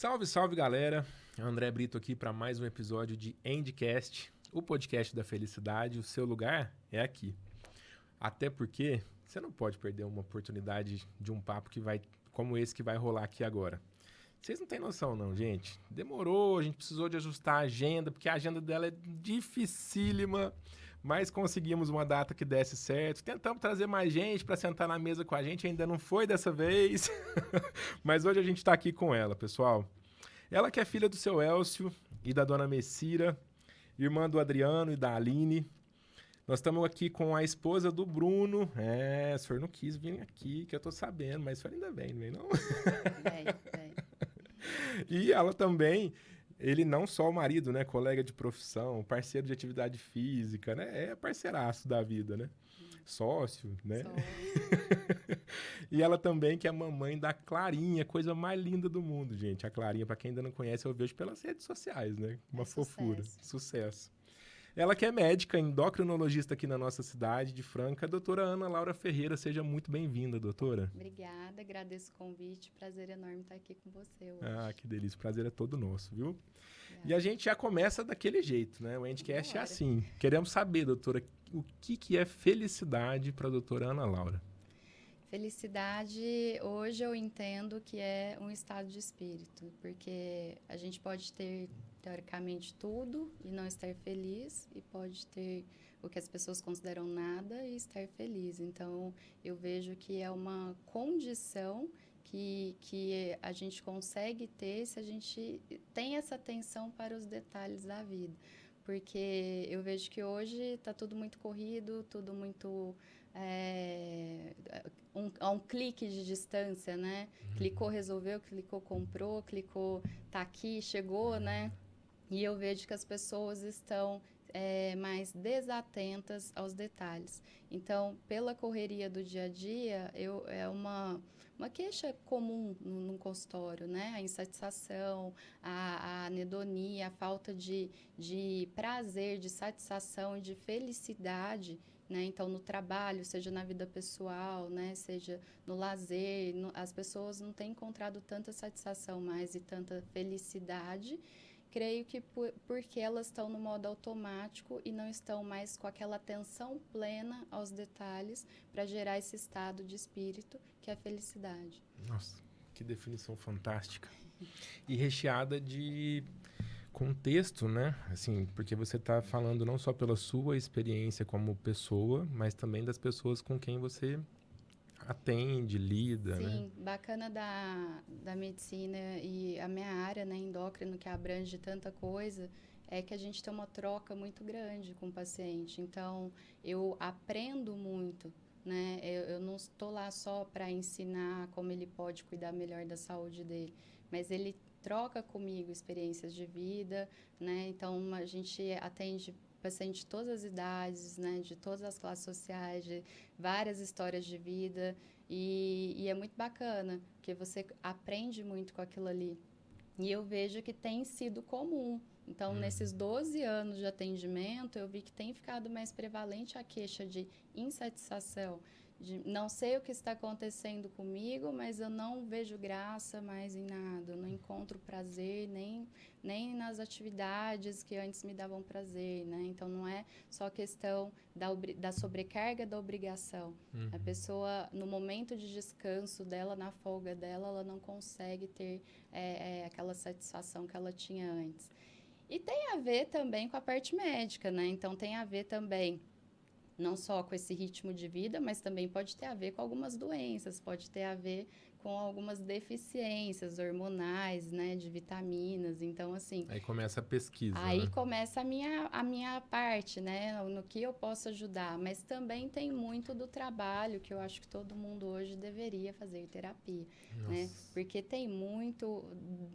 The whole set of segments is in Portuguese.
Salve, salve, galera! André Brito aqui para mais um episódio de Endcast, o podcast da felicidade. O seu lugar é aqui. Até porque você não pode perder uma oportunidade de um papo como esse que vai rolar aqui agora. Vocês não têm noção não, gente. Demorou, a gente precisou de ajustar a agenda, porque a agenda dela é dificílima, mas conseguimos uma data que desse certo. Tentamos trazer mais gente para sentar na mesa com a gente, ainda não foi dessa vez. Mas hoje a gente está aqui com ela, pessoal. Ela que é filha do seu Elcio e da dona Messira, irmã do Adriano e da Aline. Nós estamos aqui com a esposa do Bruno. O senhor não quis vir aqui, que eu tô sabendo, mas o senhor ainda vem, não vem não? Bem. E ela também, ele não só o marido, né? Colega de profissão, parceiro de atividade física, né? É parceiraço da vida, né? Sócio, né? E ela também que é mamãe da Clarinha, coisa mais linda do mundo, gente. A Clarinha, para quem ainda não conhece, eu vejo pelas redes sociais, né? Uma fofura, sucesso. Ela que é médica, endocrinologista aqui na nossa cidade de Franca, a doutora Ana Laura Ferreira. Seja muito bem-vinda, doutora. Obrigada, agradeço o convite. Prazer enorme estar aqui com você hoje. Ah, que delícia. O prazer é todo nosso, viu? Obrigada. E a gente já começa daquele jeito, né? O Endcast é assim. Queremos saber, doutora, o que é felicidade para a doutora Ana Laura? Felicidade, hoje eu entendo que é um estado de espírito, porque a gente pode ter, teoricamente, tudo e não estar feliz, e pode ter o que as pessoas consideram nada e estar feliz. Então, eu vejo que é uma condição que a gente consegue ter se a gente tem essa atenção para os detalhes da vida. Porque eu vejo que hoje está tudo muito corrido, tudo muito... a um clique de distância, né? Clicou, resolveu, clicou, comprou, clicou, tá aqui, chegou, né? E eu vejo que as pessoas estão mais desatentas aos detalhes. Então, pela correria do dia a dia, é uma queixa comum no consultório, né? A insatisfação, a anedonia, a falta de prazer, de satisfação e de felicidade, né? Então, no trabalho, seja na vida pessoal, né? Seja no lazer, as pessoas não têm encontrado tanta satisfação mais e tanta felicidade. Creio que porque elas estão no modo automático e não estão mais com aquela atenção plena aos detalhes para gerar esse estado de espírito que é a felicidade. Nossa, que definição fantástica. E recheada de contexto, né? Assim, porque você está falando não só pela sua experiência como pessoa, mas também das pessoas com quem você atende, lida, Sim, né? Sim, bacana da medicina e a minha área, né, endócrino, que abrange tanta coisa, é que a gente tem uma troca muito grande com o paciente. Então, eu aprendo muito, né? Eu não estou lá só para ensinar como ele pode cuidar melhor da saúde dele, mas ele troca comigo experiências de vida, né? Então, a gente atende paciente de todas as idades, né, de todas as classes sociais, de várias histórias de vida, e é muito bacana, porque você aprende muito com aquilo ali. E eu vejo que tem sido comum. Então, nesses 12 anos de atendimento, eu vi que tem ficado mais prevalente a queixa de insatisfação, de não sei o que está acontecendo comigo, mas eu não vejo graça mais em nada, eu não encontro prazer nem nas atividades que antes me davam prazer, né? Então, não é só questão da sobrecarga da obrigação. A pessoa, no momento de descanso dela, na folga dela, ela não consegue ter aquela satisfação que ela tinha antes. E tem a ver também com a parte médica, né? Então, tem a ver também não só com esse ritmo de vida, mas também pode ter a ver com algumas doenças, pode ter a ver com algumas deficiências hormonais, né, de vitaminas. Então, assim... Aí começa a pesquisa, Aí né? começa a minha parte, né, no que eu posso ajudar. Mas também tem muito do trabalho que eu acho que todo mundo hoje deveria fazer terapia, né? Porque tem muito...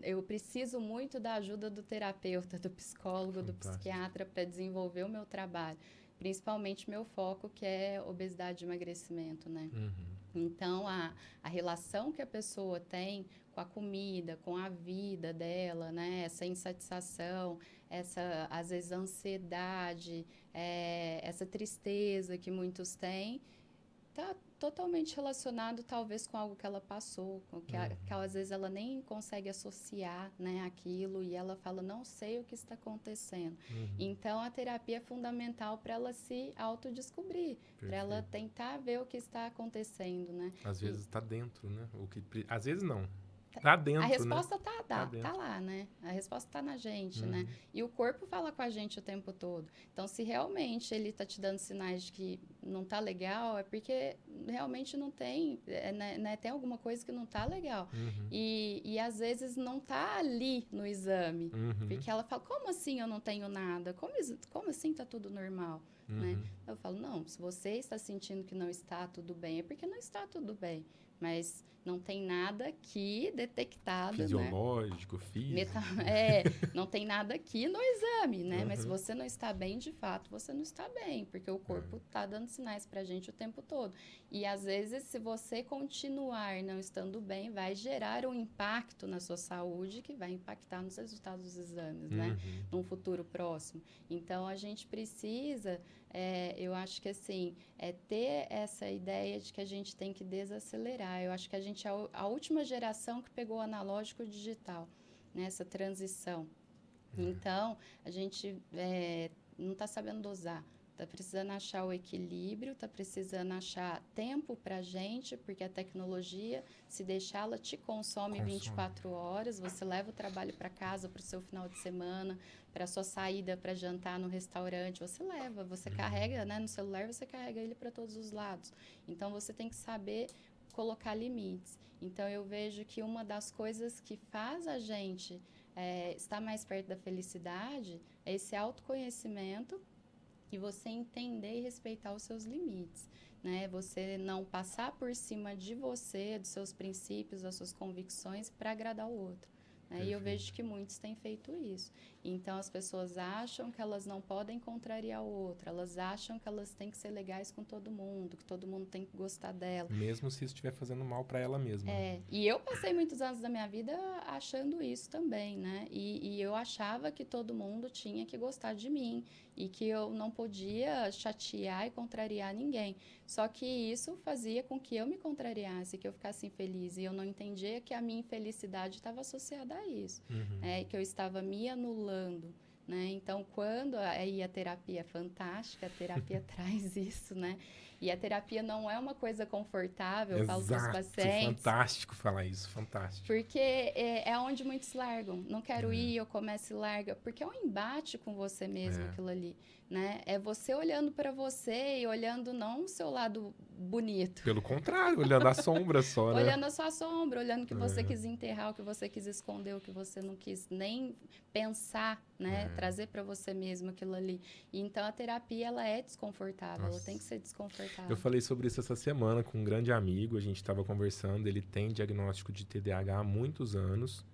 Eu preciso muito da ajuda do terapeuta, do psicólogo, do psiquiatra para desenvolver o meu trabalho. Principalmente meu foco, que é obesidade e emagrecimento, né? Então, a relação que a pessoa tem com a comida, com a vida dela, né? Essa insatisfação, essa, às vezes, ansiedade, essa tristeza que muitos têm, tá totalmente relacionado talvez com algo que ela passou, que às vezes ela nem consegue associar, né, aquilo, e ela fala, não sei o que está acontecendo. Então, a terapia é fundamental para ela se autodescobrir, para ela tentar ver o que está acontecendo, né? Às vezes está dentro, né? Às vezes não. Tá dentro, a resposta né? tá lá, né? A resposta tá na gente, Uhum. né? E o corpo fala com a gente o tempo todo. Então, se realmente ele tá te dando sinais de que não tá legal, é porque realmente não tem, né? Tem alguma coisa que não tá legal. Uhum. E às vezes não tá ali no exame. Uhum. Porque ela fala, como assim eu não tenho nada? Como assim tá tudo normal? Né? Uhum. Eu falo, não, se você está sentindo que não está tudo bem, é porque não está tudo bem. Mas não tem nada aqui detectado, Fisiológico, né? físico. Não tem nada aqui no exame, né? Uhum. Mas se você não está bem, de fato, você não está bem, porque o corpo está dando sinais pra gente o tempo todo. E às vezes, se você continuar não estando bem, vai gerar um impacto na sua saúde que vai impactar nos resultados dos exames, né? Num futuro próximo. Então, a gente precisa, eu acho que assim, ter essa ideia de que a gente tem que desacelerar. Eu acho que a gente é a última geração que pegou o analógico digital, né? Essa transição. Então, a gente não está sabendo dosar. Está precisando achar o equilíbrio, está precisando achar tempo para a gente, porque a tecnologia, se deixar, ela te consome 24 horas. Você leva o trabalho para casa, para o seu final de semana, para a sua saída para jantar no restaurante. Você leva, você carrega, né, no celular, você carrega ele para todos os lados. Então, você tem que saber colocar limites. Então, eu vejo que uma das coisas que faz a gente estar mais perto da felicidade é esse autoconhecimento e você entender e respeitar os seus limites, né? Você não passar por cima de você, dos seus princípios, das suas convicções para agradar o outro. Né? E eu vejo que muitos têm feito isso. Então, as pessoas acham que elas não podem contrariar o outro, elas acham que elas têm que ser legais com todo mundo, que todo mundo tem que gostar dela. Mesmo se isso estiver fazendo mal para ela mesma. E eu passei muitos anos da minha vida achando isso também, né? E eu achava que todo mundo tinha que gostar de mim e que eu não podia chatear e contrariar ninguém. Só que isso fazia com que eu me contrariasse, que eu ficasse infeliz. E eu não entendia que a minha infelicidade estava associada a isso, né? E que eu estava me anulando. Né? Então, quando aí a terapia é fantástica, a terapia traz isso, né? E a terapia não é uma coisa confortável, eu falo para os pacientes. Fantástico falar isso, fantástico. Porque é onde muitos largam. Não quero ir, eu começo e larga. Porque é um embate com você mesmo, aquilo ali. Né? É você olhando para você e olhando não o seu lado bonito. Pelo contrário, olhando a sombra só, né? Olhando a sua sombra, olhando o que você quis enterrar, o que você quis esconder, o que você não quis nem pensar, né? Trazer para você mesmo aquilo ali. E então, a terapia, ela é desconfortável, ela tem que ser desconfortável. Eu falei sobre isso essa semana com um grande amigo, a gente estava conversando, ele tem diagnóstico de TDAH há muitos anos,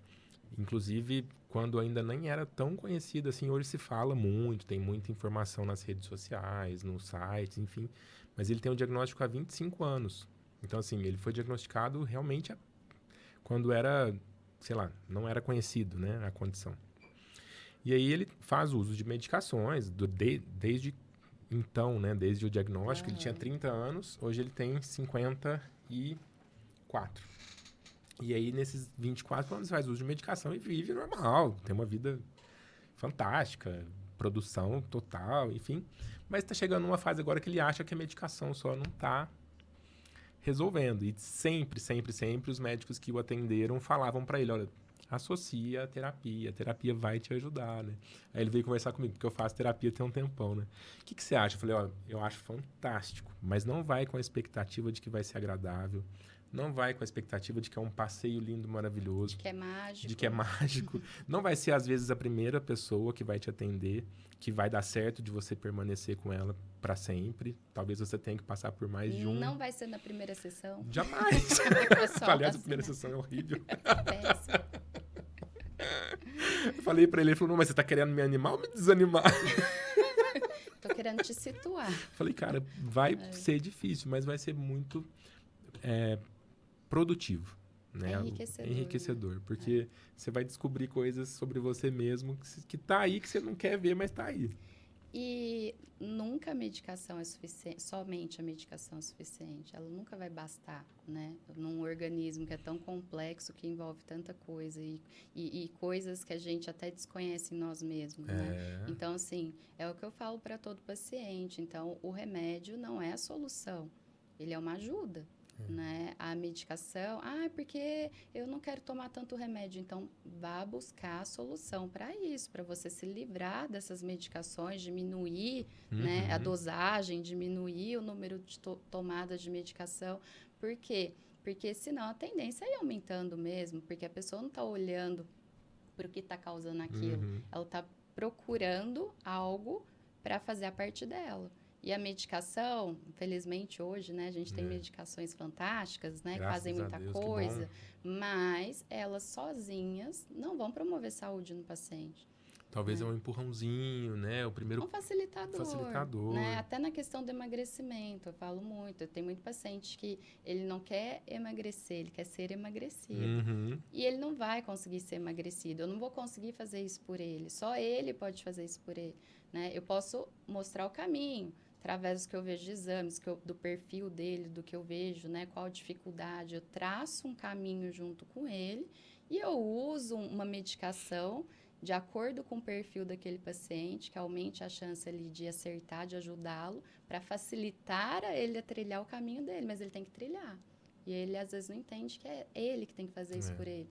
inclusive quando ainda nem era tão conhecido assim, hoje se fala muito, tem muita informação nas redes sociais, nos sites, enfim, mas ele tem um diagnóstico há 25 anos. Então, assim, ele foi diagnosticado realmente quando era, sei lá, não era conhecido, né, a condição. E aí ele faz uso de medicações, desde então, né, desde o diagnóstico, ele tinha 30 anos, hoje ele tem 54. E aí, nesses 24 anos, faz uso de medicação e vive normal, tem uma vida fantástica, produção total, enfim. Mas está chegando numa fase agora que ele acha que a medicação só não está resolvendo. E sempre, sempre, sempre, os médicos que o atenderam falavam para ele, olha, associa a terapia vai te ajudar, né? Aí ele veio conversar comigo, porque eu faço terapia tem um tempão, né? O que você acha? Eu falei, ó, eu acho fantástico, mas não vai com a expectativa de que vai ser agradável, não vai com a expectativa de que é um passeio lindo, maravilhoso. De que é mágico. De que é mágico. Não vai ser, às vezes, a primeira pessoa que vai te atender, que vai dar certo de você permanecer com ela para sempre. Talvez você tenha que passar por mais de um. Não vai ser na primeira sessão. Jamais! Aliás, a primeira sessão é horrível. Péssimo. Eu falei pra ele, ele falou, não, mas você tá querendo me animar ou me desanimar? Tô querendo te situar. Falei, cara, vai ser difícil, mas vai ser muito produtivo. Né? Enriquecedor. Porque você vai descobrir coisas sobre você mesmo que tá aí, que você não quer ver, mas tá aí. E nunca a medicação é suficiente, somente a medicação é suficiente. Ela nunca vai bastar, né? Num organismo que é tão complexo, que envolve tanta coisa e coisas que a gente até desconhece em nós mesmos, né? Então, assim, é o que eu falo para todo paciente. Então, o remédio não é a solução, ele é uma ajuda. Né? A medicação, porque eu não quero tomar tanto remédio, então vá buscar a solução para isso, para você se livrar dessas medicações, diminuir né, a dosagem, diminuir o número de tomadas de medicação. Por quê? Porque senão a tendência é ir aumentando mesmo, porque a pessoa não está olhando para o que está causando aquilo, ela está procurando algo para fazer a parte dela. E a medicação, infelizmente hoje, né, a gente tem medicações fantásticas, né, que fazem muita coisa, mas elas sozinhas não vão promover saúde no paciente. Talvez é um empurrãozinho, né? O primeiro... Um facilitador. Né? Até na questão do emagrecimento, eu falo muito. Eu tenho muito paciente que ele não quer emagrecer, ele quer ser emagrecido. E ele não vai conseguir ser emagrecido. Eu não vou conseguir fazer isso por ele. Só ele pode fazer isso por ele. Né? Eu posso mostrar o caminho, através do que eu vejo de exames, do perfil dele, do que eu vejo, né? Qual a dificuldade. Eu traço um caminho junto com ele e eu uso uma medicação de acordo com o perfil daquele paciente, que aumente a chance ali de acertar, de ajudá-lo, para facilitar a ele a trilhar o caminho dele, mas ele tem que trilhar. E ele, às vezes, não entende que é ele que tem que fazer isso por ele.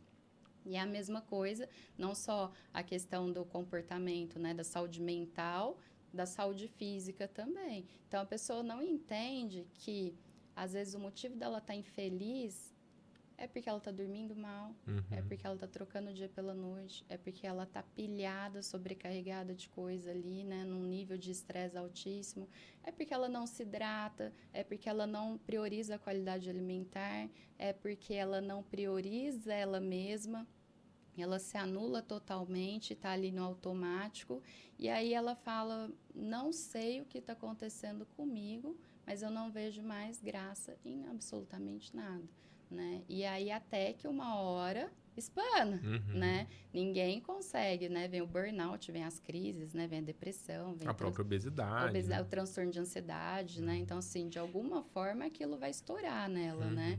E é a mesma coisa, não só a questão do comportamento, né, da saúde mental, da saúde física também. Então, a pessoa não entende que, às vezes, o motivo dela estar infeliz é porque ela está dormindo mal, é porque ela está trocando o dia pela noite, é porque ela está pilhada, sobrecarregada de coisa ali, né, num nível de estresse altíssimo, é porque ela não se hidrata, é porque ela não prioriza a qualidade alimentar, é porque ela não prioriza ela mesma, ela se anula totalmente, está ali no automático, e aí ela fala, não sei o que está acontecendo comigo, mas eu não vejo mais graça em absolutamente nada. Né? E aí até que uma hora espana, né? Ninguém consegue, né? Vem o burnout, vem as crises, né? Vem a depressão, vem a própria obesidade, né? O transtorno de ansiedade, né? Então, assim, de alguma forma aquilo vai estourar nela, né?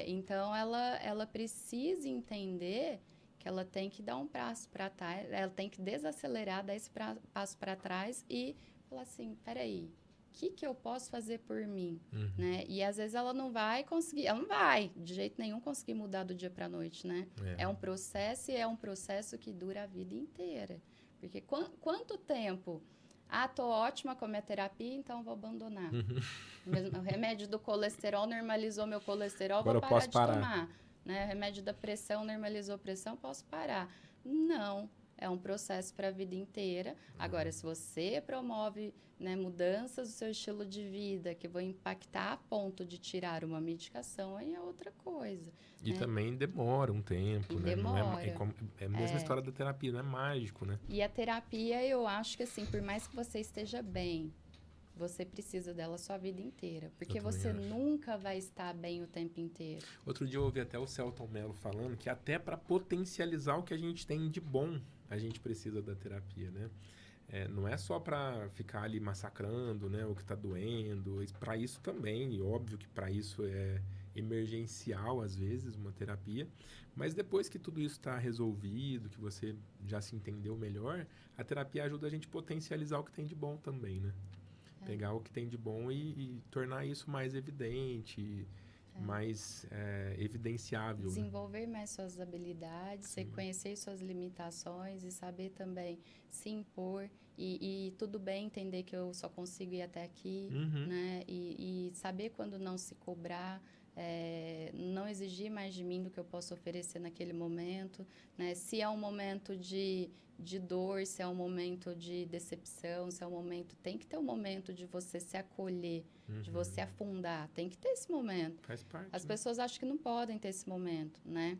Então, ela precisa entender que ela tem que dar um passo para trás, ela tem que desacelerar, dar esse passo para trás e falar assim, peraí, o que eu posso fazer por mim, né? E às vezes ela não vai conseguir, ela não vai de jeito nenhum conseguir mudar do dia para a noite, né? É um processo e é um processo que dura a vida inteira. Porque quanto tempo? Tô ótima com a minha terapia, então vou abandonar. O remédio do colesterol normalizou meu colesterol, agora vou parar de tomar. Né? O remédio da pressão normalizou a pressão, posso parar. Não. É um processo para a vida inteira. Agora, se você promove, né, mudanças do seu estilo de vida que vão impactar a ponto de tirar uma medicação, aí é outra coisa. E né? também demora um tempo, E né? demora. É a mesma história da terapia, não é mágico, né? E a terapia, eu acho que assim, por mais que você esteja bem, você precisa dela a sua vida inteira. Porque você nunca vai estar bem o tempo inteiro. Outro dia eu ouvi até o Celton Mello falando que até para potencializar o que a gente tem de bom, a gente precisa da terapia, né? Não é só para ficar ali massacrando, né, o que está doendo. Para isso também, e óbvio que para isso é emergencial, às vezes, uma terapia. Mas depois que tudo isso está resolvido, que você já se entendeu melhor, a terapia ajuda a gente a potencializar o que tem de bom também, né? Pegar o que tem de bom e tornar isso mais evidente, mais evidenciável. Desenvolver, né? Mais suas habilidades, reconhecer suas limitações e saber também se impor. E tudo bem entender que eu só consigo ir até aqui, né? E saber quando não se cobrar, não exigir mais de mim do que eu posso oferecer naquele momento, né? Se é um momento de dor, se é um momento de decepção, se é um momento... Tem que ter um momento de você se acolher, de você afundar. Tem que ter esse momento. Faz parte. As pessoas acham que não podem ter esse momento, né?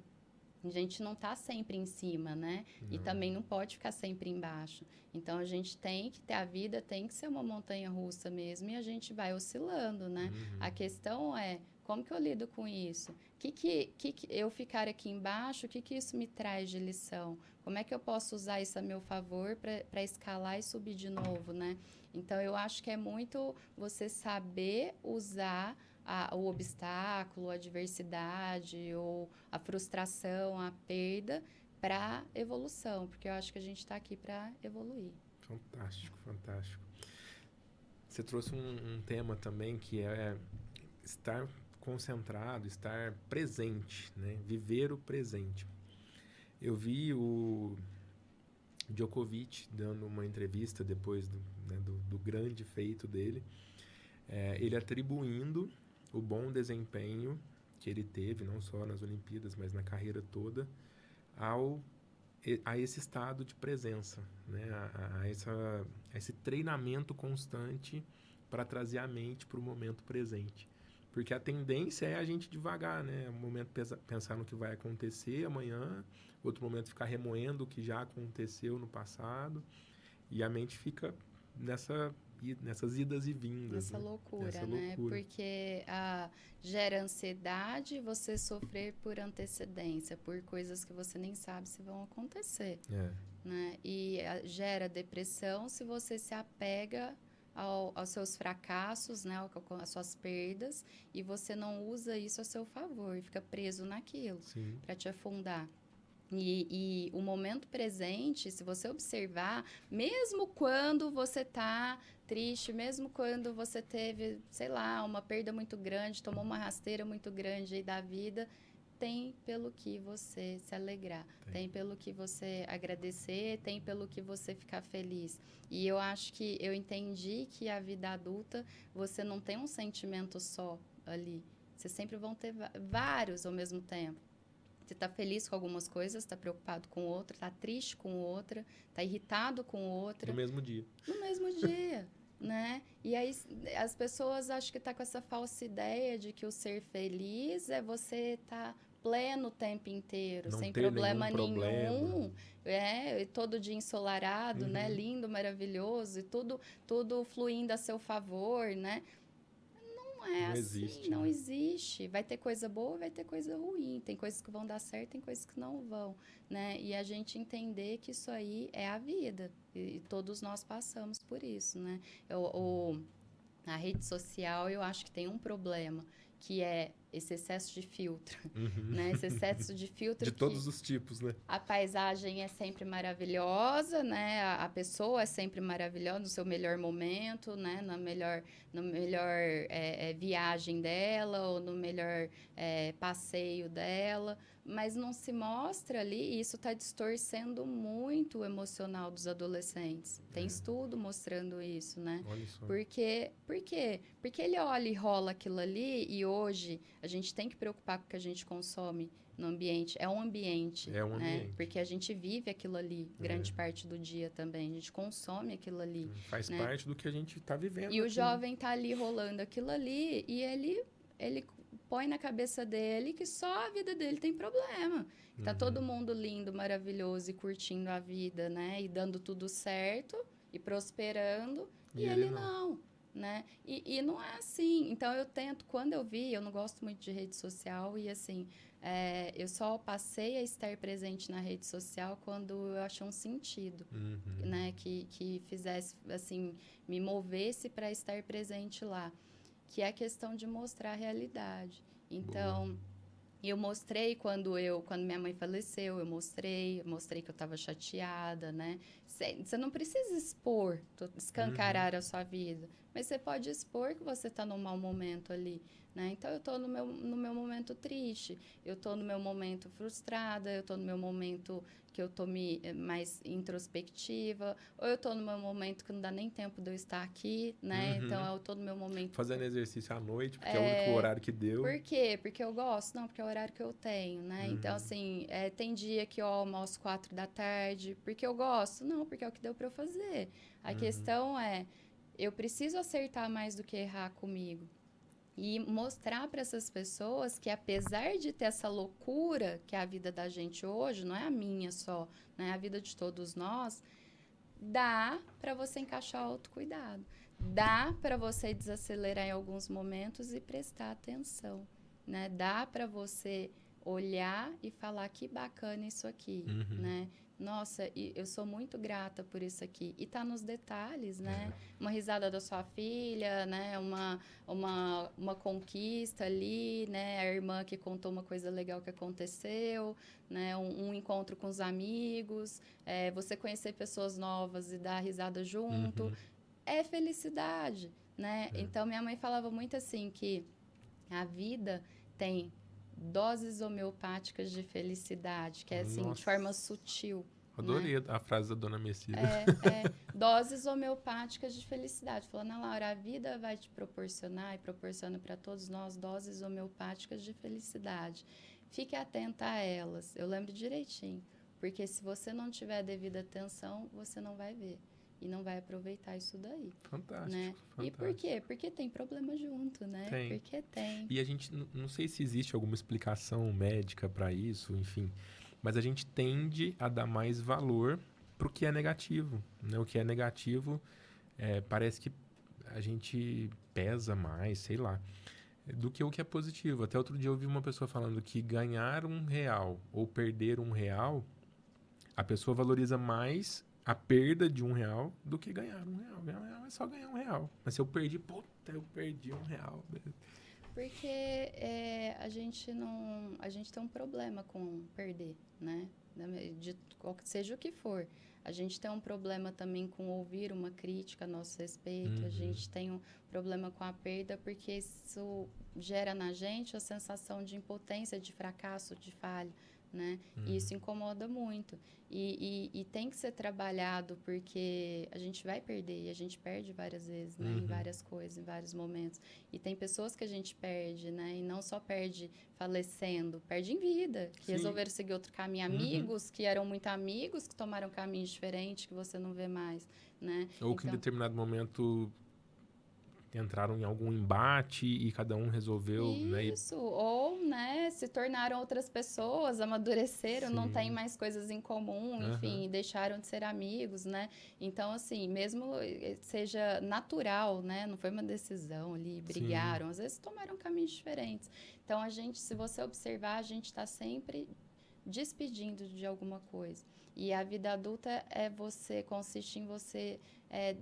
A gente não está sempre em cima, né? E também não pode ficar sempre embaixo. Então, a gente tem que ter a vida, tem que ser uma montanha-russa mesmo, e a gente vai oscilando, né? A questão é, como que eu lido com isso? Que eu ficar aqui embaixo, o que isso me traz de lição? Como é que eu posso usar isso a meu favor para escalar e subir de novo, né? Então, eu acho que é muito você saber usar o obstáculo, a adversidade, ou a frustração, a perda, para evolução, porque eu acho que a gente está aqui para evoluir. Fantástico, fantástico. Você trouxe um tema também que é estar concentrado, estar presente, né? Viver o presente. Eu vi o Djokovic dando uma entrevista depois do grande feito dele, ele atribuindo o bom desempenho que ele teve, não só nas Olimpíadas, mas na carreira toda, a esse estado de presença, né? a esse treinamento constante para trazer a mente para o momento presente. Porque a tendência é a gente devagar, né? Um momento pensar no que vai acontecer amanhã, outro momento ficar remoendo o que já aconteceu no passado, e a mente fica nessas idas e vindas. Essa né? loucura, Essa né? loucura. Porque gera ansiedade você sofrer por antecedência, por coisas que você nem sabe se vão acontecer. Né? E gera depressão se você se apega aos seus fracassos, né? Às suas perdas, e você não usa isso a seu favor, e fica preso naquilo para te afundar. E o momento presente, se você observar, mesmo quando você está triste, mesmo quando você teve, sei lá, uma perda muito grande, tomou uma rasteira muito grande aí da vida, tem pelo que você se alegrar, tem pelo que você agradecer, tem pelo que você ficar feliz. E eu acho que eu entendi que a vida adulta, você não tem um sentimento só ali. Vocês sempre vão ter vários ao mesmo tempo. Você está feliz com algumas coisas, está preocupado com outra, está triste com outra, está irritado com outra. No mesmo dia. No mesmo dia, né? E aí as pessoas acham que tá com essa falsa ideia de que o ser feliz é você estar pleno o tempo inteiro, Não sem ter problema nenhum problema. Todo dia ensolarado, né? Lindo, maravilhoso, e tudo fluindo a seu favor, né? Não é Não assim, existe, não né? existe. Vai ter coisa boa, vai ter coisa ruim. Tem coisas que vão dar certo, tem coisas que não vão, né? E a gente entender que isso aí é a vida. E todos nós passamos por isso, né? A rede social, eu acho que tem um problema, que é esse excesso de filtro, né? Esse excesso de filtro De todos os tipos, né? a paisagem é sempre maravilhosa, né? A pessoa é sempre maravilhosa no seu melhor momento, né? No melhor viagem dela ou no melhor passeio dela, mas não se mostra ali, e isso está distorcendo muito o emocional dos adolescentes. Tem estudo mostrando isso, né? Olha só. Por quê? Porque ele olha e rola aquilo ali, e hoje a gente tem que preocupar com o que a gente consome no ambiente. É um ambiente, É um né? ambiente. Porque a gente vive aquilo ali grande parte do dia também. A gente consome aquilo ali. Faz né? parte do que a gente está vivendo. E o aqui, jovem tá ali rolando aquilo ali e ele põe na cabeça dele que só a vida dele tem problema. Tá todo mundo lindo, maravilhoso e curtindo a vida, né? E dando tudo certo e prosperando. E ele não. Né? E não é assim. Então, eu tento, quando eu não gosto muito de rede social e, assim, eu só passei a estar presente na rede social quando eu achei um sentido, né? Que fizesse, assim, me movesse para estar presente lá, que é a questão de mostrar a realidade. Então, eu mostrei quando minha mãe faleceu, eu mostrei que eu estava chateada, né? Você não precisa expor, escancarar a sua vida, mas você pode expor que você está num mau momento ali, né? Então, eu estou no meu momento triste, eu estou no meu momento frustrada, eu estou no meu momento que eu estou mais introspectiva, ou eu estou no meu momento que não dá nem tempo de eu estar aqui, né? Então, eu estou no meu momento... Fazendo exercício à noite, porque é o único horário que deu. Por quê? Porque eu gosto? Não, porque é o horário que eu tenho, né? Então, assim, tem dia que eu almoço 4 da tarde, porque eu gosto? Não, porque é o que deu para eu fazer. A questão é, eu preciso acertar mais do que errar comigo. E mostrar para essas pessoas que, apesar de ter essa loucura que é a vida da gente hoje, não é a minha só, não é a vida de todos nós, dá para você encaixar o autocuidado. Dá para você desacelerar em alguns momentos e prestar atenção, né? Dá para você olhar e falar que bacana isso aqui, né? Nossa, eu sou muito grata por isso aqui. E tá nos detalhes, né? Uma risada da sua filha, né? Uma conquista ali, né? A irmã que contou uma coisa legal que aconteceu, né? Um encontro com os amigos, você conhecer pessoas novas e dar risada junto. É felicidade, né? Então, minha mãe falava muito assim que a vida tem doses homeopáticas de felicidade, que é assim, de forma sutil. Adorei a frase da Dona Messida. Doses homeopáticas de felicidade. Falando, Ana Laura, a vida vai te proporcionar e proporciona para todos nós doses homeopáticas de felicidade. Fique atenta a elas. Eu lembro direitinho, porque se você não tiver a devida atenção, você não vai ver. E não vai aproveitar isso daí. Fantástico, né? fantástico. E por quê? Porque tem problema junto, né? Tem. Porque tem. E a gente, não sei se existe alguma explicação médica para isso, enfim. Mas a gente tende a dar mais valor pro que é negativo, né? O que é negativo, parece que a gente pesa mais, sei lá, do que o que é positivo. Até outro dia eu ouvi uma pessoa falando que ganhar R$1 ou perder R$1, a pessoa valoriza mais a perda de R$1 do que ganhar R$1. Ganhar R$1 é só ganhar R$1. Mas se eu perdi, puta, eu perdi R$1. Porque a gente tem um problema com perder, né? De seja o que for. A gente tem um problema também com ouvir uma crítica a nosso respeito. A gente tem um problema com a perda porque isso gera na gente a sensação de impotência, de fracasso, de falha, né? E isso incomoda muito. E tem que ser trabalhado porque a gente vai perder e a gente perde várias vezes, né? Em várias coisas, em vários momentos. E tem pessoas que a gente perde, né? E não só perde falecendo, perde em vida, que resolveram seguir outro caminho. Amigos que eram muito amigos, que tomaram caminhos diferentes, que você não vê mais, né? Ou que em determinado momento entraram em algum embate e cada um resolveu, Isso, né? Ou, né, se tornaram outras pessoas, amadureceram, não têm mais coisas em comum, enfim, deixaram de ser amigos, né? Então, assim, mesmo seja natural, né? Não foi uma decisão ali, brigaram, às vezes tomaram caminhos diferentes. Então, se você observar, a gente está sempre despedindo de alguma coisa. E a vida adulta consiste em você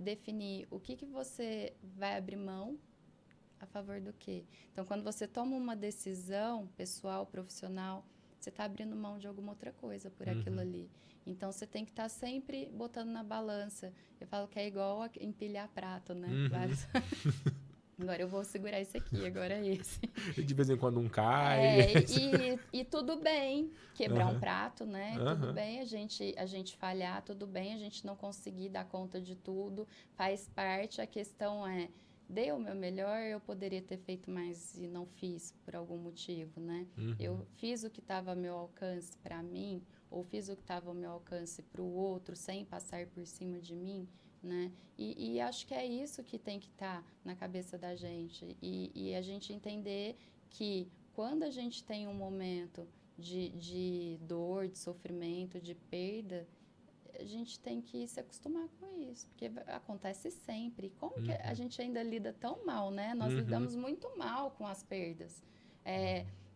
definir o que você vai abrir mão a favor do quê? Então, quando você toma uma decisão pessoal, profissional, você está abrindo mão de alguma outra coisa por aquilo ali. Então, você tem que estar sempre botando na balança. Eu falo que é igual a empilhar prato, né? Vários... Agora eu vou segurar esse aqui, agora esse. De vez em quando um cai. E tudo bem quebrar um prato, né? Tudo bem a gente falhar, tudo bem a gente não conseguir dar conta de tudo, faz parte. A questão dei o meu melhor, eu poderia ter feito mais e não fiz por algum motivo, né? Eu fiz o que estava ao meu alcance para mim, ou fiz o que estava ao meu alcance para o outro, sem passar por cima de mim, né? E acho que é isso que tem que estar na cabeça da gente. E a gente entender que quando a gente tem um momento de dor, de sofrimento, de perda, a gente tem que se acostumar com isso, porque acontece sempre. Como que a gente ainda lida tão mal, né? Nós lidamos muito mal com as perdas.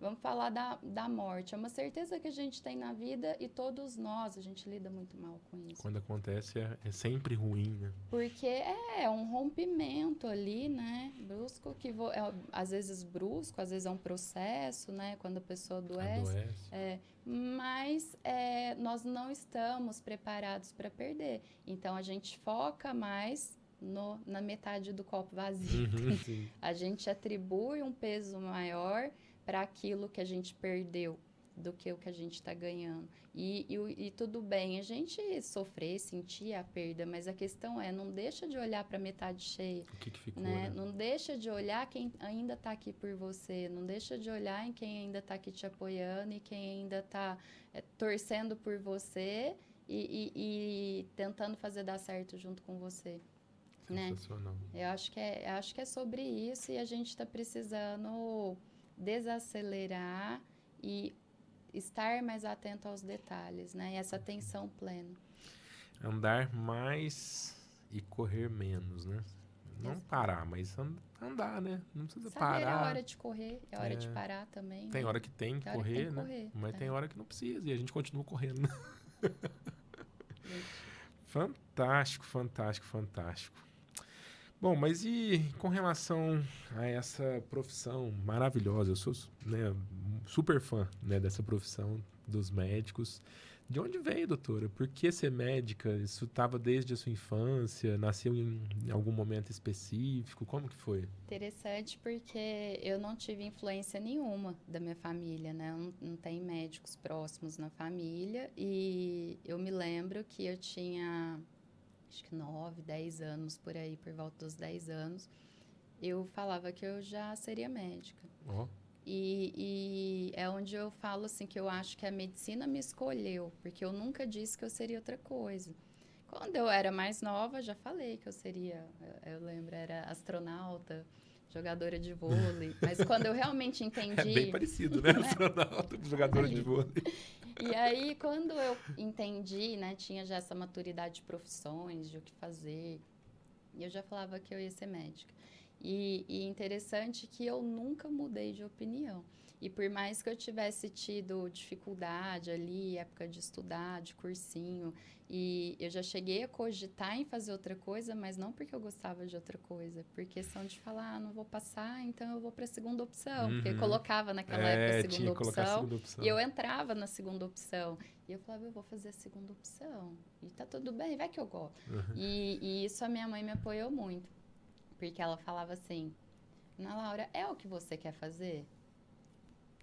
Vamos falar da morte. É uma certeza que a gente tem na vida e todos nós, a gente lida muito mal com isso. Quando acontece, é sempre ruim, né? Porque é um rompimento ali, né? Brusco, às vezes brusco, às vezes é um processo, né? Quando a pessoa adoece. Mas nós não estamos preparados para perder. Então, a gente foca mais na metade do copo vazio. A gente atribui um peso maior para aquilo que a gente perdeu do que o que a gente está ganhando. E tudo bem a gente sofrer, sentir a perda, mas a questão não deixa de olhar para a metade cheia. O que ficou, né? Não deixa de olhar quem ainda está aqui por você, não deixa de olhar em quem ainda está aqui te apoiando e quem ainda está torcendo por você e tentando fazer dar certo junto com você. né? Sensacional. Eu acho que é sobre isso e a gente está precisando desacelerar e estar mais atento aos detalhes, né? E essa atenção plena. Andar mais e correr menos, né? Não Exato. parar, mas andar, né? Não precisa Saber parar. a hora de correr, é hora de parar também, Tem né? hora que tem que Tem hora que tem correr, que né? correr, Mas tem hora que não precisa e a gente continua correndo, né? Gente, Fantástico, fantástico, fantástico. Bom, mas e com relação a essa profissão maravilhosa? Eu sou, né, super fã, né, dessa profissão dos médicos. De onde veio, doutora? Por que ser médica? Isso estava desde a sua infância? Nasceu em algum momento específico? Como que foi? interessante porque eu não tive influência nenhuma da minha família, né? Não tem médicos próximos na família e eu me lembro que eu tinha, acho que 9, 10 anos, por aí, por volta dos 10 anos, eu falava que eu já seria médica. Ó, E é onde eu falo assim que eu acho que a medicina me escolheu, porque eu nunca disse que eu seria outra coisa. Quando eu era mais nova, já falei que eu seria, eu lembro, era astronauta, jogadora de vôlei. Mas quando eu realmente é bem entendi, parecido, né? né? Astronauta, jogadora de Ali. vôlei. E aí, quando eu entendi, né, tinha já essa maturidade de profissões, de o que fazer, e eu já falava que eu ia ser médica. E interessante que eu nunca mudei de opinião. E por mais que eu tivesse tido dificuldade ali, época de estudar, de cursinho, e eu já cheguei a cogitar em fazer outra coisa, mas não porque eu gostava de outra coisa, por questão de falar, ah, não vou passar, então eu vou para a segunda opção. Porque eu colocava naquela época a Tinha segunda que colocar a opção, segunda opção. e eu entrava na segunda opção. E eu falava, eu vou fazer a segunda opção. E tá tudo bem, vai que eu gosto. E isso a minha mãe me apoiou muito. Porque ela falava assim, Ana Laura, é o que você quer fazer?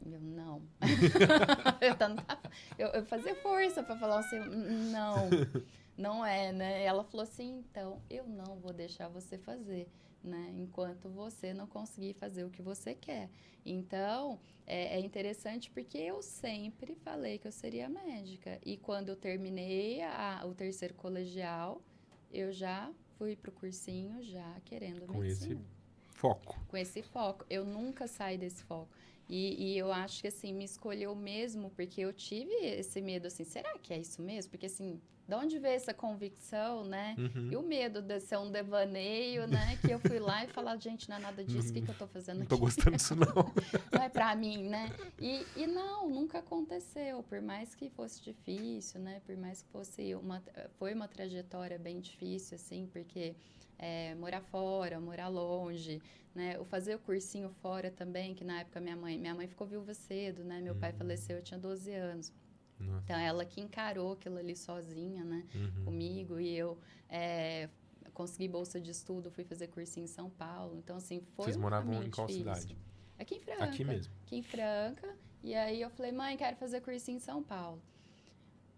E eu, não. eu fazia força para falar assim, não, não é, né? Ela falou assim, então, eu não vou deixar você fazer, né? Enquanto você não conseguir fazer o que você quer. Então, é interessante porque eu sempre falei que eu seria médica. E quando eu terminei o terceiro colegial, eu já fui pro cursinho já querendo Com medicina. esse foco. Com esse foco. Eu nunca saí desse foco. E eu acho que, assim, me escolheu mesmo porque eu tive esse medo, assim, será que é isso mesmo? Porque, assim, de onde veio essa convicção, né? E o medo de ser um devaneio, né? Que eu fui lá e falar, gente, não é nada disso, o que eu tô fazendo Não aqui? tô gostando disso, não. Não é pra mim, né? E não, nunca aconteceu. Por mais que fosse difícil, né? Por mais que foi uma trajetória bem difícil, assim, porque morar fora, morar longe, né? O fazer o cursinho fora também, que na época minha mãe ficou viúva cedo, né? Meu pai faleceu, eu tinha 12 anos. Nossa. Então, ela que encarou aquilo ali sozinha, né? Comigo. E eu consegui bolsa de estudo, fui fazer cursinho em São Paulo. Então, assim, foi Vocês um moravam caminho em qual difícil. cidade? Aqui em Franca. Aqui mesmo. Aqui em Franca. E aí, eu falei, mãe, quero fazer cursinho em São Paulo.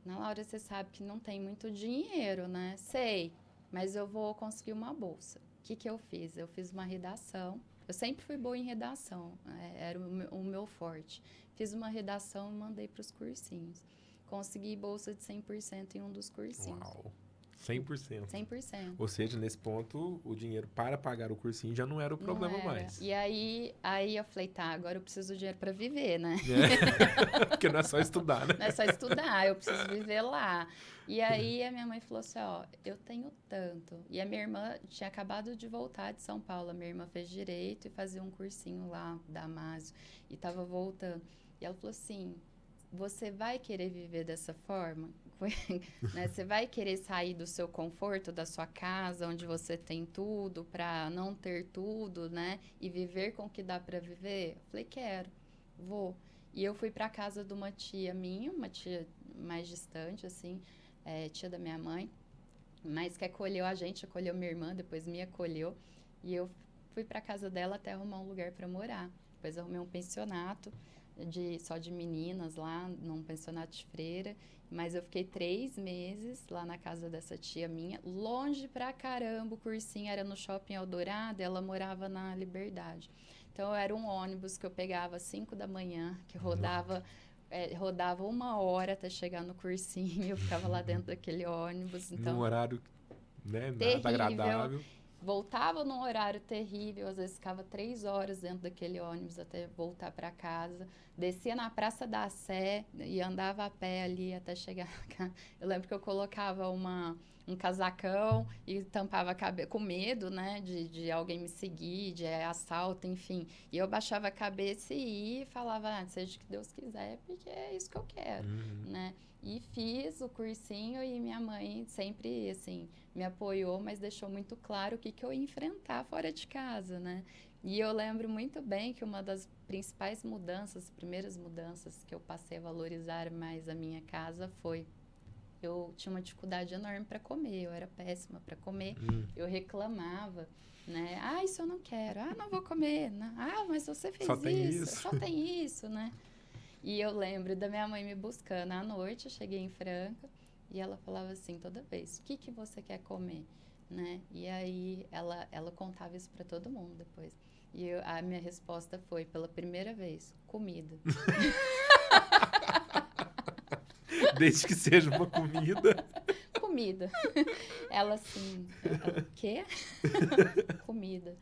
Ana Laura, você sabe que não tem muito dinheiro, né? Sei, mas eu vou conseguir uma bolsa. O que eu fiz? Eu fiz uma redação. Eu sempre fui boa em redação, era o meu forte. Fiz uma redação e mandei para os cursinhos. Consegui bolsa de 100% em um dos cursinhos. Uau. 100%. 100%. Ou seja, nesse ponto, o dinheiro para pagar o cursinho já não era o problema Não era. mais. E aí eu falei, tá, agora eu preciso do dinheiro para viver, né? Porque não é só estudar, né? Não é só estudar, eu preciso viver lá. E aí a minha mãe falou assim, ó, eu tenho tanto. E a minha irmã tinha acabado de voltar de São Paulo. A minha irmã fez direito e fazia um cursinho lá da Amásio. E tava voltando. E ela falou assim, você vai querer viver dessa forma? Né? Você vai querer sair do seu conforto, da sua casa, onde você tem tudo, para não ter tudo, né? E viver com o que dá para viver? Eu falei, quero, vou. E eu fui para casa de uma tia minha, uma tia mais distante, assim, tia da minha mãe, mas que acolheu a gente, acolheu minha irmã, depois me acolheu. E eu fui para casa dela até arrumar um lugar para morar. Depois arrumei um pensionato só de meninas lá, num pensionato de freira. Mas eu fiquei 3 meses lá na casa dessa tia minha, longe pra caramba. O cursinho era no Shopping Eldorado, ela morava na Liberdade. Então, era um ônibus que eu pegava às 5 da manhã, que rodava 1 hora até chegar no cursinho. Eu ficava lá dentro daquele ônibus. Então, Num horário, né, nada terrível. agradável. voltava num horário terrível, às vezes ficava 3 horas dentro daquele ônibus até voltar para casa, descia na Praça da Sé e andava a pé ali até chegar na casa. Eu lembro que eu colocava um casacão e tampava a cabeça, com medo, né, de alguém me seguir, de assalto, enfim. E eu baixava a cabeça e ia e falava, seja o que Deus quiser, porque é isso que eu quero, né? E fiz o cursinho e minha mãe sempre, assim, me apoiou, mas deixou muito claro o que eu ia enfrentar fora de casa, né? E eu lembro muito bem que uma das principais mudanças, primeiras mudanças que eu passei a valorizar mais a minha casa foi eu tinha uma dificuldade enorme para comer, eu era péssima para comer, eu reclamava, né? Ah, isso eu não quero, ah, não vou comer, não. Ah, mas você fez Só tem isso, isso. só tem isso, né? E eu lembro da minha mãe me buscando à noite, eu cheguei em Franca e ela falava assim toda vez, o que você quer comer, né? E aí ela contava isso para todo mundo depois. E a minha resposta foi, pela primeira vez, comida. Desde que seja uma comida. Comida. Ela assim, o quê? Comida.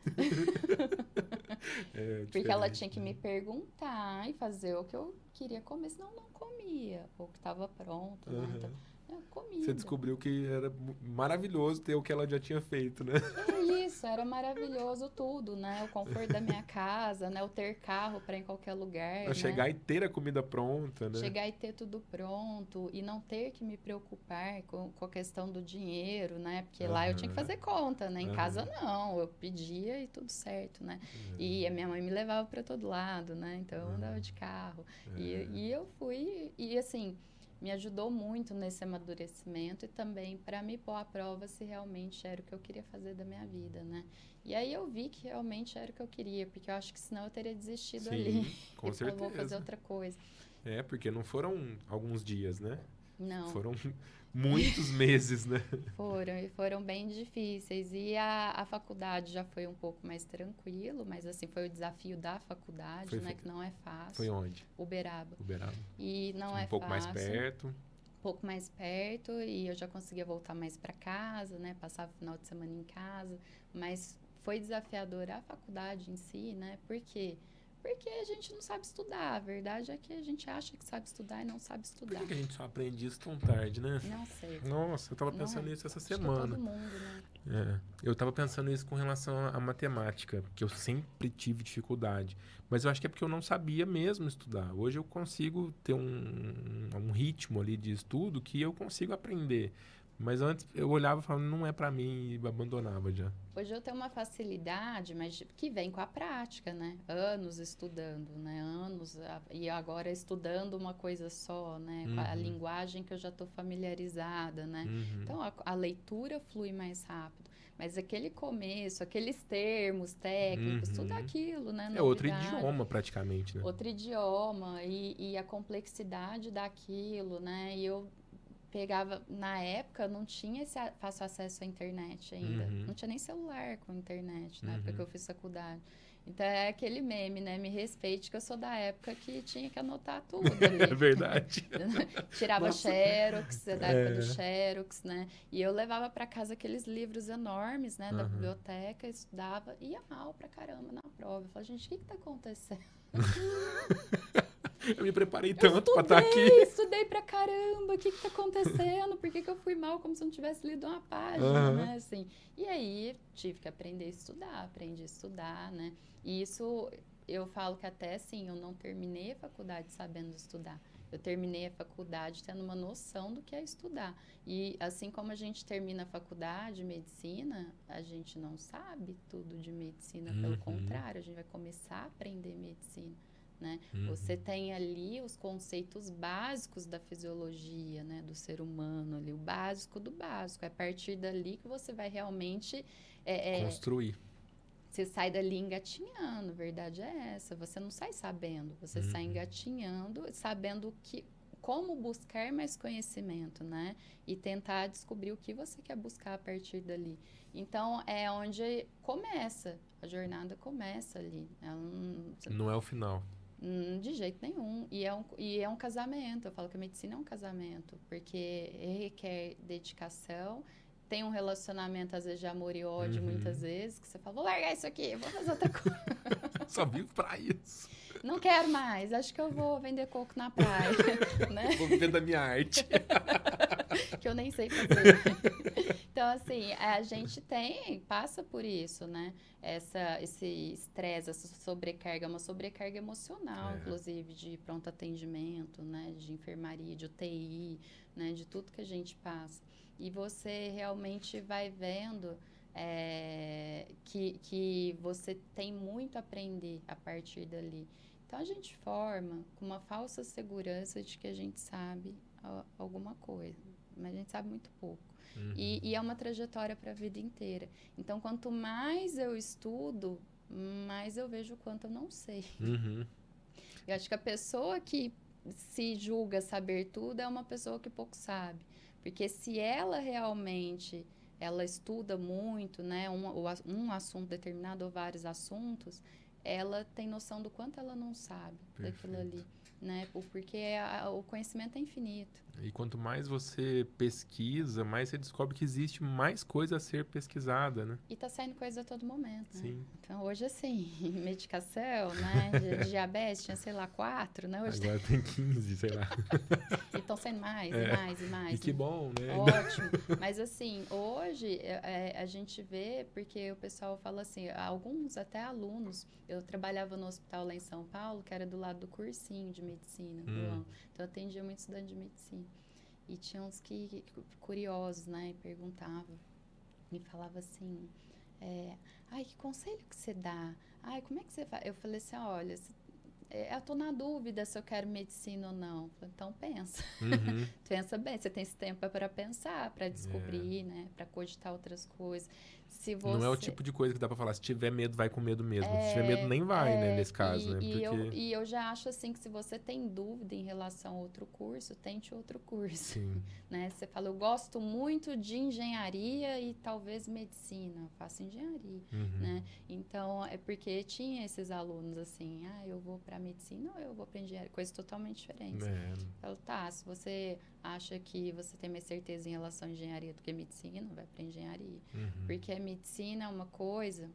Porque ela tinha que me perguntar e fazer o que eu queria comer, senão eu não comia. Ou que estava pronto, né? Então, comida. Você descobriu que era maravilhoso ter o que ela já tinha feito, né? É isso, era maravilhoso tudo, né? O conforto da minha casa, né? O ter carro para ir em qualquer lugar, né? Chegar e ter a comida pronta, né? Chegar e ter tudo pronto e não ter que me preocupar com a questão do dinheiro, né? Porque lá eu tinha que fazer conta, né? Em casa não, eu pedia e tudo certo, né? E a minha mãe me levava para todo lado, né? Então eu andava de carro. E eu fui, e assim, me ajudou muito nesse amadurecimento e também para me pôr à prova se realmente era o que eu queria fazer da minha vida, né? E aí eu vi que realmente era o que eu queria, porque eu acho que senão eu teria desistido ali. Com certeza. Vou fazer outra coisa. Porque não foram alguns dias, né? Não. Foram muitos meses, né? Foram bem difíceis. E a faculdade já foi um pouco mais tranquilo, mas assim, foi o desafio da faculdade, né? Que não é fácil. Foi onde? Uberaba. E não é fácil. Um pouco mais perto. Um pouco mais perto e eu já conseguia voltar mais para casa, né? Passava o final de semana em casa, mas foi desafiadora a faculdade em si, né? Por quê? Porque a gente não sabe estudar. A verdade é que a gente acha que sabe estudar e não sabe estudar. Por que a gente só aprende isso tão tarde, né? Não sei. Nossa, eu tava pensando nisso essa semana. Todo mundo, né? Eu tava pensando isso com relação à matemática, que eu sempre tive dificuldade. Mas eu acho que é porque eu não sabia mesmo estudar. Hoje eu consigo ter um ritmo ali de estudo que eu consigo aprender. Mas antes eu olhava e falava, não é pra mim, e abandonava já. Hoje eu tenho uma facilidade, mas que vem com a prática, né? Anos estudando, né? E agora estudando uma coisa só, né? Com a linguagem que eu já estou familiarizada, né? Então a leitura flui mais rápido. Mas aquele começo, aqueles termos técnicos, tudo aquilo, né? É outro idioma praticamente, né? Outro idioma e a complexidade daquilo, né? E eu pegava, na época, não tinha esse fácil acesso à internet ainda. Não tinha nem celular com internet, na época que eu fiz faculdade. Então, é aquele meme, né? Me respeite, que eu sou da época que tinha que anotar tudo ali. É verdade. Tirava xerox, da época do xerox, né? E eu levava para casa aqueles livros enormes, né? Da biblioteca, estudava, ia mal pra caramba na prova. Eu falava, gente, o que tá acontecendo? Eu me preparei tanto pra estar aqui. Estudei pra caramba, o que tá acontecendo? Por que eu fui mal como se eu não tivesse lido uma página, né? Assim, e aí, tive que aprender a estudar, aprendi a estudar, né? E isso, eu falo que até, assim, eu não terminei a faculdade sabendo estudar. Eu terminei a faculdade tendo uma noção do que é estudar. E assim como a gente termina a faculdade de medicina, a gente não sabe tudo de medicina. Pelo contrário, a gente vai começar a aprender medicina. Né? Você tem ali os conceitos básicos da fisiologia, né? Do ser humano, ali, o básico do básico. É a partir dali que você vai realmente construir. Você sai dali engatinhando, a verdade é essa. Você não sai sabendo, você sai engatinhando, sabendo como buscar mais conhecimento, né? E tentar descobrir o que você quer buscar a partir dali. Então, é onde começa, a jornada começa ali. Não é o final. De jeito nenhum. E é um casamento. Eu falo que a medicina é um casamento, porque requer dedicação, tem um relacionamento, às vezes, de amor e ódio, muitas vezes, que você fala, vou largar isso aqui, vou fazer outra coisa. Só vivo pra isso. Não quero mais, acho que eu vou vender coco na praia, né? Vou viver da minha arte. Que eu nem sei fazer. Então, assim, a gente passa por isso, né? Esse estresse, essa sobrecarga, uma sobrecarga emocional, inclusive, de pronto atendimento, né? De enfermaria, de UTI, né? De tudo que a gente passa. E você realmente vai vendo que você tem muito a aprender a partir dali. Então, a gente forma com uma falsa segurança de que a gente sabe alguma coisa, mas a gente sabe muito pouco. E é uma trajetória para a vida inteira. Então, quanto mais eu estudo, mais eu vejo o quanto eu não sei. Eu acho que a pessoa que se julga saber tudo é uma pessoa que pouco sabe. Porque se ela realmente ela estuda muito, né, um assunto determinado ou vários assuntos, ela tem noção do quanto ela não sabe daquilo ali, né? Porque o conhecimento é infinito. E quanto mais você pesquisa, mais você descobre que existe mais coisa a ser pesquisada, né? E tá saindo coisa a todo momento, né? Sim. Então, hoje, assim, medicação, né? De diabetes, tinha, sei lá, 4, né? Hoje agora tem 15, sei lá. E estão saindo mais, e mais, e mais. E que bom, né? Ótimo. Mas, assim, hoje, a gente vê, porque o pessoal fala assim, alguns até alunos, eu trabalhava no hospital lá em São Paulo, que era do lado do cursinho de medicina, então eu atendia muito estudante de medicina. E tinha uns que curiosos, né, e perguntavam, me falava assim, ai, que conselho que você dá? Ai, como é que você faz? Eu falei assim, olha, eu tô na dúvida se eu quero medicina ou não. Falei, então pensa. Pensa bem, você tem esse tempo para pensar, para descobrir, né, para cogitar outras coisas. Se você... Não é o tipo de coisa que dá pra falar, se tiver medo, vai com medo mesmo. Se tiver medo, nem vai, né, nesse caso, né? E eu já acho assim que se você tem dúvida em relação a outro curso, tente outro curso. Sim. Né? Você fala, eu gosto muito de engenharia e talvez medicina, eu faço engenharia, né? Então, é porque tinha esses alunos assim, eu vou para medicina ou eu vou para engenharia, coisas totalmente diferentes. Eu falo, tá, se você acha que você tem mais certeza em relação à engenharia do que medicina, vai para engenharia. Porque a medicina é uma coisa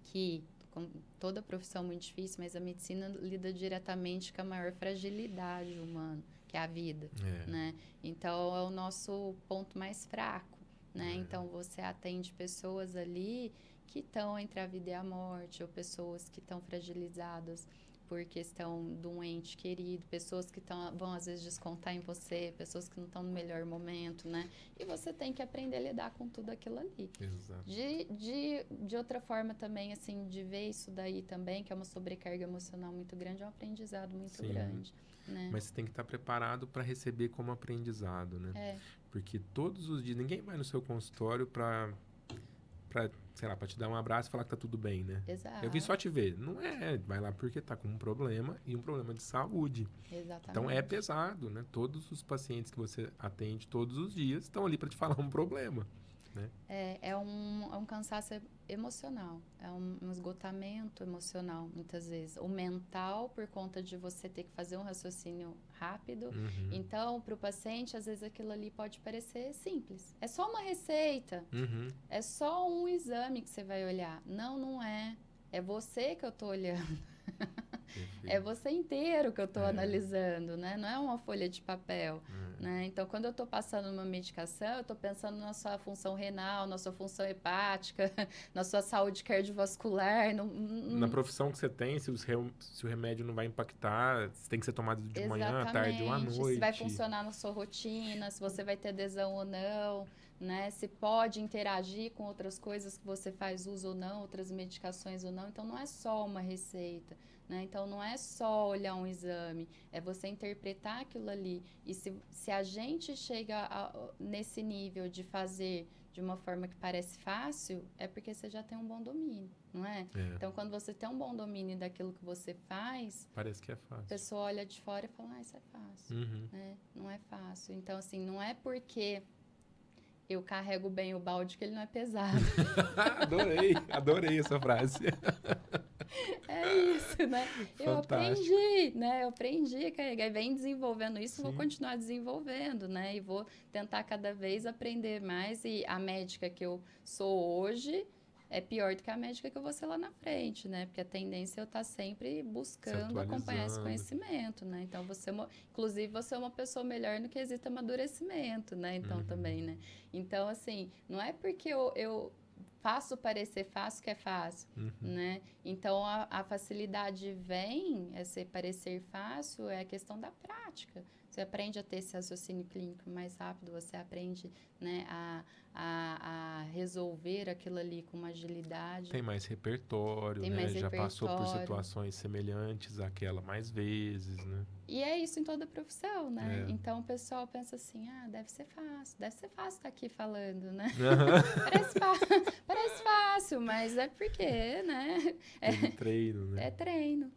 que, com toda profissão muito difícil, mas a medicina lida diretamente com a maior fragilidade humana, que é a vida, né? Então, é o nosso ponto mais fraco, né? Então, você atende pessoas ali que estão entre a vida e a morte, ou pessoas que estão fragilizadas por questão de um ente querido, pessoas que vão às vezes descontar em você, pessoas que não estão no melhor momento, né? E você tem que aprender a lidar com tudo aquilo ali. Exato. De outra forma também, assim, de ver isso daí também, que é uma sobrecarga emocional muito grande, é um aprendizado muito grande, né? Mas você tem que estar preparado para receber como aprendizado, né? Porque todos os dias, ninguém vai no seu consultório para sei lá, para te dar um abraço e falar que tá tudo bem, né? Exato. Eu vim só te ver. Não é, vai lá porque tá com um problema e um problema de saúde. Exatamente. Então é pesado, né? Todos os pacientes que você atende todos os dias estão ali para te falar um problema, né? É um cansaço emocional, é um esgotamento emocional, muitas vezes. O mental, por conta de você ter que fazer um raciocínio rápido. Então, para o paciente, às vezes aquilo ali pode parecer simples. É só uma receita, é só um exame que você vai olhar. Não, não é. É você que eu estou olhando. É você inteiro que eu estou analisando, né? Não é uma folha de papel, né? Então, quando eu estou passando uma medicação, eu estou pensando na sua função renal, na sua função hepática, na sua saúde cardiovascular. Na profissão que você tem, se o remédio não vai impactar, se tem que ser tomado de manhã, à tarde ou à noite. Se vai funcionar na sua rotina, se você vai ter adesão ou não, né? Se pode interagir com outras coisas que você faz uso ou não, outras medicações ou não. Então, não é só uma receita, né? Então, não é só olhar um exame, é você interpretar aquilo ali. E se a gente chega nesse nível de fazer de uma forma que parece fácil, é porque você já tem um bom domínio, não é? Então, quando você tem um bom domínio daquilo que você faz... Parece que é fácil. A pessoa olha de fora e fala, isso é fácil, né? Não é fácil. Então, assim, não é porque eu carrego bem o balde que ele não é pesado. Adorei essa frase. É isso. isso, né? Eu aprendi, né? Eu aprendi a carregar e venho desenvolvendo isso, vou continuar desenvolvendo, né? E vou tentar cada vez aprender mais. E a médica que eu sou hoje é pior do que a médica que eu vou ser lá na frente, né? Porque a tendência é eu estar sempre buscando acompanhar esse conhecimento, né? Então, inclusive, você é uma pessoa melhor no quesito amadurecimento, né? Então, também, né? Então, assim, não é porque eu faço parecer fácil que é fácil, né? Então, a facilidade vem, esse parecer fácil, é a questão da prática. Você aprende a ter esse raciocínio clínico mais rápido, você aprende, né, a resolver aquilo ali com uma agilidade. Tem mais repertório, né? Já passou por situações semelhantes àquela mais vezes, né? E é isso em toda profissão, né? Então, o pessoal pensa assim, deve ser fácil estar aqui falando, né? Parece fácil, mas é porque, né? Teve treino, né? É treino.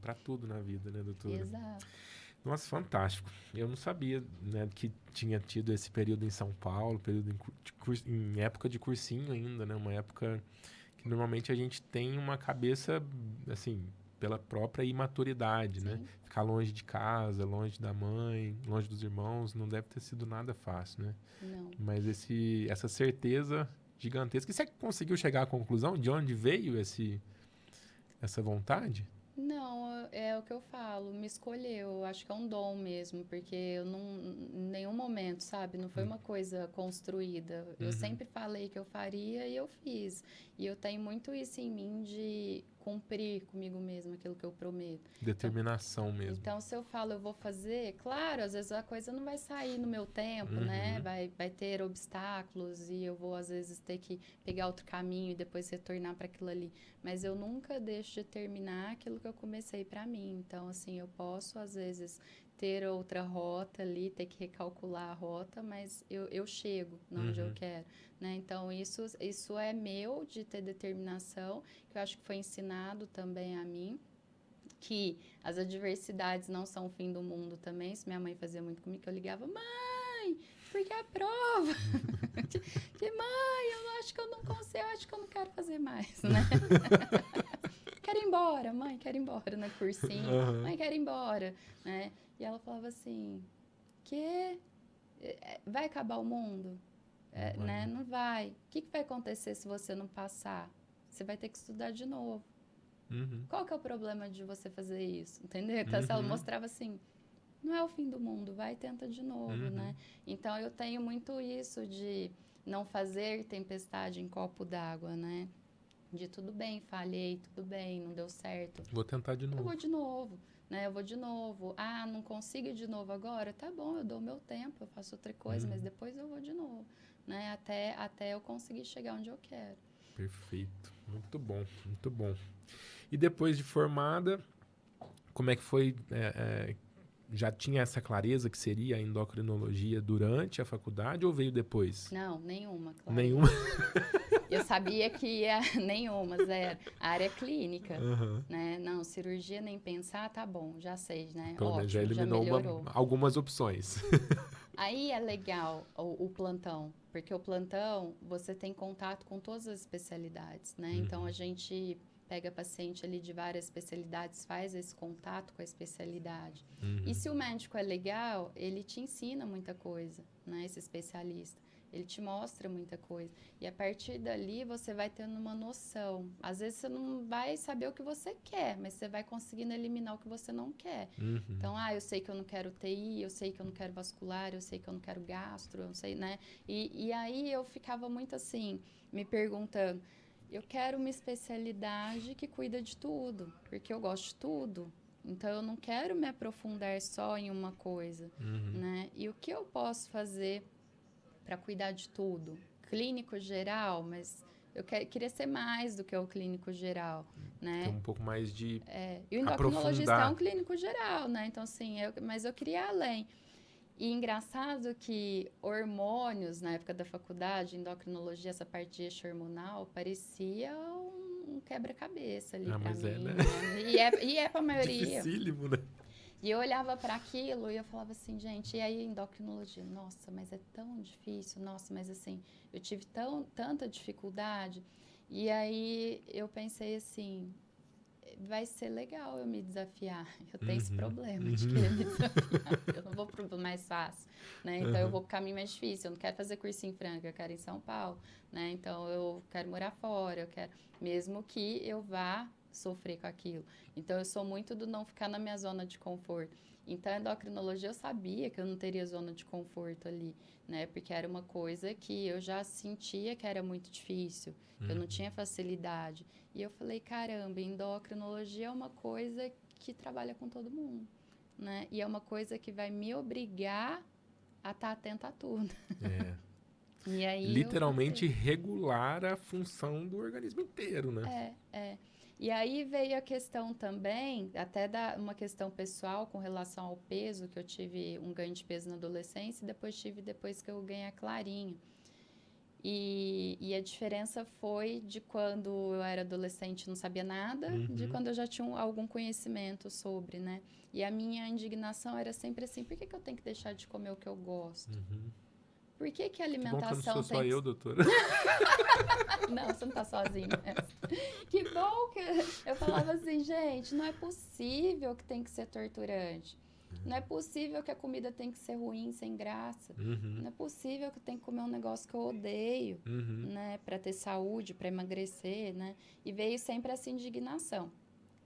Pra tudo na vida, né, doutora? Exato. Nossa, fantástico. Eu não sabia, né, que tinha tido esse período em São Paulo, período em época de cursinho ainda, né? Uma época que normalmente a gente tem uma cabeça, assim, pela própria imaturidade, né? Ficar longe de casa, longe da mãe, longe dos irmãos, não deve ter sido nada fácil, né? Não. Mas essa certeza gigantesca. E você conseguiu chegar à conclusão de onde veio essa vontade? Não, é o que eu falo, me escolheu, acho que é um dom mesmo, porque eu em nenhum momento, sabe, não foi uma coisa construída. Eu sempre falei que eu faria e eu fiz. E eu tenho muito isso em mim de cumprir comigo mesmo aquilo que eu prometo. Determinação mesmo. Então, se eu falo, eu vou fazer, claro, às vezes a coisa não vai sair no meu tempo, né? Vai ter obstáculos e eu vou, às vezes, ter que pegar outro caminho e depois retornar para aquilo ali. Mas eu nunca deixo de terminar aquilo que eu comecei para mim. Então, assim, eu posso, às vezes, ter outra rota ali, ter que recalcular a rota, mas eu chego onde eu quero, né? Então, isso é meu, de ter determinação, que eu acho que foi ensinado também a mim, que as adversidades não são o fim do mundo também. Isso minha mãe fazia muito comigo, que eu ligava, mãe, porque a prova? Mãe, eu acho que eu não consigo, eu acho que eu não quero fazer mais, né? Quero ir embora, mãe, quero ir embora, né? Cursinho, mãe, quero ir embora, né? E ela falava assim, vai acabar o mundo? Né? Não vai. O que vai acontecer se você não passar? Você vai ter que estudar de novo. Qual que é o problema de você fazer isso? Entendeu? Então, ela mostrava assim, não é o fim do mundo, vai e tenta de novo, né? Então, eu tenho muito isso de não fazer tempestade em copo d'água, né? De tudo bem, falhei, tudo bem, não deu certo. Vou tentar de novo. Eu vou de novo, né? Eu vou de novo. Não consigo ir de novo agora? Tá bom, eu dou o meu tempo, eu faço outra coisa, mas depois eu vou de novo, né? Até eu conseguir chegar onde eu quero. Perfeito. Muito bom, muito bom. E depois de formada, como é que foi? Já tinha essa clareza que seria a endocrinologia durante a faculdade ou veio depois? Não, nenhuma, claro. Nenhuma? Eu sabia que nenhuma, zero. A área clínica, né? Não, cirurgia nem pensar, tá bom, já sei, né? Pelo menos já já eliminou algumas opções. Aí é legal o plantão, porque o plantão, você tem contato com todas as especialidades, né? Então, a gente pega paciente ali de várias especialidades, faz esse contato com a especialidade. E se o médico é legal, ele te ensina muita coisa, né? Esse especialista. Ele te mostra muita coisa. E a partir dali, você vai tendo uma noção. Às vezes, você não vai saber o que você quer, mas você vai conseguindo eliminar o que você não quer. Então, eu sei que eu não quero TI, eu sei que eu não quero vascular, eu sei que eu não quero gastro, eu não sei, né? E aí, eu ficava muito assim, me perguntando, eu quero uma especialidade que cuida de tudo, porque eu gosto de tudo. Então, eu não quero me aprofundar só em uma coisa, né? E o que eu posso fazer para cuidar de tudo? Clínico geral, mas eu queria ser mais do que o clínico geral, né? Tem um pouco mais de E o endocrinologista é um clínico geral, né? Então, assim, mas eu queria ir além. E engraçado que hormônios, na época da faculdade, endocrinologia, essa parte de eixo hormonal, parecia um quebra-cabeça ali para mim. Né? E é para a maioria. Dificílimo, né? E eu olhava para aquilo e eu falava assim, gente, e aí endocrinologia? Nossa, mas é tão difícil, nossa, mas assim, eu tive tanta dificuldade. E aí eu pensei assim, vai ser legal eu me desafiar. Eu tenho esse problema de querer me desafiar. Eu não vou pro mais fácil, né? Então, eu vou pro caminho mais difícil. Eu não quero fazer curso em Franca, eu quero ir em São Paulo, né? Então, eu quero morar fora, eu quero... Mesmo que eu vá sofrer com aquilo. Então, eu sou muito do não ficar na minha zona de conforto. Então, a endocrinologia, eu sabia que eu não teria zona de conforto ali, né? Porque era uma coisa que eu já sentia que era muito difícil, que eu não tinha facilidade. E eu falei, caramba, endocrinologia é uma coisa que trabalha com todo mundo, né? E é uma coisa que vai me obrigar a estar atenta a tudo. E aí literalmente regular a função do organismo inteiro, né? E aí veio a questão também, até uma questão pessoal com relação ao peso, que eu tive um ganho de peso na adolescência e depois que eu ganhei a Clarinha. E a diferença foi de quando eu era adolescente e não sabia nada, de quando eu já tinha algum conhecimento sobre, né? E a minha indignação era sempre assim, por que eu tenho que deixar de comer o que eu gosto? Por que a alimentação que bom que eu não sou só eu, doutora. Não, você não tá sozinho. Que bom que... Eu falava assim, gente, não é possível que tem que ser torturante. Não é possível que a comida tem que ser ruim, sem graça. Não é possível que eu tenha que comer um negócio que eu odeio, né? Para ter saúde, para emagrecer, né? E veio sempre essa indignação.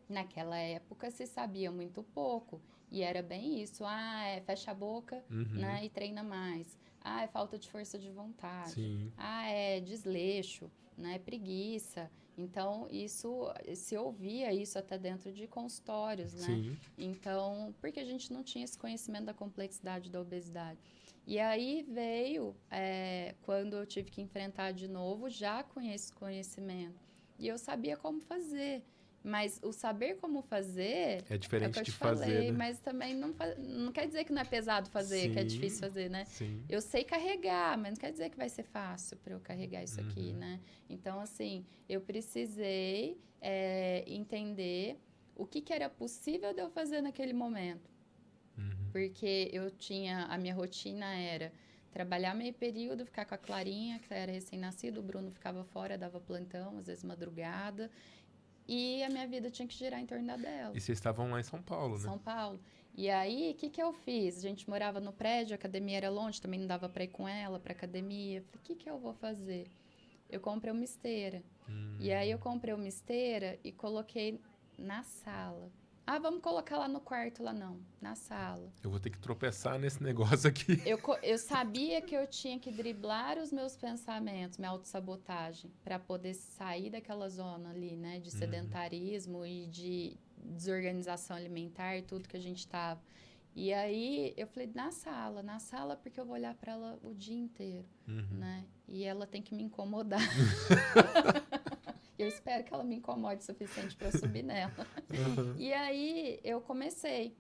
Naquela época se sabia muito pouco. E era bem isso. Fecha a boca, né? E treina mais. É falta de força de vontade. Sim. É desleixo, né? Preguiça. Então, isso, se ouvia isso até dentro de consultórios, né? Sim. Então, porque a gente não tinha esse conhecimento da complexidade da obesidade. E aí veio, quando eu tive que enfrentar de novo, já com esse conhecimento. E eu sabia como fazer. Mas o saber como fazer... É diferente de fazer, fazer, né? Mas também não quer dizer que não é pesado fazer, que é difícil fazer, né? Sim. Eu sei carregar, mas não quer dizer que vai ser fácil para eu carregar isso aqui, né? Então, assim, eu precisei entender o que era possível de eu fazer naquele momento. Porque a minha rotina era trabalhar meio período, ficar com a Clarinha, que era recém-nascido, o Bruno ficava fora, dava plantão, às vezes madrugada... E a minha vida tinha que girar em torno da dela. E vocês estavam lá em São Paulo, né? São Paulo. E aí, o que eu fiz? A gente morava no prédio, a academia era longe, também não dava para ir com ela para academia. Falei, o que eu vou fazer? Eu comprei uma esteira. E aí, eu comprei uma esteira e coloquei na sala. Vamos colocar lá no quarto, lá não. Na sala. Eu vou ter que tropeçar nesse negócio aqui. Eu sabia que eu tinha que driblar os meus pensamentos, minha autossabotagem, para poder sair daquela zona ali, né? De sedentarismo e de desorganização alimentar, tudo que a gente estava. E aí, eu falei, na sala, porque eu vou olhar para ela o dia inteiro, né? E ela tem que me incomodar. Eu espero que ela me incomode o suficiente para eu subir nela. E aí, eu comecei.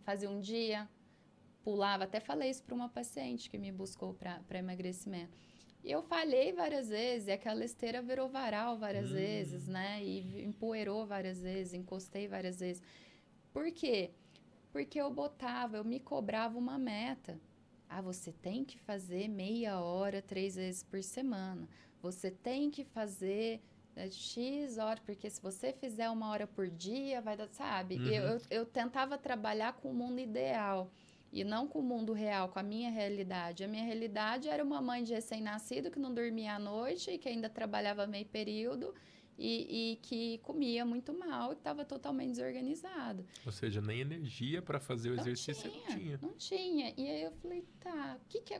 Fazia um dia, pulava. Até falei isso para uma paciente que me buscou para emagrecimento. E eu falhei várias vezes. E aquela esteira virou varal várias vezes, né? E empoeirou várias vezes, encostei várias vezes. Por quê? Porque eu me cobrava uma meta. Você tem que fazer meia hora, 3 vezes por semana. Você tem que fazer X horas, porque se você fizer 1 hora por dia, vai dar, sabe? Eu tentava trabalhar com o mundo ideal e não com o mundo real, com a minha realidade. A minha realidade era uma mãe de recém-nascido que não dormia à noite e que ainda trabalhava meio período e que comia muito mal e estava totalmente desorganizada. Ou seja, nem energia para fazer o exercício tinha. Não tinha. E aí eu falei,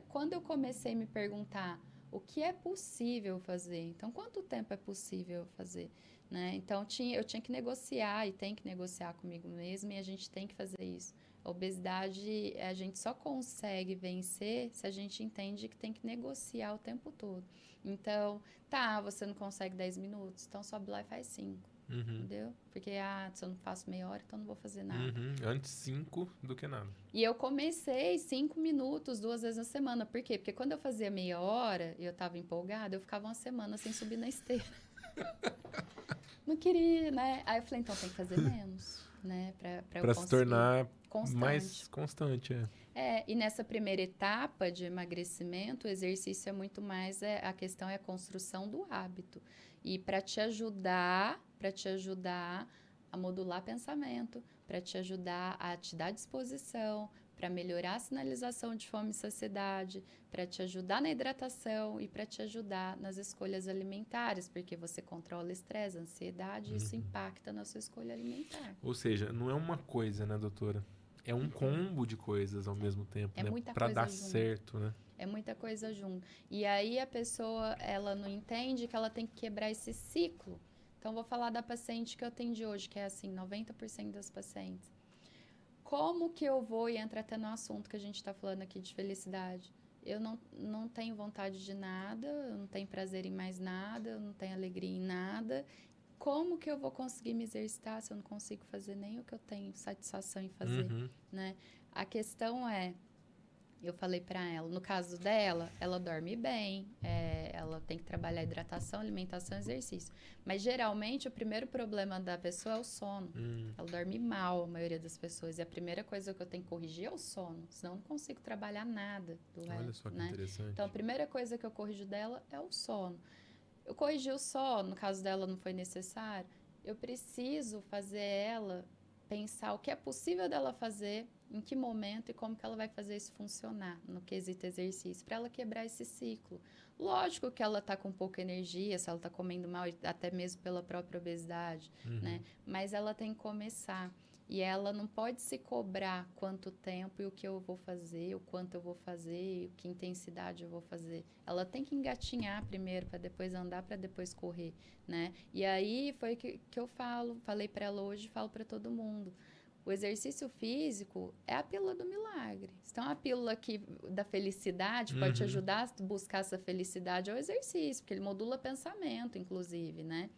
quando eu comecei a me perguntar o que é possível fazer? Então, quanto tempo é possível fazer? Né? Então, eu tinha que negociar e tem que negociar comigo mesma e a gente tem que fazer isso. A obesidade, a gente só consegue vencer se a gente entende que tem que negociar o tempo todo. Então, você não consegue 10 minutos, então sobe lá e faz 5. Entendeu? Porque, se eu não faço meia hora, então não vou fazer nada. Antes 5 do que nada. E eu comecei 5 minutos, 2 vezes na semana. Por quê? Porque quando eu fazia meia hora e eu estava empolgada, eu ficava uma semana sem subir na esteira. Não queria, né? Aí eu falei, então tem que fazer menos, né? Pra se tornar mais constante, e nessa primeira etapa de emagrecimento, o exercício é muito mais, a questão é a construção do hábito. E para te ajudar para te ajudar a modular pensamento, para te ajudar a te dar disposição, para melhorar a sinalização de fome e saciedade, para te ajudar na hidratação e para te ajudar nas escolhas alimentares, porque você controla estresse, ansiedade, e isso impacta na sua escolha alimentar. Ou seja, não é uma coisa, né, doutora? É um combo de coisas ao mesmo tempo, né? Muita Para coisa dar junto. certo, né? É muita coisa junto. E aí a pessoa, ela não entende que ela tem que quebrar esse ciclo. Então, vou falar da paciente que eu atendi hoje, que é assim, 90% das pacientes. Como que eu vou, e entra até no assunto que a gente está falando aqui de felicidade, eu não tenho vontade de nada, eu não tenho prazer em mais nada, eu não tenho alegria em nada. Como que eu vou conseguir me exercitar se eu não consigo fazer nem o que eu tenho satisfação em fazer, né? A questão é, eu falei para ela, no caso dela, ela dorme bem, ela tem que trabalhar hidratação, alimentação, exercício. Mas, geralmente, o primeiro problema da pessoa é o sono. Ela dorme mal, a maioria das pessoas. E a primeira coisa que eu tenho que corrigir é o sono. Senão, eu não consigo trabalhar nada do resto. Olha só que né? interessante. Então, a primeira coisa que eu corrijo dela é o sono. Eu corrigi o sono, no caso dela não foi necessário. Eu preciso fazer ela pensar o que é possível dela fazer, em que momento e como que ela vai fazer isso funcionar no quesito exercício, para ela quebrar esse ciclo. Lógico que ela está com pouca energia, se ela está comendo mal, até mesmo pela própria obesidade, né? Mas ela tem que começar. E ela não pode se cobrar quanto tempo e o que eu vou fazer, o quanto eu vou fazer, que intensidade eu vou fazer. Ela tem que engatinhar primeiro, para depois andar, para depois correr, né? E aí foi que eu falei para ela hoje, falo para todo mundo. O exercício físico é a pílula do milagre. Então, a pílula aqui da felicidade pode te ajudar a buscar essa felicidade, é o exercício, porque ele modula pensamento, inclusive, né?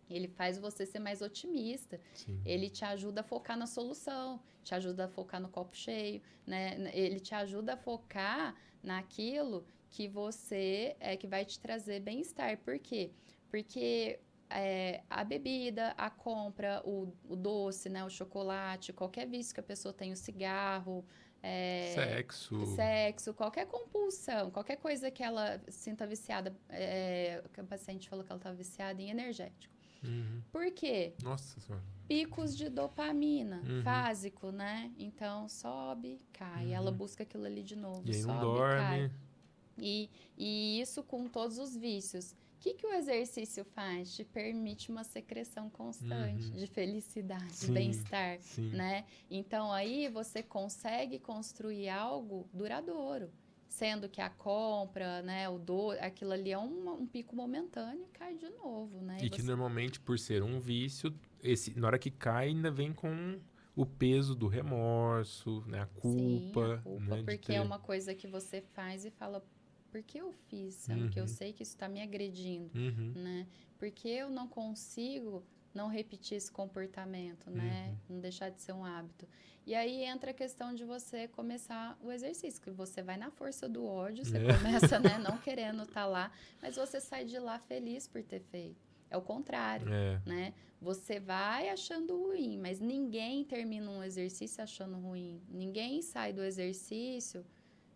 Ele faz você ser mais otimista. Sim. Ele te ajuda a focar na solução, te ajuda a focar no copo cheio, né? Ele te ajuda a focar naquilo que você que vai te trazer bem-estar. Por quê? Porque a bebida, a compra, o doce, né? O chocolate, qualquer vício que a pessoa tem, o cigarro, sexo, qualquer compulsão, qualquer coisa que ela sinta viciada. A paciente falou que ela estava viciada em energético. Por quê? Nossa Senhora. Picos de dopamina, fásico, né? Então, sobe, cai. Ela busca aquilo ali de novo. E aí sobe, não dorme. cai. E isso com todos os vícios. O que o exercício faz? Te permite uma secreção constante de felicidade, bem-estar, né? Então, aí você consegue construir algo duradouro. Sendo que a compra, né, aquilo ali é um pico momentâneo e cai de novo, né? E que normalmente, por ser um vício, na hora que cai, ainda vem com o peso do remorso, né? A culpa. Sim, a culpa, né, porque é uma coisa que você faz e fala, por que eu fiz? Sendo que eu sei que isso está me agredindo, né? Porque eu não consigo não repetir esse comportamento, né? Não deixar de ser um hábito. E aí entra a questão de você começar o exercício, que você vai na força do ódio, você começa, né, não querendo estar lá, mas você sai de lá feliz por ter feito. É o contrário, né? Você vai achando ruim, mas ninguém termina um exercício achando ruim. Ninguém sai do exercício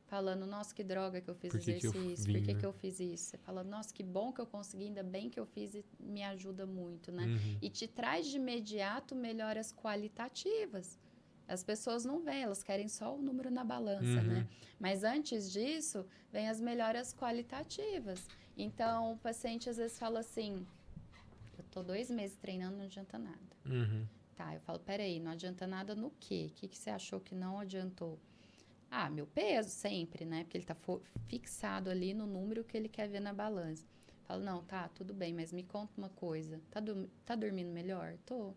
falando, nossa, que droga que eu fiz exercício, por que eu fiz isso? Você fala, nossa, que bom que eu consegui, ainda bem que eu fiz e me ajuda muito, né? E te traz de imediato melhoras qualitativas. As pessoas não veem, elas querem só o número na balança, né? Mas antes disso, vem as melhoras qualitativas. Então, o paciente às vezes fala assim, eu tô 2 meses treinando, não adianta nada. Tá, eu falo, peraí, não adianta nada no quê? O que você achou que não adiantou? Ah, meu peso sempre, né? Porque ele tá fixado ali no número que ele quer ver na balança. Falo, não, tá, tudo bem, mas me conta uma coisa. Tá dormindo melhor? Tô.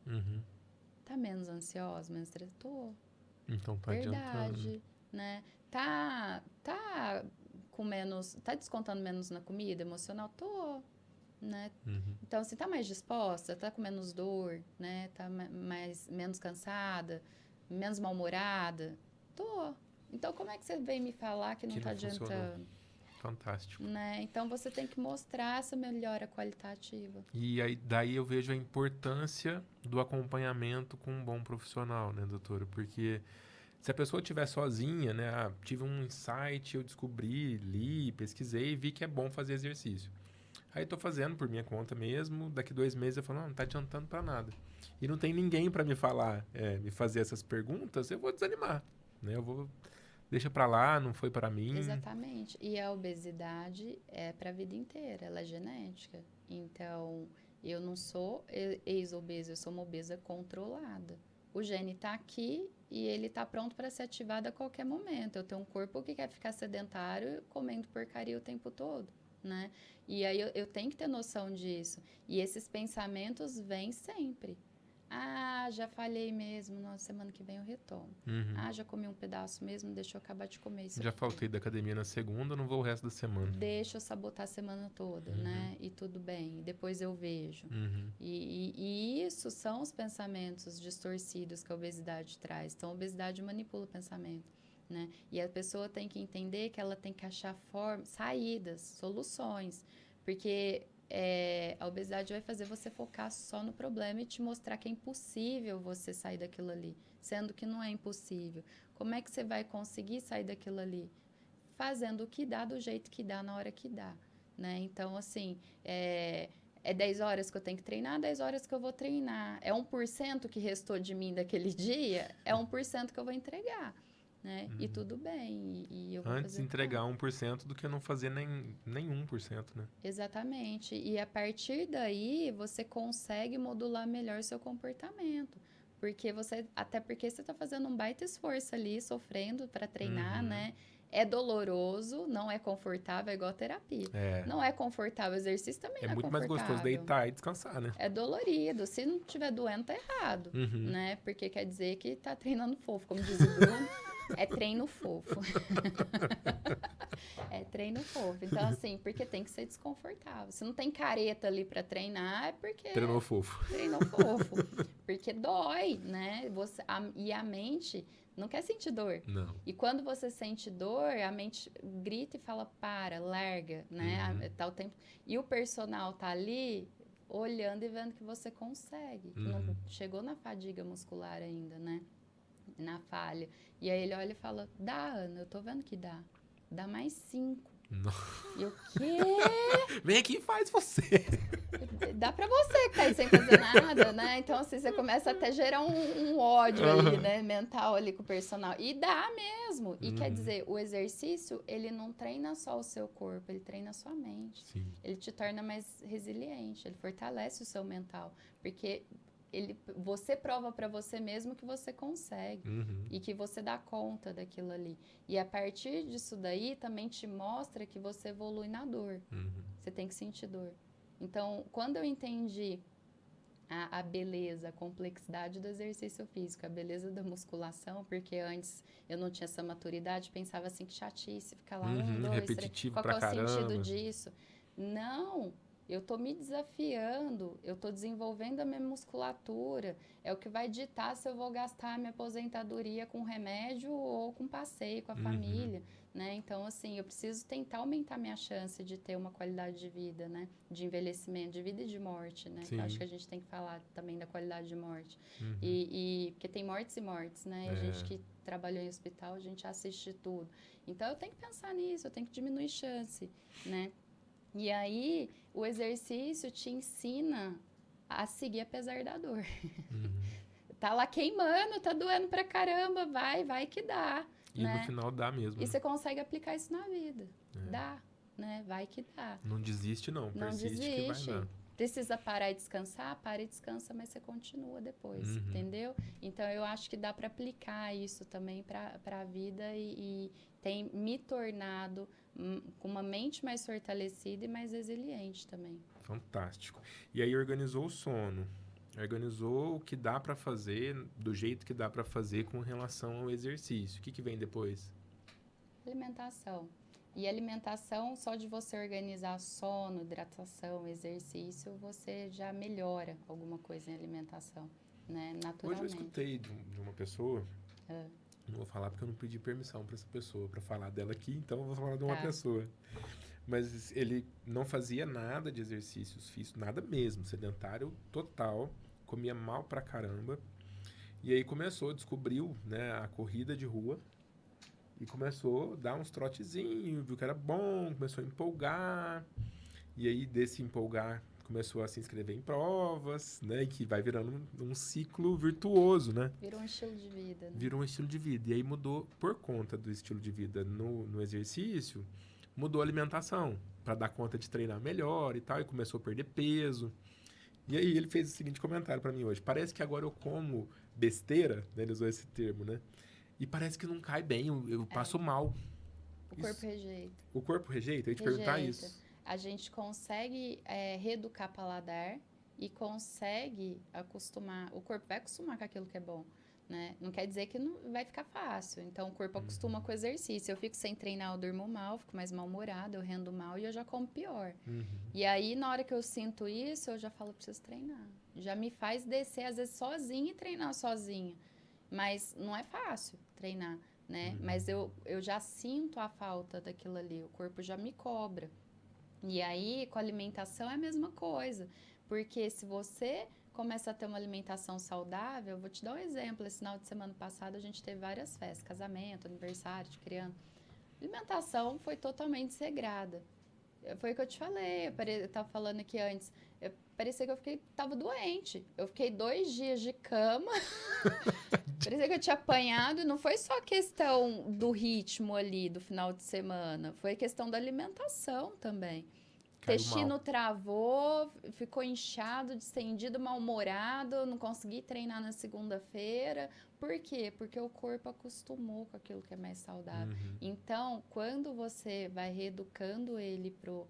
Tá menos ansiosa, menos estressada? Tô. Então tá Verdade, adiantando. né? Tá com menos... Tá descontando menos na comida emocional? Tô. Né? Então, assim, tá mais disposta? Tá com menos dor? Né? Tá menos cansada? Menos mal-humorada? Tô. Então, como é que você vem me falar que não tá adiantando? Funcionou. Fantástico. Né? Então, você tem que mostrar essa melhora qualitativa. E aí, daí eu vejo a importância do acompanhamento com um bom profissional, né, doutora? Porque se a pessoa estiver sozinha, né? Tive um insight, eu descobri, li, pesquisei e vi que é bom fazer exercício. Aí tô fazendo por minha conta mesmo. Daqui 2 meses eu falo, não tá adiantando pra nada. E não tem ninguém pra me falar, me fazer essas perguntas, eu vou desanimar, né? Eu vou... Deixa pra lá, não foi para mim. Exatamente. E a obesidade é para a vida inteira, ela é genética. Então, eu não sou ex-obesa, eu sou uma obesa controlada. O gene está aqui e ele está pronto para ser ativado a qualquer momento. Eu tenho um corpo que quer ficar sedentário comendo porcaria o tempo todo, né? E aí eu tenho que ter noção disso. E esses pensamentos vêm sempre. Ah, já falhei mesmo. Nossa, semana que vem eu retomo. Ah, já comi um pedaço mesmo, deixa eu acabar de comer isso Já aqui. faltei da academia na segunda, não vou o resto da semana. Deixa eu sabotar a semana toda, né? E tudo bem, depois eu vejo. E isso são os pensamentos distorcidos que a obesidade traz. Então, a obesidade manipula o pensamento, né? E a pessoa tem que entender que ela tem que achar formas, saídas, soluções. Porque a obesidade vai fazer você focar só no problema e te mostrar que é impossível você sair daquilo ali, sendo que não é impossível. Como é que você vai conseguir sair daquilo ali? Fazendo o que dá, do jeito que dá, na hora que dá, né? Então, assim, é 10 horas que eu tenho que treinar, 10 horas que eu vou treinar. É 1% que restou de mim daquele dia, é 1% que eu vou entregar, né? E tudo bem, e eu vou Antes fazer entregar 1% do que não fazer nem 1%, né? Exatamente. E a partir daí, você consegue modular melhor seu comportamento. Até porque você está fazendo um baita esforço ali, sofrendo para treinar, né? É doloroso, não é confortável, é igual terapia. Não é confortável, o exercício também não é muito mais gostoso deitar e descansar, né? É dolorido. Se não estiver doendo, tá errado, né? Porque quer dizer que tá treinando fofo, como diz o Bruno. É treino fofo. É treino fofo. Então, assim, porque tem que ser desconfortável. Se não tem careta ali para treinar, é porque... Treinou fofo. Treinou fofo. Porque dói, né? E a mente não quer sentir dor. Não. E quando você sente dor, a mente grita e fala, para, larga, né? Tá o tempo... E o personal tá ali olhando e vendo que você consegue. Que não chegou na fadiga muscular ainda, né? Na falha. E aí ele olha e fala, dá, Ana, eu tô vendo que dá. Dá mais 5. Não. E o quê? Vem aqui e faz você. Dá pra você que tá aí sem fazer nada, né? Então, assim, você começa até a gerar um ódio ali, né? Mental ali com o personal. E dá mesmo. E quer dizer, o exercício, ele não treina só o seu corpo, ele treina a sua mente. Sim. Ele te torna mais resiliente, ele fortalece o seu mental. Porque... você prova para você mesmo que você consegue e que você dá conta daquilo ali. E a partir disso daí, também te mostra que você evolui na dor. Você tem que sentir dor. Então, quando eu entendi a beleza, a complexidade do exercício físico, a beleza da musculação, porque antes eu não tinha essa maturidade, pensava assim, que chatice, ficar lá 1, 2, 3, repetitivo qual é o caramba. sentido disso? Não! Eu tô me desafiando, eu tô desenvolvendo a minha musculatura. É o que vai ditar se eu vou gastar a minha aposentadoria com remédio ou com passeio com a família, né? Então, assim, eu preciso tentar aumentar minha chance de ter uma qualidade de vida, né? De envelhecimento, de vida e de morte, né? Eu acho que a gente tem que falar também da qualidade de morte. Porque tem mortes e mortes, né? A gente que trabalhou em hospital, a gente assiste tudo. Então, eu tenho que pensar nisso, eu tenho que diminuir chance, né? E aí, o exercício te ensina a seguir apesar da dor. Tá lá queimando, tá doendo pra caramba, vai que dá. E né? no final dá mesmo. E você consegue aplicar isso na vida. Dá, né? Vai que dá. Não desiste, não. Persiste que vai dar. Precisa parar e descansar? Para e descansa, mas você continua depois, entendeu? Então, eu acho que dá para aplicar isso também para a vida e tem me tornado com uma mente mais fortalecida e mais resiliente também. Fantástico. E aí organizou o sono, organizou o que dá para fazer, do jeito que dá para fazer com relação ao exercício. O que vem depois? Alimentação. E alimentação, só de você organizar sono, hidratação, exercício, você já melhora alguma coisa em alimentação, né? Naturalmente. Hoje eu escutei de uma pessoa, não vou falar porque eu não pedi permissão para essa pessoa, para falar dela aqui, então eu vou falar de uma pessoa. Mas ele não fazia nada de exercícios físicos, nada mesmo, sedentário total, comia mal pra caramba. E aí descobriu, né, a corrida de rua e começou a dar uns trotezinhos, viu que era bom, começou a empolgar. E aí, desse empolgar, começou a se inscrever em provas, né? E que vai virando um ciclo virtuoso, né? Virou um estilo de vida, né? Virou um estilo de vida. E aí mudou, por conta do estilo de vida no exercício, mudou a alimentação, para dar conta de treinar melhor e tal, e começou a perder peso. E aí ele fez o seguinte comentário para mim hoje: parece que agora eu como besteira, né? Ele usou esse termo, né? E parece que não cai bem, eu passo mal. O corpo rejeita. O corpo rejeita? Eu ia te perguntar isso. A gente consegue reeducar paladar e consegue acostumar. O corpo vai acostumar com aquilo que é bom, né? Não quer dizer que não vai ficar fácil. Então, o corpo acostuma com o exercício. Eu fico sem treinar, eu durmo mal, fico mais mal-humorada, eu rendo mal e eu já como pior. E aí, na hora que eu sinto isso, eu já falo, preciso treinar. Já me faz descer, às vezes, sozinha e treinar sozinha. Mas não é fácil treinar, né? Mas eu já sinto a falta daquilo ali. O corpo já me cobra. E aí, com a alimentação é a mesma coisa. Porque se você começa a ter uma alimentação saudável, eu vou te dar um exemplo. Esse final de semana passado, a gente teve várias festas. Casamento, aniversário de criança. A alimentação foi totalmente desregrada. Foi o que eu te falei. Eu tava falando aqui antes. Parecia que eu tava doente. Eu fiquei 2 dias de cama. Parecia que eu tinha apanhado. E não foi só questão do ritmo ali, do final de semana. Foi questão da alimentação também. O intestino travou, ficou inchado, distendido, mal-humorado. Não consegui treinar na segunda-feira. Por quê? Porque o corpo acostumou com aquilo que é mais saudável. Então, quando você vai reeducando ele pro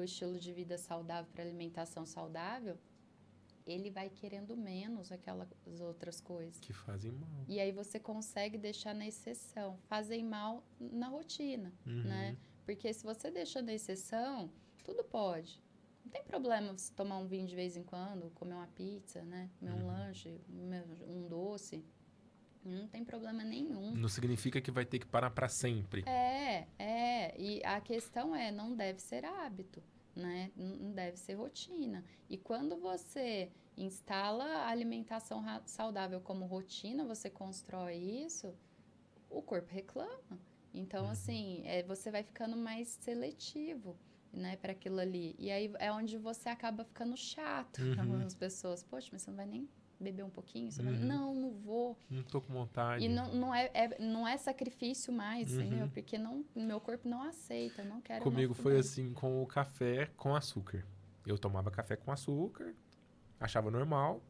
estilo de vida saudável, para alimentação saudável, ele vai querendo menos aquelas outras coisas. Que fazem mal. E aí você consegue deixar na exceção. Fazem mal na rotina, né? Porque se você deixa na exceção, tudo pode. Não tem problema você tomar um vinho de vez em quando, comer uma pizza, né? Comer um lanche, um doce. Não tem problema nenhum. Não significa que vai ter que parar para sempre. E a questão não deve ser hábito, né? Não deve ser rotina. E quando você instala a alimentação saudável como rotina, você constrói isso, o corpo reclama. Então, assim, você vai ficando mais seletivo, né, para aquilo ali. E aí é onde você acaba ficando chato para algumas pessoas. Poxa, mas você não vai nem beber um pouquinho? Você vai... Não vou. Não tô com vontade. E não é sacrifício mais, entendeu? Porque meu corpo não aceita, não quero. Comigo foi assim, com o café com açúcar. Eu tomava café com açúcar, achava normal.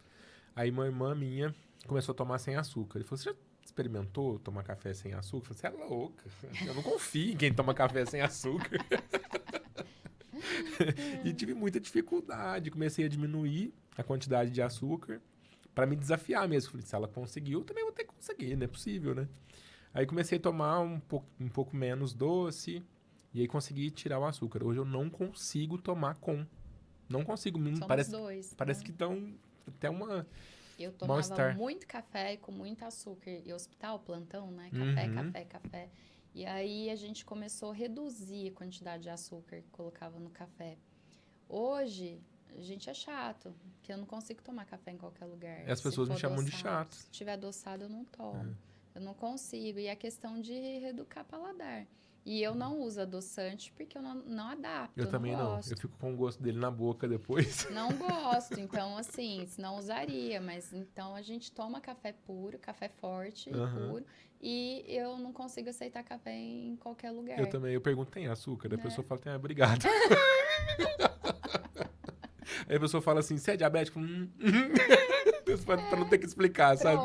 Aí uma irmã minha começou a tomar sem açúcar. Ele falou, você já experimentou tomar café sem açúcar? Eu falei, você é louca. Eu não confio em quem toma café sem açúcar. E tive muita dificuldade. Comecei a diminuir a quantidade de açúcar para me desafiar mesmo. Falei, se ela conseguiu, eu também vou ter que conseguir, não é possível, né? Aí comecei a tomar um pouco menos doce e aí consegui tirar o açúcar. Hoje eu não consigo tomar com. Não consigo. Parece que estão até uma... Eu tomava muito café com muito açúcar. E hospital, plantão, né? Café. E aí a gente começou a reduzir a quantidade de açúcar que colocava no café. Hoje... A gente é chato, porque eu não consigo tomar café em qualquer lugar. As pessoas me chamam de chato. Se tiver adoçado, eu não tomo. Eu não consigo. E é questão de reeducar paladar. E eu não uso adoçante porque eu não adapto. Eu também não. Eu fico com o gosto dele na boca depois. Não gosto. Então, assim, não usaria. Mas então a gente toma café puro, café forte, puro. E eu não consigo aceitar café em qualquer lugar. Eu também. Eu pergunto, tem açúcar? A pessoa fala, tem, obrigado. Aí a pessoa fala assim, você é diabético? Pra não ter que explicar, sabe?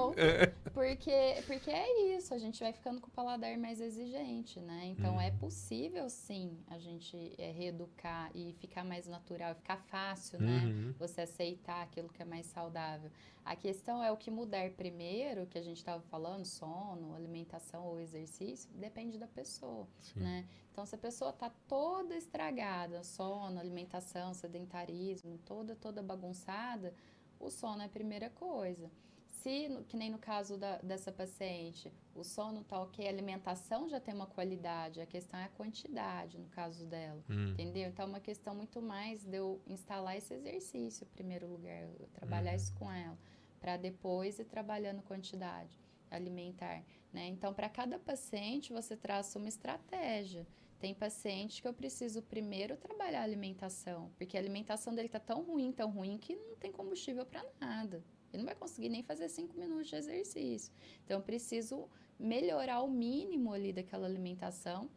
Porque é isso, a gente vai ficando com o paladar mais exigente, né? Então, é possível, sim, a gente reeducar e ficar mais natural, ficar fácil, né? Você aceitar aquilo que é mais saudável. A questão é o que mudar primeiro, que a gente estava falando, sono, alimentação ou exercício, depende da pessoa, né? Então, se a pessoa está toda estragada, sono, alimentação, sedentarismo, toda bagunçada, o sono é a primeira coisa. Se, que nem no caso dessa paciente, o sono tá ok, a alimentação já tem uma qualidade, a questão é a quantidade, no caso dela, entendeu? Então, é uma questão muito mais de eu instalar esse exercício em primeiro lugar, eu trabalhar isso com ela, para depois ir trabalhando quantidade alimentar, né? Então, para cada paciente, você traça uma estratégia. Tem paciente que eu preciso primeiro trabalhar a alimentação, porque a alimentação dele tá tão ruim que não tem combustível para nada. Ele não vai conseguir nem fazer 5 minutos de exercício. Então, eu preciso melhorar o mínimo ali daquela alimentação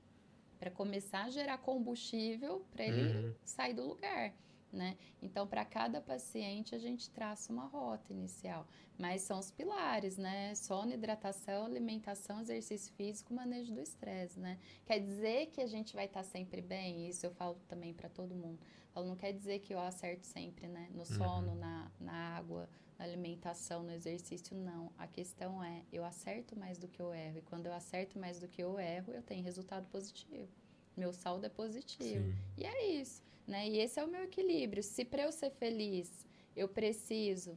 para começar a gerar combustível para ele sair do lugar, né? Então, para cada paciente, a gente traça uma rota inicial. Mas são os pilares, né? Sono, hidratação, alimentação, exercício físico, manejo do estresse, né? Quer dizer que a gente vai estar sempre bem? Isso eu falo também para todo mundo. Não quer dizer que eu acerto sempre, né? No sono, na água, na alimentação, no exercício, não. A questão é, eu acerto mais do que eu erro. E quando eu acerto mais do que eu erro, eu tenho resultado positivo. Meu saldo é positivo. Sim. E é isso, né? E esse é o meu equilíbrio. Se para eu ser feliz, eu preciso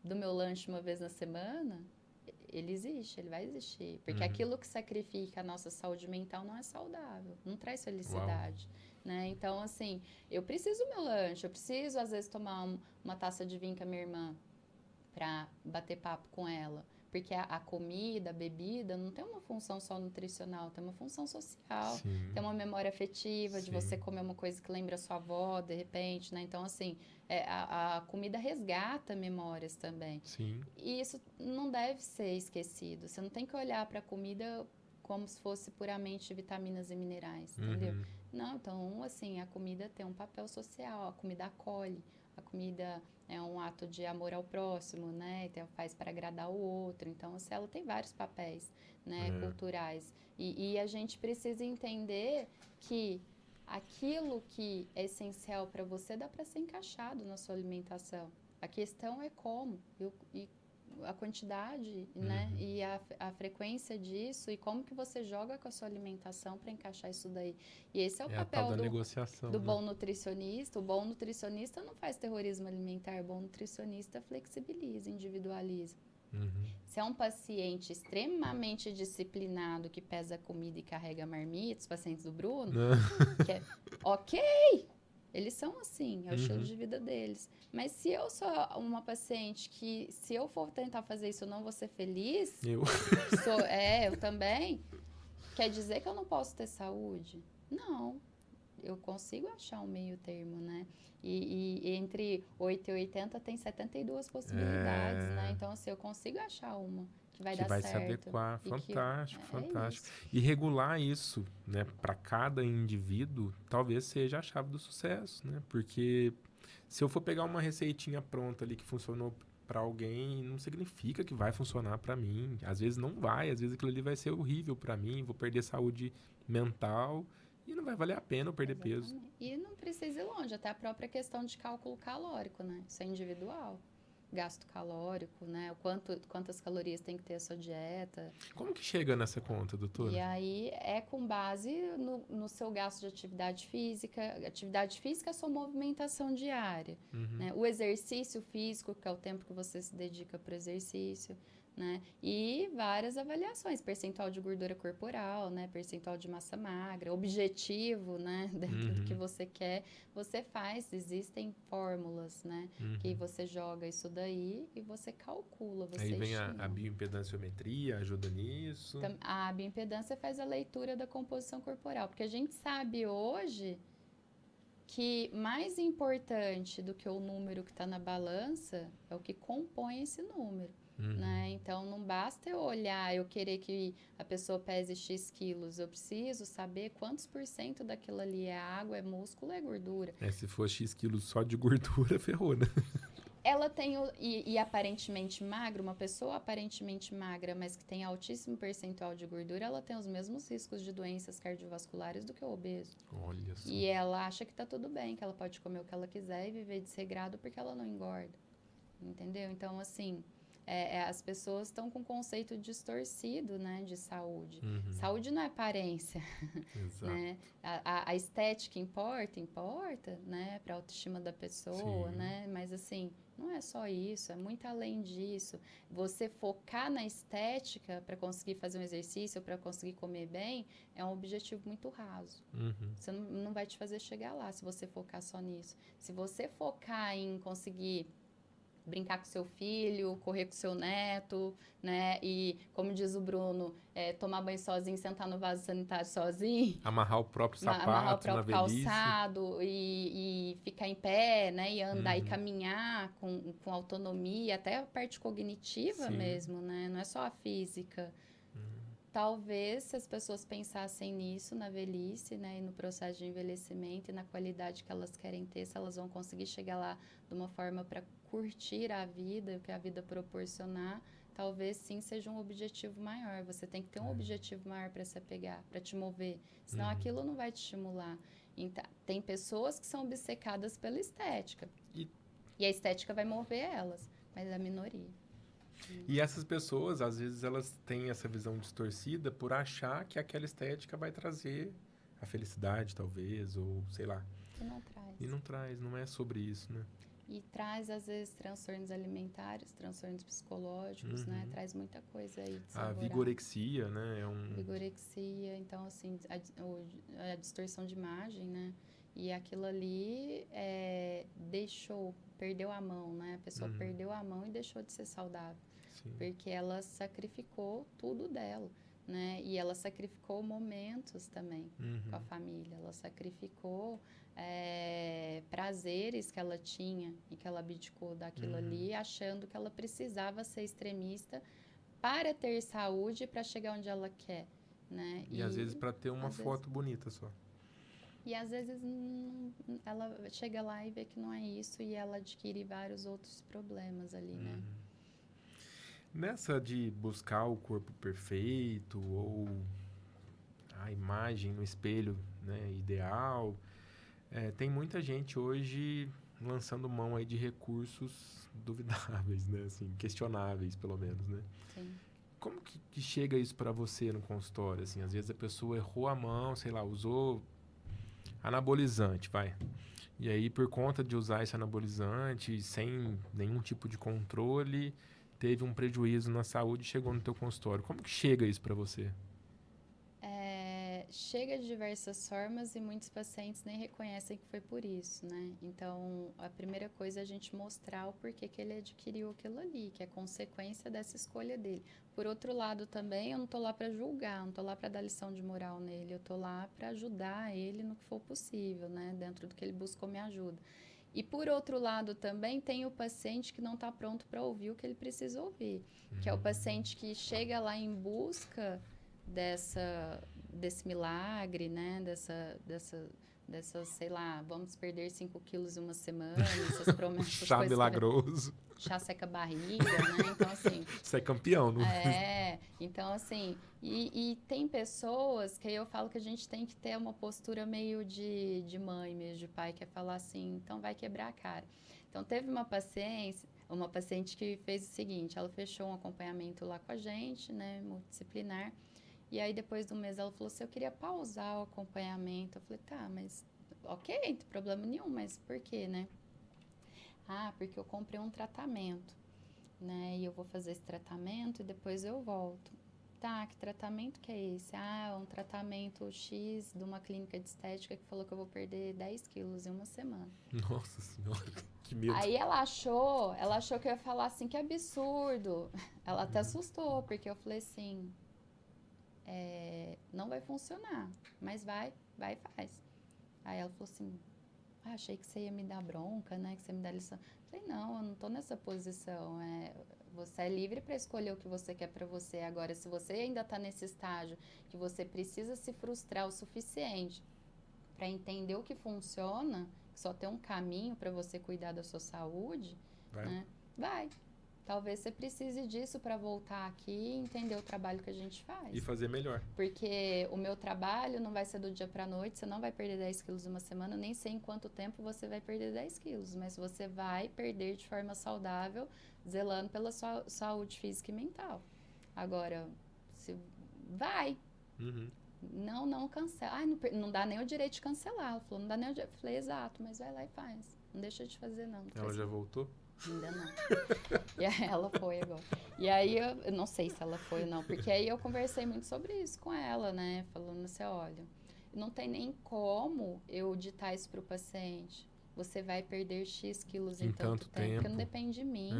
do meu lanche uma vez na semana, ele existe, ele vai existir. Porque aquilo que sacrifica a nossa saúde mental não é saudável, não traz felicidade. Né? Então, assim, eu preciso do meu lanche, eu preciso, às vezes, tomar uma taça de vinho com a minha irmã para bater papo com ela. Porque a comida, a bebida, não tem uma função só nutricional, tem uma função social, Sim. tem uma memória afetiva de Sim. você comer uma coisa que lembra a sua avó, de repente, né? Então, assim, a comida resgata memórias também. Sim. E isso não deve ser esquecido. Você não tem que olhar para a comida como se fosse puramente vitaminas e minerais, entendeu? Não, então, assim, a comida tem um papel social, a comida acolhe, a comida é um ato de amor ao próximo, né? Então, faz para agradar o outro. Então, assim, ela tem vários papéis, né, culturais. E a gente precisa entender que aquilo que é essencial para você dá para ser encaixado na sua alimentação. A questão é como e a quantidade, né? E a frequência disso e como que você joga com a sua alimentação para encaixar isso daí. E esse é o É a tal papel da do negociação, do né? bom nutricionista. O bom nutricionista não faz terrorismo alimentar, o bom nutricionista flexibiliza, individualiza. Se é um paciente extremamente disciplinado que pesa comida e carrega marmita, os pacientes do Bruno, que é ok, eles são assim, é o estilo de vida deles. Mas se eu sou uma paciente que, se eu for tentar fazer isso, eu não vou ser feliz, Eu também, quer dizer que eu não posso ter saúde? Não. Eu consigo achar um meio termo, né? E entre 8 e 80 tem 72 possibilidades, né? Então, assim, eu consigo achar uma que vai dar vai certo. se adequar. E Fantástico, fantástico. isso. E regular isso, né, para cada indivíduo, talvez seja a chave do sucesso, né? Porque se eu for pegar uma receitinha pronta ali que funcionou para alguém, não significa que vai funcionar para mim. Às vezes não vai, às vezes aquilo ali vai ser horrível para mim, vou perder saúde mental e não vai valer a pena eu perder peso. E não precisa ir longe, até a própria questão de cálculo calórico, né? Isso é individual. Gasto calórico, né? Quantas calorias tem que ter a sua dieta. Como que chega nessa conta, doutora? E aí é com base no seu gasto de atividade física. Atividade física é a sua movimentação diária. Né? O exercício físico, que é o tempo que você se dedica para o exercício. Né? E várias avaliações, percentual de gordura corporal, né? Percentual de massa magra, objetivo, né? Dentro do que você quer, você faz, existem fórmulas, né? Que você joga isso daí e você calcula, você Aí vem estima. a bioimpedanciometria, ajuda nisso. A bioimpedância faz a leitura da composição corporal, porque a gente sabe hoje que mais importante do que o número que está na balança é o que compõe esse número. Né? Então, não basta eu olhar, eu querer que a pessoa pese X quilos. Eu preciso saber quantos % daquilo ali é água, é músculo, é gordura. Se for X quilos só de gordura, ferrou, né? Ela tem, e aparentemente magra, uma pessoa aparentemente magra, mas que tem altíssimo percentual de gordura, ela tem os mesmos riscos de doenças cardiovasculares do que o obeso. Olha só. E ela acha que tá tudo bem, que ela pode comer o que ela quiser e viver desregrado porque ela não engorda. Entendeu? Então, assim, as pessoas estão com um conceito distorcido, né, de saúde. Saúde não é aparência. Exato. Né? A estética importa, né, para a autoestima da pessoa, Sim. né? Mas, assim, não é só isso, é muito além disso. Você focar na estética para conseguir fazer um exercício, para conseguir comer bem, é um objetivo muito raso. Você não vai te fazer chegar lá se você focar só nisso. Se você focar em conseguir brincar com seu filho, correr com seu neto, né? E, como diz o Bruno, tomar banho sozinho, sentar no vaso sanitário sozinho. Amarrar o próprio Amarrar o sapato na próprio velhice. calçado e ficar em pé, né? E andar e Uhum. caminhar com autonomia, até a parte cognitiva Sim. mesmo, né? Não é só a física. Talvez, se as pessoas pensassem nisso na velhice, né, e no processo de envelhecimento e na qualidade que elas querem ter, se elas vão conseguir chegar lá de uma forma para curtir a vida, o que a vida proporcionar, talvez sim seja um objetivo maior. Você tem que ter um objetivo maior para se apegar, para te mover, senão aquilo não vai te estimular. Então, tem pessoas que são obcecadas pela estética, e a estética vai mover elas, mas é a minoria. E essas pessoas, às vezes, elas têm essa visão distorcida por achar que aquela estética vai trazer a felicidade, talvez, ou sei lá. E não traz. E não traz, não é sobre isso, né? E traz, às vezes, transtornos alimentares, transtornos psicológicos, né? Traz muita coisa aí de A saborar. vigorexia, né? Vigorexia, então, assim, a distorção de imagem, né? E aquilo ali perdeu a mão, né? A pessoa perdeu a mão e deixou de ser saudável. Sim. Porque ela sacrificou tudo dela, né? E ela sacrificou momentos também com a família. Ela sacrificou prazeres que ela tinha e que ela abdicou daquilo ali, achando que ela precisava ser extremista para ter saúde e para chegar onde ela quer, né? E às vezes para ter uma foto bonita só. E às vezes ela chega lá e vê que não é isso e ela adquire vários outros problemas ali, né? Nessa de buscar o corpo perfeito ou a imagem no espelho, né, ideal, tem muita gente hoje lançando mão aí de recursos duvidáveis, né, assim, questionáveis pelo menos, né? Sim. Como que chega isso para você no consultório? Assim, às vezes a pessoa errou a mão, sei lá, usou anabolizante, vai. E aí, por conta de usar esse anabolizante, sem nenhum tipo de controle, teve um prejuízo na saúde e chegou no teu consultório. Como que chega isso para você? Chega de diversas formas e muitos pacientes nem reconhecem que foi por isso, né? Então, a primeira coisa é a gente mostrar o porquê que ele adquiriu aquilo ali, que é consequência dessa escolha dele. Por outro lado também, eu não tô lá para julgar, não tô lá para dar lição de moral nele, eu tô lá para ajudar ele no que for possível, né? Dentro do que ele buscou me ajuda. E por outro lado também tem o paciente que não está pronto para ouvir o que ele precisa ouvir, que é o paciente que chega lá em busca desse milagre, né? Dessa, sei lá, vamos perder 5 quilos em uma semana, essas promessas. Chá milagroso. Chá seca a barriga, né? Então, assim... Você é campeão, não então, assim... E tem pessoas que eu falo que a gente tem que ter uma postura meio de mãe mesmo, de pai, que é falar assim, então vai quebrar a cara. Então, teve uma paciente que fez o seguinte, ela fechou um acompanhamento lá com a gente, né? Multidisciplinar. E aí, depois de um mês, ela falou assim, eu queria pausar o acompanhamento. Eu falei, tá, mas ok, não tem problema nenhum, mas por quê, né? Ah, porque eu comprei um tratamento, né? E eu vou fazer esse tratamento e depois eu volto. Tá, que tratamento que é esse? Ah, é um tratamento X de uma clínica de estética que falou que eu vou perder 10 quilos em uma semana. Nossa Senhora, que medo. Aí ela achou que eu ia falar assim, que absurdo. Ela até assustou, porque eu falei assim... não vai funcionar, mas vai e faz. Aí ela falou assim, achei que você ia me dar bronca, né, que você ia me dar lição. Eu falei, não, eu não tô nessa posição, você é livre para escolher o que você quer para você. Agora, se você ainda tá nesse estágio que você precisa se frustrar o suficiente para entender o que funciona, que só tem um caminho para você cuidar da sua saúde, né, vai. Talvez você precise disso para voltar aqui e entender o trabalho que a gente faz. E fazer melhor. Porque o meu trabalho não vai ser do dia para a noite, você não vai perder 10 quilos em uma semana, nem sei em quanto tempo você vai perder 10 quilos, mas você vai perder de forma saudável, zelando pela sua saúde física e mental. Agora, vai. Não cancela. Ai, não dá nem o direito de cancelar. Ela falou, não dá nem o direito. Eu falei, exato, mas vai lá e faz. Não deixa de fazer, não. Ela já voltou? Ainda não. E aí ela foi agora. E aí eu não sei se ela foi ou não, porque aí eu conversei muito sobre isso com ela, né? Falando assim, olha, não tem nem como eu ditar isso pro paciente. você vai perder X quilos Em em tanto tanto tempo. Porque não tempo. depende de mim,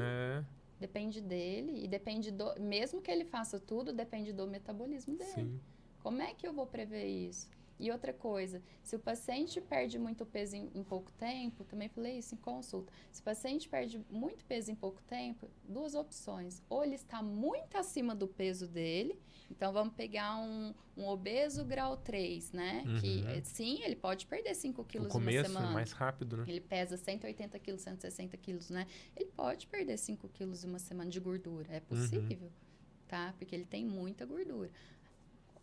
depende dele e depende do... Mesmo que ele faça tudo, depende do metabolismo dele. Sim. Como é que eu vou prever isso? E outra coisa, se o paciente perde muito peso em pouco tempo, também falei isso em consulta, se o paciente perde muito peso em pouco tempo, duas opções. Ou ele está muito acima do peso dele, então vamos pegar um obeso grau 3, né? Que sim, ele pode perder 5 quilos em uma começo semana. é mais rápido, né? Ele pesa 180 quilos, 160 quilos, né? Ele pode perder 5 quilos em uma semana de gordura. É possível, tá? Porque ele tem muita gordura.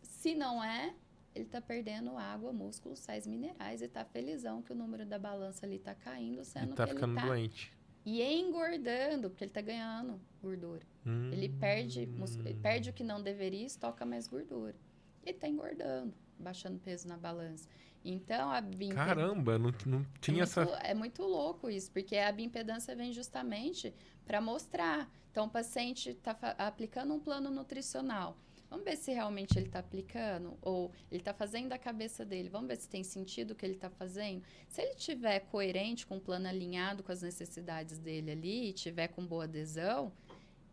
Se não é, ele tá perdendo água, músculo, sais minerais e tá felizão que o número da balança ali tá caindo, sendo E tá que ele ficando tá doente. e engordando, porque ele tá ganhando gordura. Ele perde o que não deveria e estoca mais gordura. E tá engordando, baixando peso na balança. Então, a bioimpedância... Caramba, não tinha essa... É muito louco isso, porque a bioimpedância vem justamente para mostrar. Então, o paciente está aplicando um plano nutricional. Vamos ver se realmente ele está aplicando ou ele está fazendo da cabeça dele. Vamos ver se tem sentido o que ele está fazendo. Se ele estiver coerente com o plano alinhado com as necessidades dele ali e tiver com boa adesão,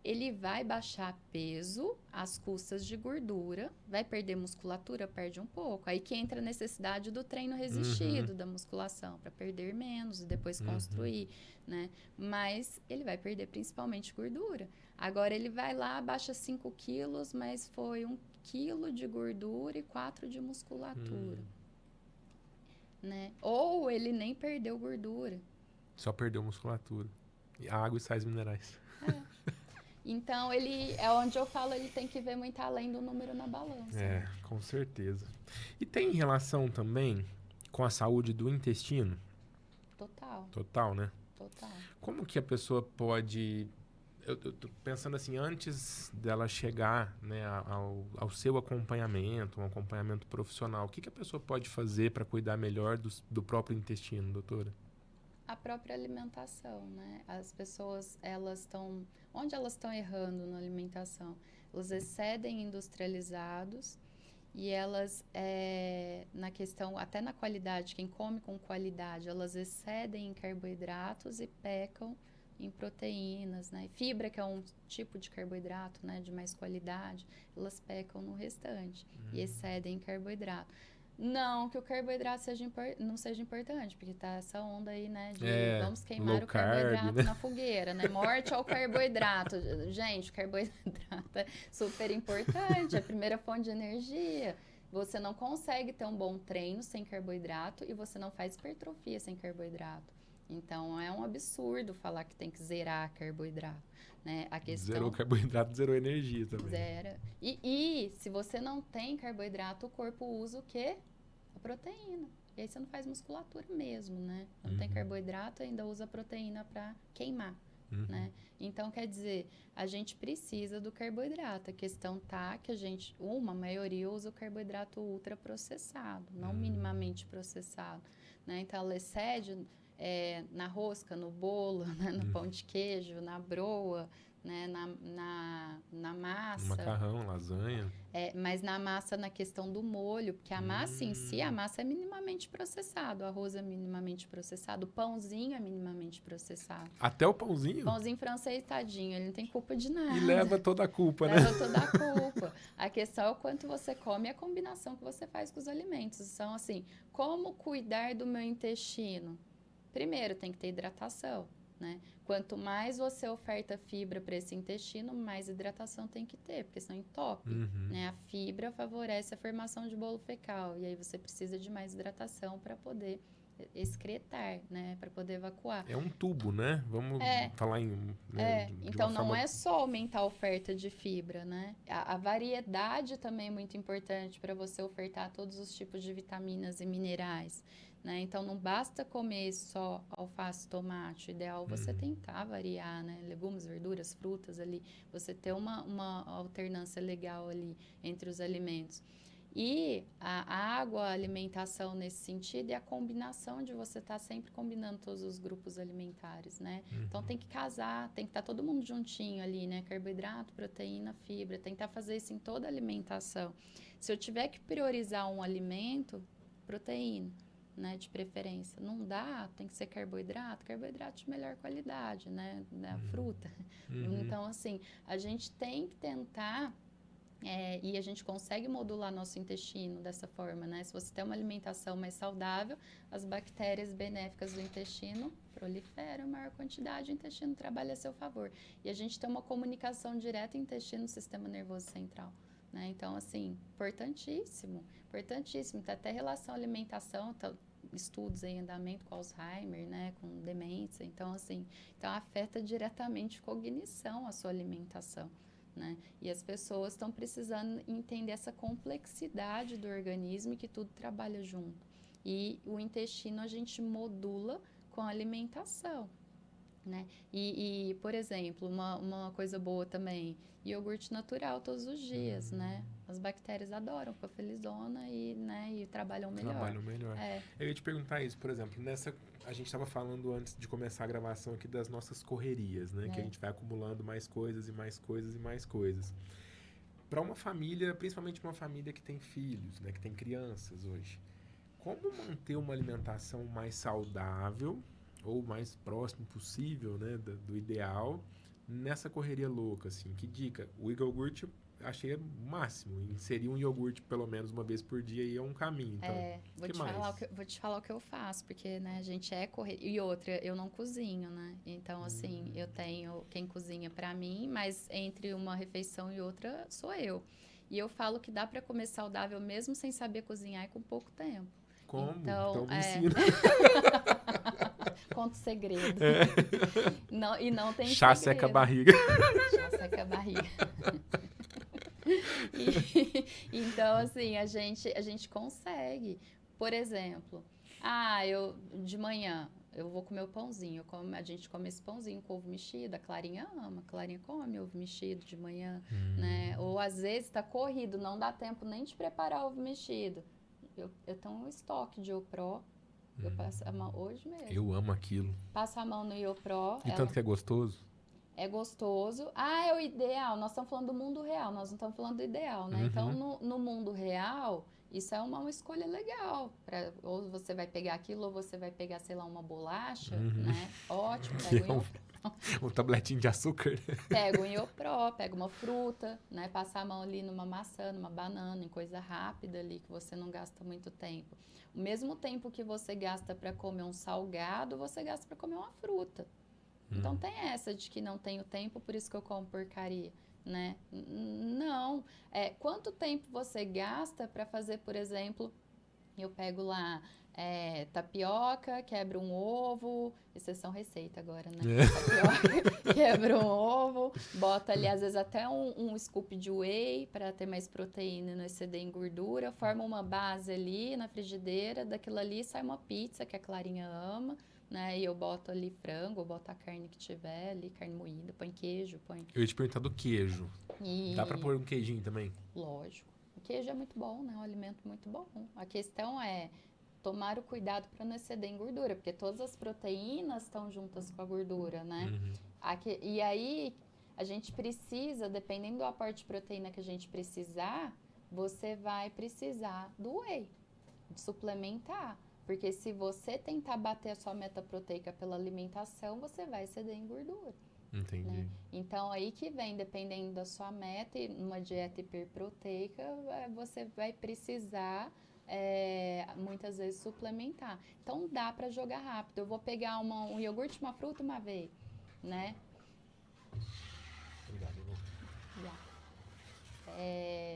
ele vai baixar peso às custas de gordura, vai perder musculatura, perde um pouco. Aí que entra a necessidade do treino resistido, da musculação, para perder menos e depois construir, né? Mas ele vai perder principalmente gordura. Agora ele vai lá, baixa 5 quilos, mas foi 1 quilo de gordura e 4 de musculatura, né? Ou ele nem perdeu gordura. Só perdeu musculatura. Água e sais minerais. Então, ele é onde eu falo, ele tem que ver muito além do número na balança. É, com certeza. E tem relação também com a saúde do intestino? Total. Total, né? Total. Como que a pessoa pode... Eu tô pensando assim, antes dela chegar, né, ao seu acompanhamento, um acompanhamento profissional, o que a pessoa pode fazer para cuidar melhor do próprio intestino, doutora? A própria alimentação, né? As pessoas, elas estão... Onde elas estão errando na alimentação? Elas excedem industrializados e elas, na questão, até na qualidade, quem come com qualidade, elas excedem em carboidratos e pecam em proteínas, né? Fibra, que é um tipo de carboidrato, né, de mais qualidade, elas pecam no restante e excedem em carboidrato. Não que o carboidrato não seja importante, porque tá essa onda aí, né, de vamos queimar o carboidrato, né, na fogueira, né? Morte ao carboidrato. Gente, o carboidrato é super importante, é a primeira fonte de energia. Você não consegue ter um bom treino sem carboidrato e você não faz hipertrofia sem carboidrato. Então, é um absurdo falar que tem que zerar carboidrato, né? A questão... Zerou carboidrato, zerou energia também. Zera. E se você não tem carboidrato, o corpo usa o quê? A proteína. E aí você não faz musculatura mesmo, né? Não tem carboidrato, ainda usa a proteína para queimar, né? Então, quer dizer, a gente precisa do carboidrato. A questão tá que a maioria usa o carboidrato ultraprocessado, não minimamente processado, né? Então, ela excede... na rosca, no bolo, né? No pão de queijo, na broa, né? na massa. No macarrão, lasanha. Mas na massa, na questão do molho, porque a massa em si, a massa é minimamente processado, o arroz é minimamente processado, o pãozinho é minimamente processado. Até o pãozinho? Pãozinho francês, tadinho, ele não tem culpa de nada. E leva toda a culpa, né? Leva toda a culpa. A questão é o quanto você come e a combinação que você faz com os alimentos. Então, assim, como cuidar do meu intestino? Primeiro, tem que ter hidratação, né? Quanto mais você oferta fibra para esse intestino, mais hidratação tem que ter, porque senão entope, né? A fibra favorece a formação de bolo fecal, e aí você precisa de mais hidratação para poder excretar, né? Para poder evacuar. É um tubo, né? Vamos falar em... Então, não é só aumentar a oferta de fibra, né? A variedade também é muito importante para você ofertar todos os tipos de vitaminas e minerais, né? Então, não basta comer só alface, tomate. O ideal é você tentar variar, né? Legumes, verduras, frutas ali. Você ter uma alternância legal ali entre os alimentos. E a água, a alimentação nesse sentido, e a combinação de você estar sempre combinando todos os grupos alimentares, né? Então, tem que casar, tem que estar todo mundo juntinho ali, né? Carboidrato, proteína, fibra. Tentar fazer isso em toda a alimentação. Se eu tiver que priorizar um alimento, proteína, né, de preferência. Não dá, tem que ser carboidrato de melhor qualidade, né, da fruta. Então, assim, a gente tem que tentar, e a gente consegue modular nosso intestino dessa forma, né? Se você tem uma alimentação mais saudável, as bactérias benéficas do intestino proliferam em maior quantidade, o intestino trabalha a seu favor. E a gente tem uma comunicação direta intestino-sistema nervoso central. Né? Então, assim, importantíssimo, importantíssimo. Tem até relação à alimentação, estudos em andamento com Alzheimer, né? Com demência. Então, assim, então afeta diretamente a cognição, a sua alimentação. Né? E as pessoas estão precisando entender essa complexidade do organismo e que tudo trabalha junto. E o intestino a gente modula com a alimentação. Né? E, por exemplo, uma coisa boa também, iogurte natural todos os dias, né? As bactérias adoram, ficam felizona e trabalham melhor. Trabalham melhor. Eu ia te perguntar isso, por exemplo, a gente estava falando antes de começar a gravação aqui das nossas correrias, né? Que a gente vai acumulando mais coisas e mais coisas e mais coisas. Para uma família, principalmente uma família que tem filhos, né? Que tem crianças hoje, como manter uma alimentação mais saudável ou mais próximo possível, né, do ideal nessa correria louca, assim? Que dica? O iogurte achei o máximo. Inserir um iogurte pelo menos uma vez por dia aí é um caminho. Então, vou te falar o que eu faço, porque, né, a gente correr. E outra, eu não cozinho, né? Então, assim, eu tenho quem cozinha pra mim, mas entre uma refeição e outra sou eu. E eu falo que dá pra comer saudável mesmo sem saber cozinhar e com pouco tempo. Como? Então me ensina. Conta o segredo. Não, e não tem Chá segredo. seca a barriga. Chá seca a barriga. Então, assim, a gente consegue. Por exemplo, de manhã eu vou comer o pãozinho. A gente come esse pãozinho com ovo mexido. A Clarinha ama. A Clarinha come ovo mexido de manhã, né? Ou às vezes tá corrido, não dá tempo nem de preparar ovo mexido. Eu tenho um estoque de Iopro. Eu passo a mão hoje mesmo. Eu amo aquilo. Passa a mão no Iopro. E tanto que é gostoso? É gostoso. É o ideal. Nós estamos falando do mundo real, nós não estamos falando do ideal, né? Então, no mundo real, isso é uma escolha legal. Ou você vai pegar aquilo, ou você vai pegar, sei lá, uma bolacha, né? Ótimo, pega um tabletinho de açúcar. Pega um Iopro, pega uma fruta, né? Passa a mão ali numa maçã, numa banana, em coisa rápida ali, que você não gasta muito tempo. O mesmo tempo que você gasta para comer um salgado, você gasta para comer uma fruta. Então, tem essa de que não tenho tempo, por isso que eu como porcaria, né? Não. Quanto tempo você gasta para fazer, por exemplo, eu pego lá tapioca, quebro um ovo, exceção receita agora, né? Tapioca, quebro um ovo, bota ali às vezes até um scoop de whey para ter mais proteína e não exceder em gordura, forma uma base ali na frigideira, daquilo ali sai uma pizza que a Clarinha ama, né? E eu boto ali frango, eu boto a carne que tiver ali, carne moída, põe queijo, põe... Eu ia te perguntar do queijo. Dá pra pôr um queijinho também? Lógico. O queijo é muito bom, né? É um alimento muito bom. A questão é tomar o cuidado para não exceder em gordura, porque todas as proteínas estão juntas com a gordura, né? E aí, a gente precisa, dependendo do aporte de proteína que a gente precisar, você vai precisar do whey, de suplementar. Porque se você tentar bater a sua meta proteica pela alimentação, você vai exceder em gordura. Entendi. Né? Então, aí que vem, dependendo da sua meta, e numa dieta hiperproteica, você vai precisar, muitas vezes, suplementar. Então, dá para jogar rápido. Eu vou pegar um iogurte, uma fruta uma vez, né? Obrigado,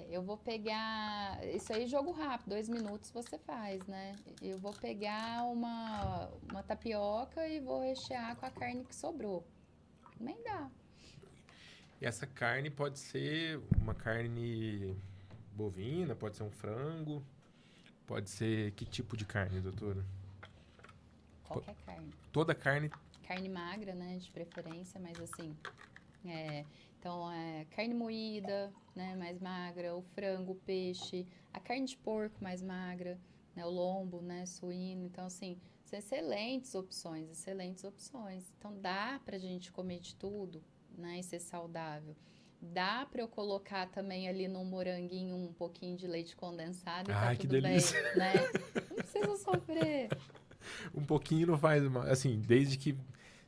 eu vou pegar... Isso aí, jogo rápido, 2 minutos você faz, né? Eu vou pegar uma tapioca e vou rechear com a carne que sobrou. Nem dá. E essa carne pode ser uma carne bovina, pode ser um frango, pode ser que tipo de carne, doutora? Qualquer carne. Toda carne? Carne magra, né, de preferência, mas assim, então, carne moída, né, mais magra, o frango, o peixe, a carne de porco mais magra, né, o lombo, né, suíno, então assim, são excelentes opções. Então, dá pra gente comer de tudo, né, e ser saudável. Dá para eu colocar também ali no moranguinho um pouquinho de leite condensado e tá Ai, que tudo bem, delícia. né? Não precisa sofrer. Um pouquinho não faz mal. Assim, desde que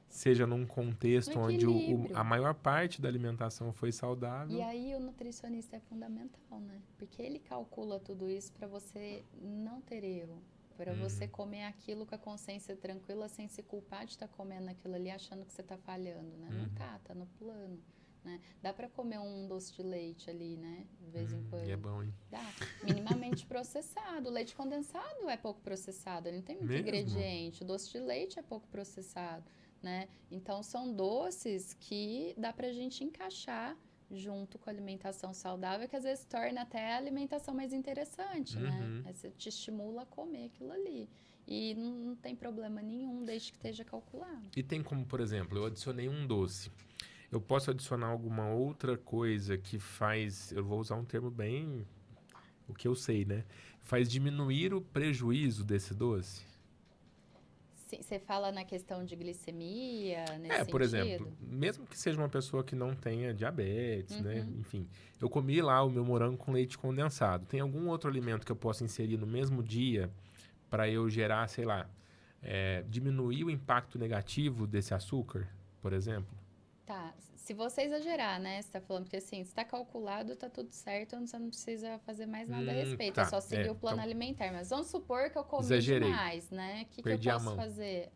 seja num Um contexto onde a equilíbrio. maior parte da alimentação foi E saudável. aí o nutricionista é fundamental, né? Porque ele calcula tudo isso para você não ter erro, para você Uhum, comer aquilo com a consciência tranquila, sem se culpar de estar comendo aquilo ali, achando que você está falhando, né? Não uhum, tá no plano, né? Dá para comer um doce de leite ali, né? De vez em e é quando. bom, hein? Dá. Minimamente processado. O leite condensado é pouco processado, ele não tem muito Mesmo? ingrediente. O doce de leite é pouco processado, né? Então são doces que dá pra gente encaixar junto com a alimentação saudável, que às vezes torna até a alimentação mais interessante, né? Uhum. Aí você te estimula a comer aquilo ali. E não tem problema nenhum, desde que esteja calculado. E tem como, por exemplo, eu adicionei um doce. Eu posso adicionar alguma outra coisa que faz. Eu vou usar um termo bem. O que eu sei, né? Faz diminuir o prejuízo desse doce? Sim, você fala na questão de glicemia, nesse É, por exemplo, sentido? mesmo que seja uma pessoa que não tenha diabetes, né? Uhum. Enfim, eu comi lá o meu morango com leite condensado. Tem algum outro alimento que eu possa inserir no mesmo dia para eu gerar, sei lá, diminuir o impacto negativo desse açúcar, por exemplo? Tá, se você exagerar, né? Você tá falando, porque assim, se tá calculado, tá tudo certo, você não precisa fazer mais nada a respeito, é Tá. só seguir o plano Então, alimentar. Mas vamos supor que eu comi exagerei. demais, né? O que que eu Perdi a posso mão. fazer?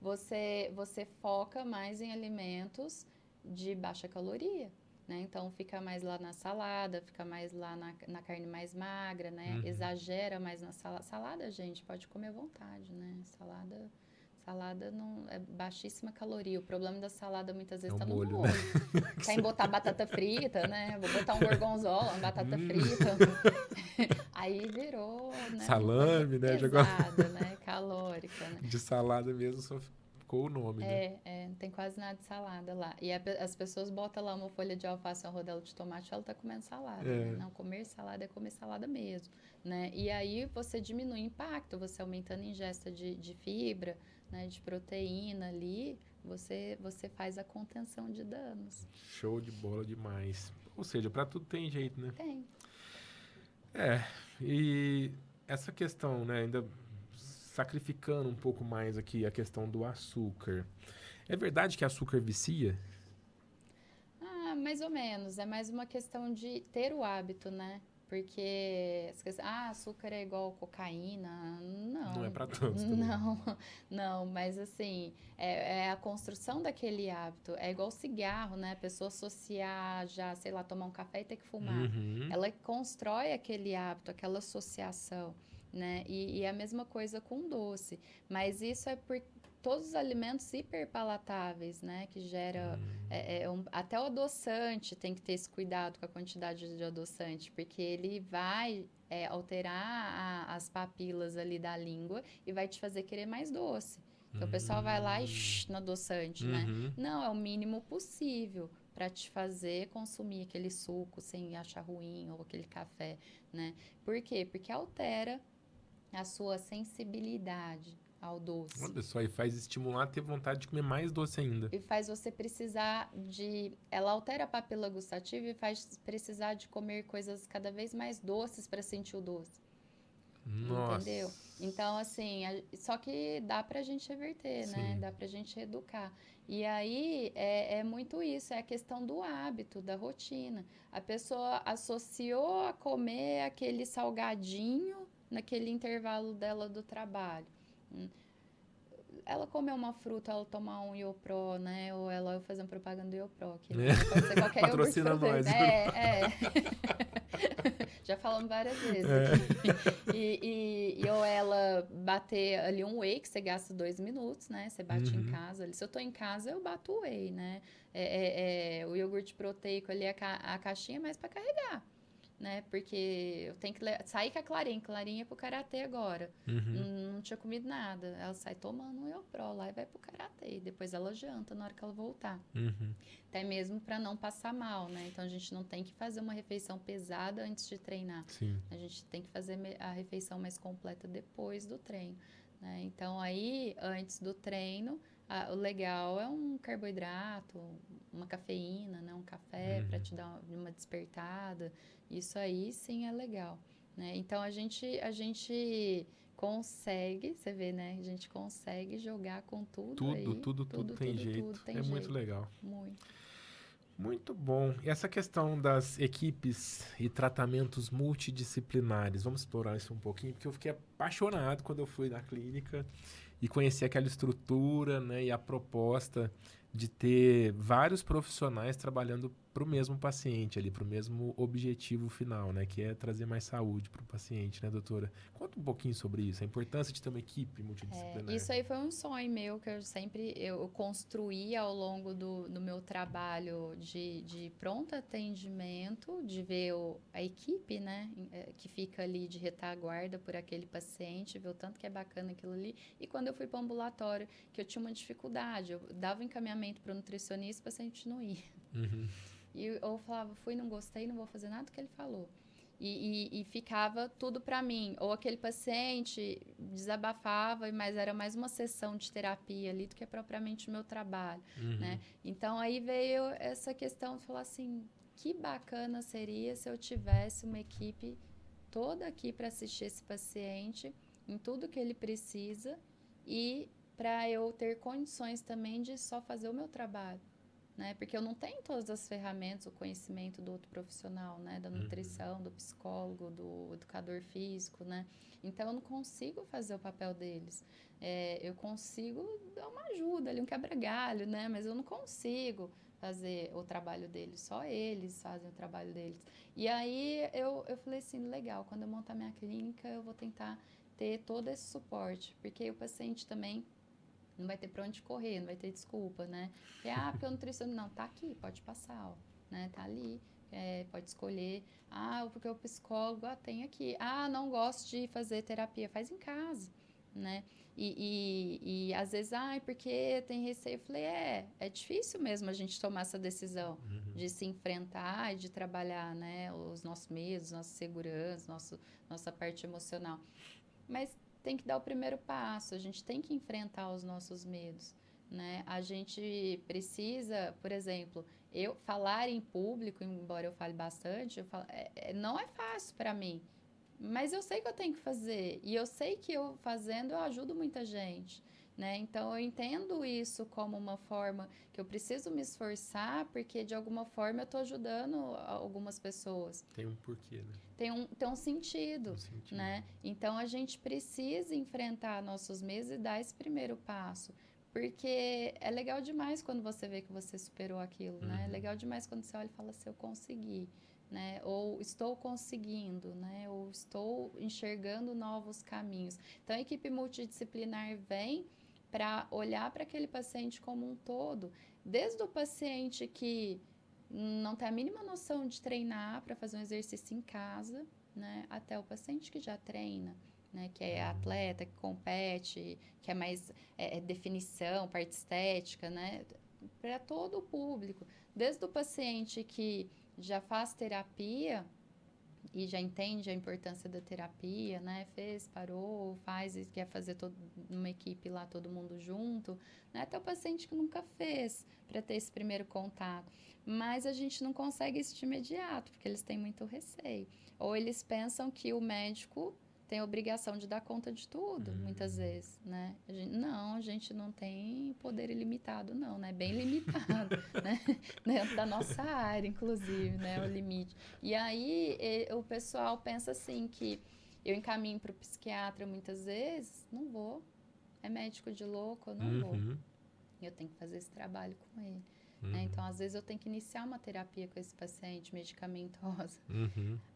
Você foca mais em alimentos de baixa caloria, né? Então fica mais lá na salada, fica mais lá na carne mais magra, né? Uhum. Exagera mais na salada. Salada, gente, pode comer à vontade, né? Salada não é baixíssima caloria. O problema da salada muitas É vezes o está no molho, né? molho. Tá em botar batata frita, né? Vou botar um gorgonzola, uma batata Hum, frita. Aí virou, né, uma coisa salame, né? Jogou pesada, né? Calórica, né? de salada mesmo, só ficou o nome, né? Não tem quase nada de salada lá. E as pessoas botam lá uma folha de alface, uma rodela de tomate, ela tá comendo salada, né? É. Não, comer salada é comer salada mesmo, né? E aí você diminui o impacto, você aumentando a ingesta de fibra, né? De proteína ali, você faz a contenção de danos. Show de bola demais. Ou seja, pra tudo tem jeito, né? Tem. É, e essa questão, né, ainda sacrificando um pouco mais aqui a questão do açúcar. É verdade que açúcar vicia? Ah, mais ou menos. É mais uma questão de ter o hábito, né? Porque açúcar é igual cocaína. Não é Não, pra todos também. não, não. Mas assim, é a construção daquele hábito. É igual cigarro, né? A pessoa associar já, sei lá, tomar um café e ter que fumar. Uhum. Ela constrói aquele hábito, aquela associação, né? E é a mesma coisa com doce. Mas isso é por todos os alimentos hiperpalatáveis, né? Que gera até o adoçante tem que ter esse cuidado com a quantidade de adoçante, porque ele vai alterar as papilas ali da língua e vai te fazer querer mais doce. Então o pessoal vai lá e no adoçante, né? Uhum. Não, é o mínimo possível para te fazer consumir aquele suco sem achar ruim ou aquele café, né? Por quê? Porque altera a sua sensibilidade ao doce. Olha só, e faz estimular a ter vontade de comer mais doce ainda. E faz você precisar de. Ela altera a papila gustativa e faz precisar de comer coisas cada vez mais doces para sentir o doce. Entendeu? Nossa. Então, assim, só que dá pra gente reverter, né? Sim. Dá pra gente educar. E aí é muito isso, é a questão do hábito, da rotina. A pessoa associou a comer aquele salgadinho naquele intervalo dela do trabalho. Ela comer uma fruta, ela tomar um Iopro, né? Ou ela fazer uma propaganda do Iopro aqui, né? Pode ser qualquer iogurte Patrocina nós. proteico. Já falamos várias vezes É. aqui. Ou ela bater ali um whey, que você gasta 2 minutos, né? Você bate em Uhum. casa. Ali, se eu tô em casa, eu bato o whey, né? O iogurte proteico ali, a caixinha é mais para carregar, né? Porque eu tenho que sair com a Clarinha pro karatê agora. Uhum. Não tinha comido nada. Ela sai tomando um Iopro lá e vai pro karatê. Depois ela janta na hora que ela voltar. Uhum. Até mesmo para não passar mal, né? Então a gente não tem que fazer uma refeição pesada antes de treinar. Sim. A gente tem que fazer a refeição mais completa depois do treino, né? Então aí, antes do treino, o legal é um carboidrato, uma cafeína, né? Um café para te dar uma despertada. Isso aí, sim, é legal, né? Então, a gente consegue, você vê, né? A gente consegue jogar com tudo aí. Tudo tem Tudo jeito. tem É muito jeito. legal. Muito. Muito bom. E essa questão das equipes e tratamentos multidisciplinares, vamos explorar isso um pouquinho, porque eu fiquei apaixonado quando eu fui na clínica e conheci aquela estrutura, né, e a proposta de ter vários profissionais trabalhando para o mesmo paciente ali, para o mesmo objetivo final, né, que é trazer mais saúde para o paciente, né, doutora? Conta um pouquinho sobre isso, a importância de ter uma equipe multidisciplinar. Isso aí foi um sonho meu que eu construí ao longo do meu trabalho de pronto atendimento, de ver a equipe, né, que fica ali de retaguarda por aquele paciente, ver o tanto que é bacana aquilo ali. E quando eu fui para o ambulatório, que eu tinha uma dificuldade, eu dava encaminhamento para o nutricionista, o paciente não ia. Uhum. E eu falava, não gostei, não vou fazer nada do que ele falou. E ficava tudo para mim. Ou aquele paciente desabafava, mas era mais uma sessão de terapia ali do que propriamente o meu trabalho, né? Então, aí veio essa questão de falar assim, que bacana seria se eu tivesse uma equipe toda aqui para assistir esse paciente em tudo que ele precisa e para eu ter condições também de só fazer o meu trabalho. Né? Porque eu não tenho todas as ferramentas, o conhecimento do outro profissional, né? Da nutrição, do psicólogo, do educador físico, né? Então, eu não consigo fazer o papel deles. Eu consigo dar uma ajuda ali, um quebra-galho, né? Mas eu não consigo fazer o trabalho deles, só eles fazem o trabalho deles. E aí, eu falei assim, legal, quando eu montar minha clínica, eu vou tentar ter todo esse suporte, porque o paciente também não vai ter pra onde correr, não vai ter desculpa, né? Porque o nutricionista... Não, tá aqui, pode passar, ó, né? Tá ali, pode escolher. Porque o psicólogo, tem aqui. Não gosto de fazer terapia, faz em casa, né? E às vezes, porque tem receio. Eu falei, é difícil mesmo a gente tomar essa decisão de se enfrentar e de trabalhar, né? Os nossos medos, nossa segurança, nossa parte emocional. Mas tem que dar o primeiro passo, a gente tem que enfrentar os nossos medos, né? A gente precisa, por exemplo, eu falar em público, embora eu fale bastante, não é fácil para mim, mas eu sei que eu tenho que fazer, e eu sei que eu fazendo eu ajudo muita gente, né? Então eu entendo isso como uma forma que eu preciso me esforçar, porque de alguma forma eu estou ajudando algumas pessoas. Tem um porquê, né? Tem um sentido, né? Então, a gente precisa enfrentar nossos medos e dar esse primeiro passo. Porque é legal demais quando você vê que você superou aquilo, né? É legal demais quando você olha e fala assim, eu consegui, né? Ou estou conseguindo, né? Ou estou enxergando novos caminhos. Então, a equipe multidisciplinar vem para olhar para aquele paciente como um todo. Desde o paciente que não tem a mínima noção de treinar para fazer um exercício em casa, né? Até o paciente que já treina, né? Que é atleta, que compete, que é mais definição, parte estética, né? Para todo o público. Desde o paciente que já faz terapia e já entende a importância da terapia, né? Fez, parou, faz e quer fazer uma equipe lá, todo mundo junto, né? Até o paciente que nunca fez, para ter esse primeiro contato. Mas a gente não consegue isso de imediato, porque eles têm muito receio. Ou eles pensam que o médico tem a obrigação de dar conta de tudo, muitas vezes, né? A gente não tem poder ilimitado, não, né? Bem limitado, né? Dentro da nossa área, inclusive, né? O limite. E aí, o pessoal pensa assim, que eu encaminho para o psiquiatra muitas vezes, não vou. É médico de louco, eu não vou. Eu tenho que fazer esse trabalho com ele. Né? Então, às vezes, eu tenho que iniciar uma terapia com esse paciente medicamentosa.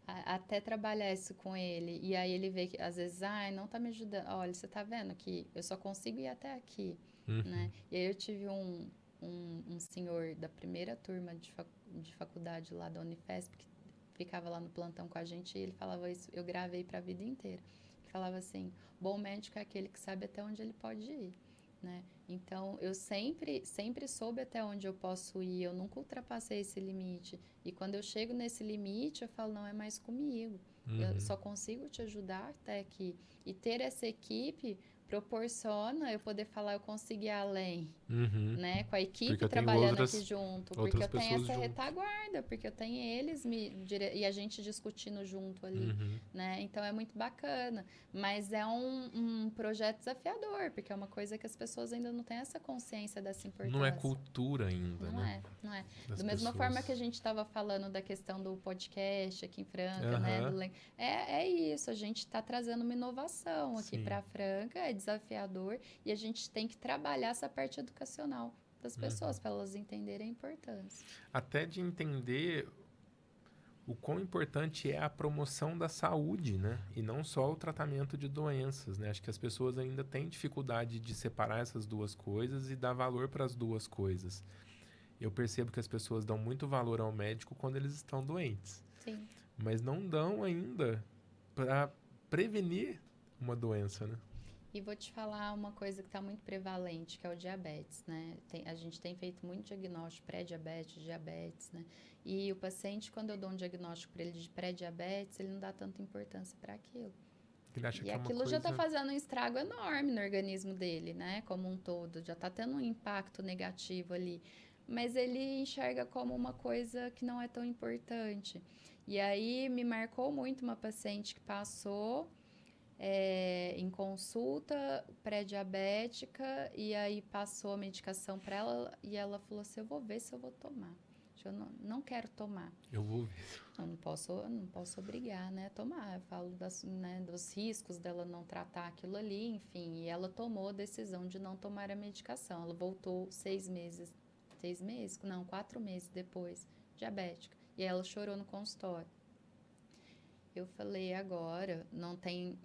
Até trabalhar isso com ele. E aí ele vê que, às vezes, não tá me ajudando. Olha, você tá vendo que eu só consigo ir até aqui. Né? E aí eu tive um senhor da primeira turma de faculdade lá da Unifesp, que ficava lá no plantão com a gente, e ele falava isso, eu gravei para a vida inteira. Ele falava assim, bom médico é aquele que sabe até onde ele pode ir. Né? Então, eu sempre soube até onde eu posso ir, eu nunca ultrapassei esse limite. E quando eu chego nesse limite, eu falo, não é mais comigo. Eu só consigo te ajudar até aqui. E ter essa equipe proporciona eu poder falar, eu consegui ir além. Uhum. né? Com a equipe Porque eu tenho trabalhando aqui junto. Porque outras eu tenho pessoas essa junto. retaguarda, porque eu tenho eles e a gente discutindo junto ali, Uhum. né? Então é muito bacana. Mas é um projeto desafiador, porque é uma coisa que as pessoas ainda não têm essa consciência dessa importância. Não é cultura ainda, Não né? é, não é. Das Da mesma pessoas. forma que a gente estava falando da questão do podcast aqui em Franca, né? Aham. É isso, a gente está trazendo uma inovação aqui Sim. para Franca, é desafiador e a gente tem que trabalhar essa parte educacional das pessoas para elas entenderem a importância. Até de entender o quão importante é a promoção da saúde, né? E não só o tratamento de doenças, né? Acho que as pessoas ainda têm dificuldade de separar essas duas coisas e dar valor para as duas coisas. Eu percebo que as pessoas dão muito valor ao médico quando eles estão doentes, Sim. mas não dão ainda para prevenir uma doença, né? E vou te falar uma coisa que está muito prevalente, que é o diabetes, né? A gente tem feito muito diagnóstico pré-diabetes, diabetes, né? E o paciente, quando eu dou um diagnóstico para ele de pré-diabetes, ele não dá tanta importância para aquilo. Ele acha E que é uma aquilo já está coisa... fazendo um estrago enorme no organismo dele, né? Como um todo, já está tendo um impacto negativo ali. Mas ele enxerga como uma coisa que não é tão importante. E aí me marcou muito uma paciente que passou em consulta pré-diabética e aí passou a medicação para ela e ela falou assim, eu vou ver se eu vou tomar. Eu não quero tomar. Eu vou ver. Eu não posso obrigar, né, a tomar. Eu falo né, dos riscos dela não tratar aquilo ali, enfim. E ela tomou a decisão de não tomar a medicação. Ela voltou 4 meses depois, diabética. E ela chorou no consultório. Eu falei, agora, não tem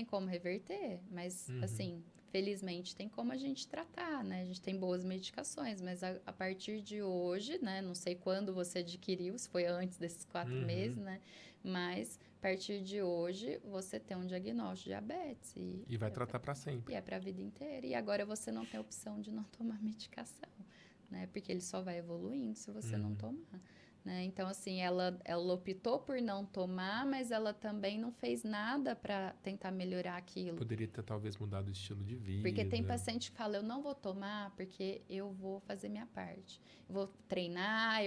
como reverter, mas, assim, felizmente tem como a gente tratar, né? A gente tem boas medicações, mas a partir de hoje, né? Não sei quando você adquiriu, se foi antes desses 4 meses, né? Mas, a partir de hoje, você tem um diagnóstico de diabetes. E vai tratar para sempre. E é para a vida inteira. E agora você não tem a opção de não tomar medicação, né? Porque ele só vai evoluindo se você não tomar. Né? Então, assim, ela optou por não tomar, mas ela também não fez nada para tentar melhorar aquilo. Poderia ter talvez mudado o estilo de vida. Porque tem paciente que fala, eu não vou tomar porque eu vou fazer minha parte. Eu vou treinar,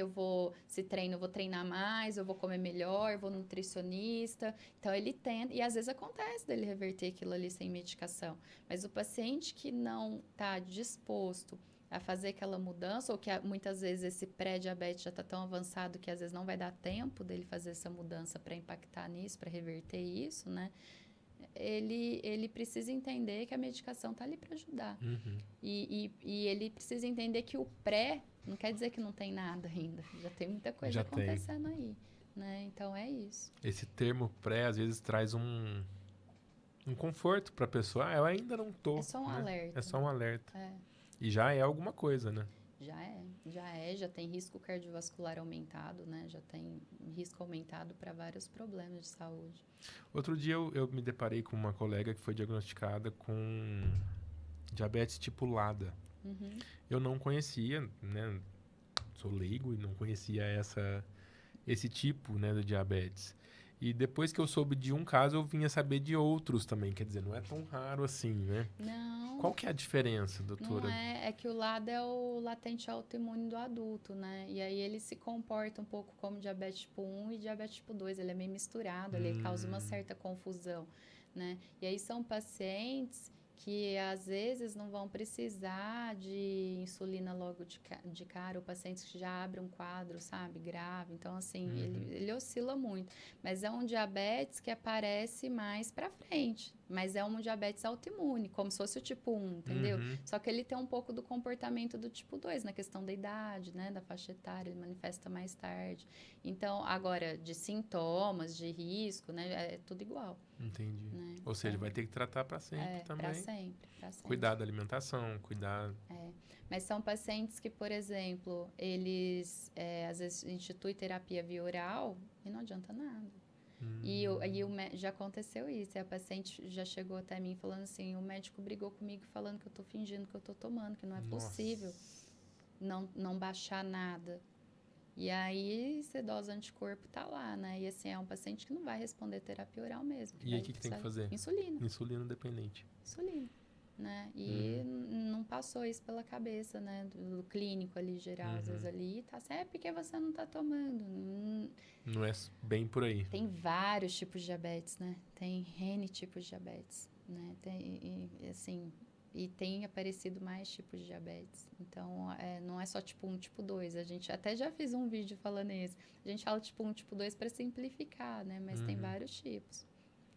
se treino, eu vou treinar mais, eu vou comer melhor, eu vou nutricionista. Então, ele tenta, e às vezes acontece dele reverter aquilo ali sem medicação. Mas o paciente que não está disposto a fazer aquela mudança, ou que muitas vezes esse pré-diabetes já está tão avançado que às vezes não vai dar tempo dele fazer essa mudança para impactar nisso, para reverter isso, né? Ele precisa entender que a medicação está ali para ajudar. E ele precisa entender que o pré não quer dizer que não tem nada ainda. Já tem muita coisa acontecendo aí. Né? Então, é isso. Esse termo pré, às vezes, traz um conforto para a pessoa. Ah, eu ainda não tô. É só um alerta. É só um alerta. É. E já é alguma coisa, né? Já tem risco cardiovascular aumentado, né? Já tem risco aumentado para vários problemas de saúde. Outro dia eu me deparei com uma colega que foi diagnosticada com diabetes tipulada. Eu não conhecia, né? Sou leigo e não conhecia esse tipo, né, de diabetes. E depois que eu soube de um caso, eu vinha saber de outros também. Quer dizer, não é tão raro assim, né? Não. Qual que é a diferença, doutora? Não é que o LAD é o latente autoimune do adulto, né? E aí ele se comporta um pouco como diabetes tipo 1 e diabetes tipo 2. Ele é meio misturado, ele causa uma certa confusão, né? E aí são pacientes que às vezes não vão precisar de insulina logo de cara, ou pacientes que já abrem um quadro, sabe, grave. Então, assim, ele oscila muito. Mas é um diabetes que aparece mais pra frente. Mas é um diabetes autoimune, como se fosse o tipo 1, entendeu? Só que ele tem um pouco do comportamento do tipo 2, na questão da idade, né, da faixa etária, ele manifesta mais tarde. Então, agora, de sintomas, de risco, né, é tudo igual. Entendi. Né? Ou seja, vai ter que tratar para sempre também. Para sempre. Cuidar da alimentação, cuidar... Mas são pacientes que, por exemplo, eles, às vezes, instituem terapia via oral e não adianta nada. E já aconteceu isso. E a paciente já chegou até mim falando assim, o médico brigou comigo falando que eu tô fingindo que eu tô tomando, que não é possível não baixar nada. E aí, essa dose anticorpo tá lá, né? E assim, é um paciente que não vai responder terapia oral mesmo. E aí, o que tem que fazer? Insulina. Insulina dependente. Insulina. né? E não passou isso pela cabeça, né? Do clínico ali, geral, às vezes ali, tá assim, é porque você não tá tomando. Não é bem por aí. Tem vários tipos de diabetes, né? Tem N tipos de diabetes, né? Assim, e tem aparecido mais tipos de diabetes. Então, não é só tipo 1, tipo 2. A gente até já fez um vídeo falando isso. A gente fala tipo 1, tipo 2 para simplificar, né? Mas tem vários tipos.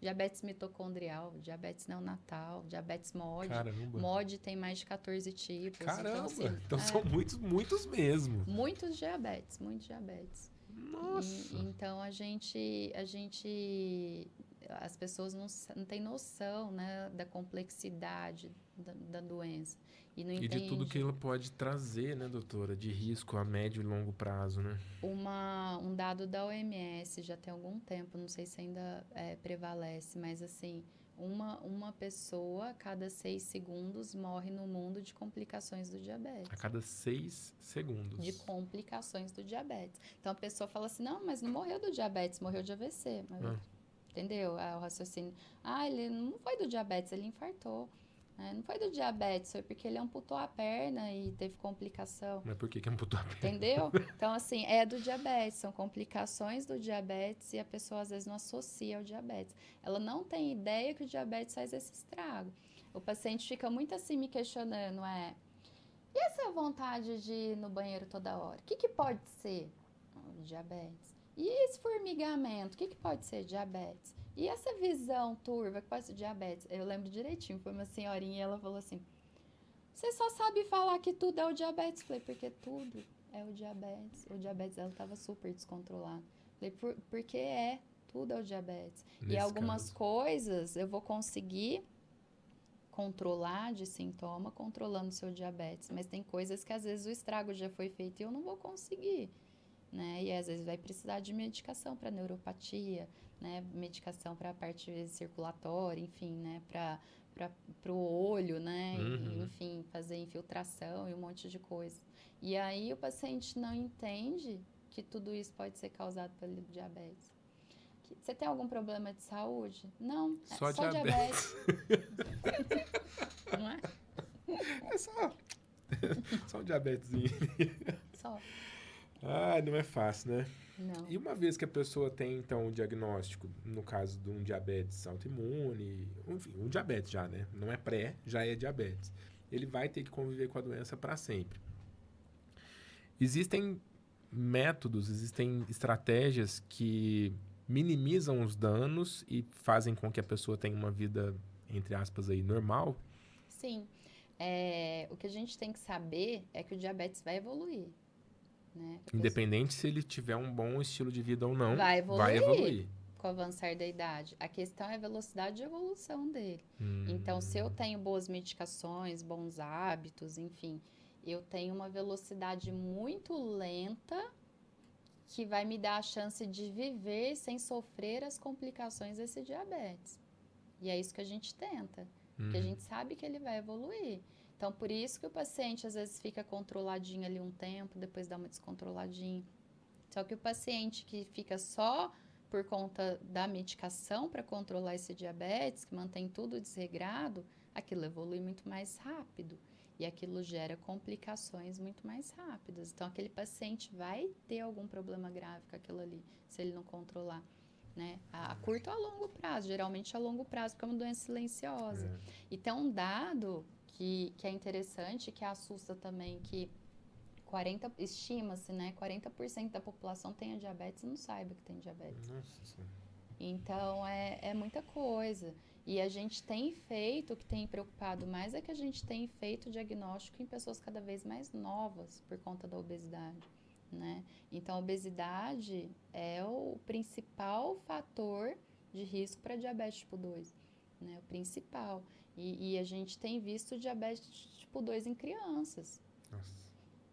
Diabetes mitocondrial, diabetes neonatal, diabetes MOD. Caramba. MOD tem mais de 14 tipos. Caramba! Então, assim, Então são muitos mesmo. muitos diabetes. Nossa! Então, as pessoas não têm noção, né, da complexidade da doença. E não E de tudo que ela pode trazer, né, doutora? De risco a médio e longo prazo, né? Um dado da OMS já tem algum tempo, não sei se ainda prevalece, mas assim, uma pessoa a cada 6 segundos morre no mundo de complicações do diabetes. A cada 6 segundos. De complicações do diabetes. Então a pessoa fala assim, não, mas não morreu do diabetes, morreu de AVC. Mas, entendeu? O raciocínio. Ele não foi do diabetes, ele infartou. Não foi do diabetes, foi porque ele amputou a perna e teve complicação. Mas por que amputou a perna? Entendeu? Então, assim, é do diabetes, são complicações do diabetes e a pessoa às vezes não associa ao diabetes. Ela não tem ideia que o diabetes faz esse estrago. O paciente fica muito assim me questionando, e essa vontade de ir no banheiro toda hora? O que pode ser? Diabetes. E esse formigamento? O que pode ser? Diabetes. E essa visão turva, que pode ser diabetes? Eu lembro direitinho, foi uma senhorinha e ela falou assim, você só sabe falar que tudo é o diabetes? Falei, porque tudo é o diabetes. O diabetes dela estava super descontrolado. Falei, porque tudo é o diabetes. Nesse e algumas caso. coisas eu vou conseguir controlar de sintoma, controlando o seu diabetes. Mas tem coisas que às vezes o estrago já foi feito e eu não vou conseguir. Né? E às vezes vai precisar de medicação para neuropatia, né? Medicação para a parte circulatória, enfim, né? Para o olho, né? E, enfim, fazer infiltração e um monte de coisa. E aí o paciente não entende que tudo isso pode ser causado pelo diabetes. Você tem algum problema de saúde? Não, só diabetes. Não é? É só um diabetesinho. Só. Não é fácil, né? Não. E uma vez que a pessoa tem, então, o diagnóstico, no caso de um diabetes autoimune, enfim, um diabetes já, né? Não é pré, já é diabetes. Ele vai ter que conviver com a doença para sempre. Existem métodos, existem estratégias que minimizam os danos e fazem com que a pessoa tenha uma vida, entre aspas, aí, normal? Sim. O que a gente tem que saber é que o diabetes vai evoluir. Né? Independente se ele tiver um bom estilo de vida ou não, vai evoluir. Com o avançar da idade. A questão é a velocidade de evolução dele. Então, se eu tenho boas medicações, bons hábitos, enfim, eu tenho uma velocidade muito lenta que vai me dar a chance de viver sem sofrer as complicações desse diabetes. E é isso que a gente tenta, porque a gente sabe que ele vai evoluir. Então, por isso que o paciente às vezes fica controladinho ali um tempo, depois dá uma descontroladinha. Só que o paciente que fica só por conta da medicação para controlar esse diabetes, que mantém tudo desregrado, aquilo evolui muito mais rápido. E aquilo gera complicações muito mais rápidas. Então, aquele paciente vai ter algum problema grave com aquilo ali, se ele não controlar. Né? A curto ou a longo prazo, geralmente a longo prazo, porque é uma doença silenciosa. E tem um dado que é interessante, que assusta também, que estima-se, né, 40% da população tenha diabetes e não saiba que tem diabetes. Nossa. Então, é muita coisa. E a gente tem feito, o que tem preocupado mais é que a gente tem feito diagnóstico em pessoas cada vez mais novas por conta da obesidade, né? Então, a obesidade é o principal fator de risco para diabetes tipo 2, né? O principal. E a gente tem visto diabetes tipo 2 em crianças. Nossa.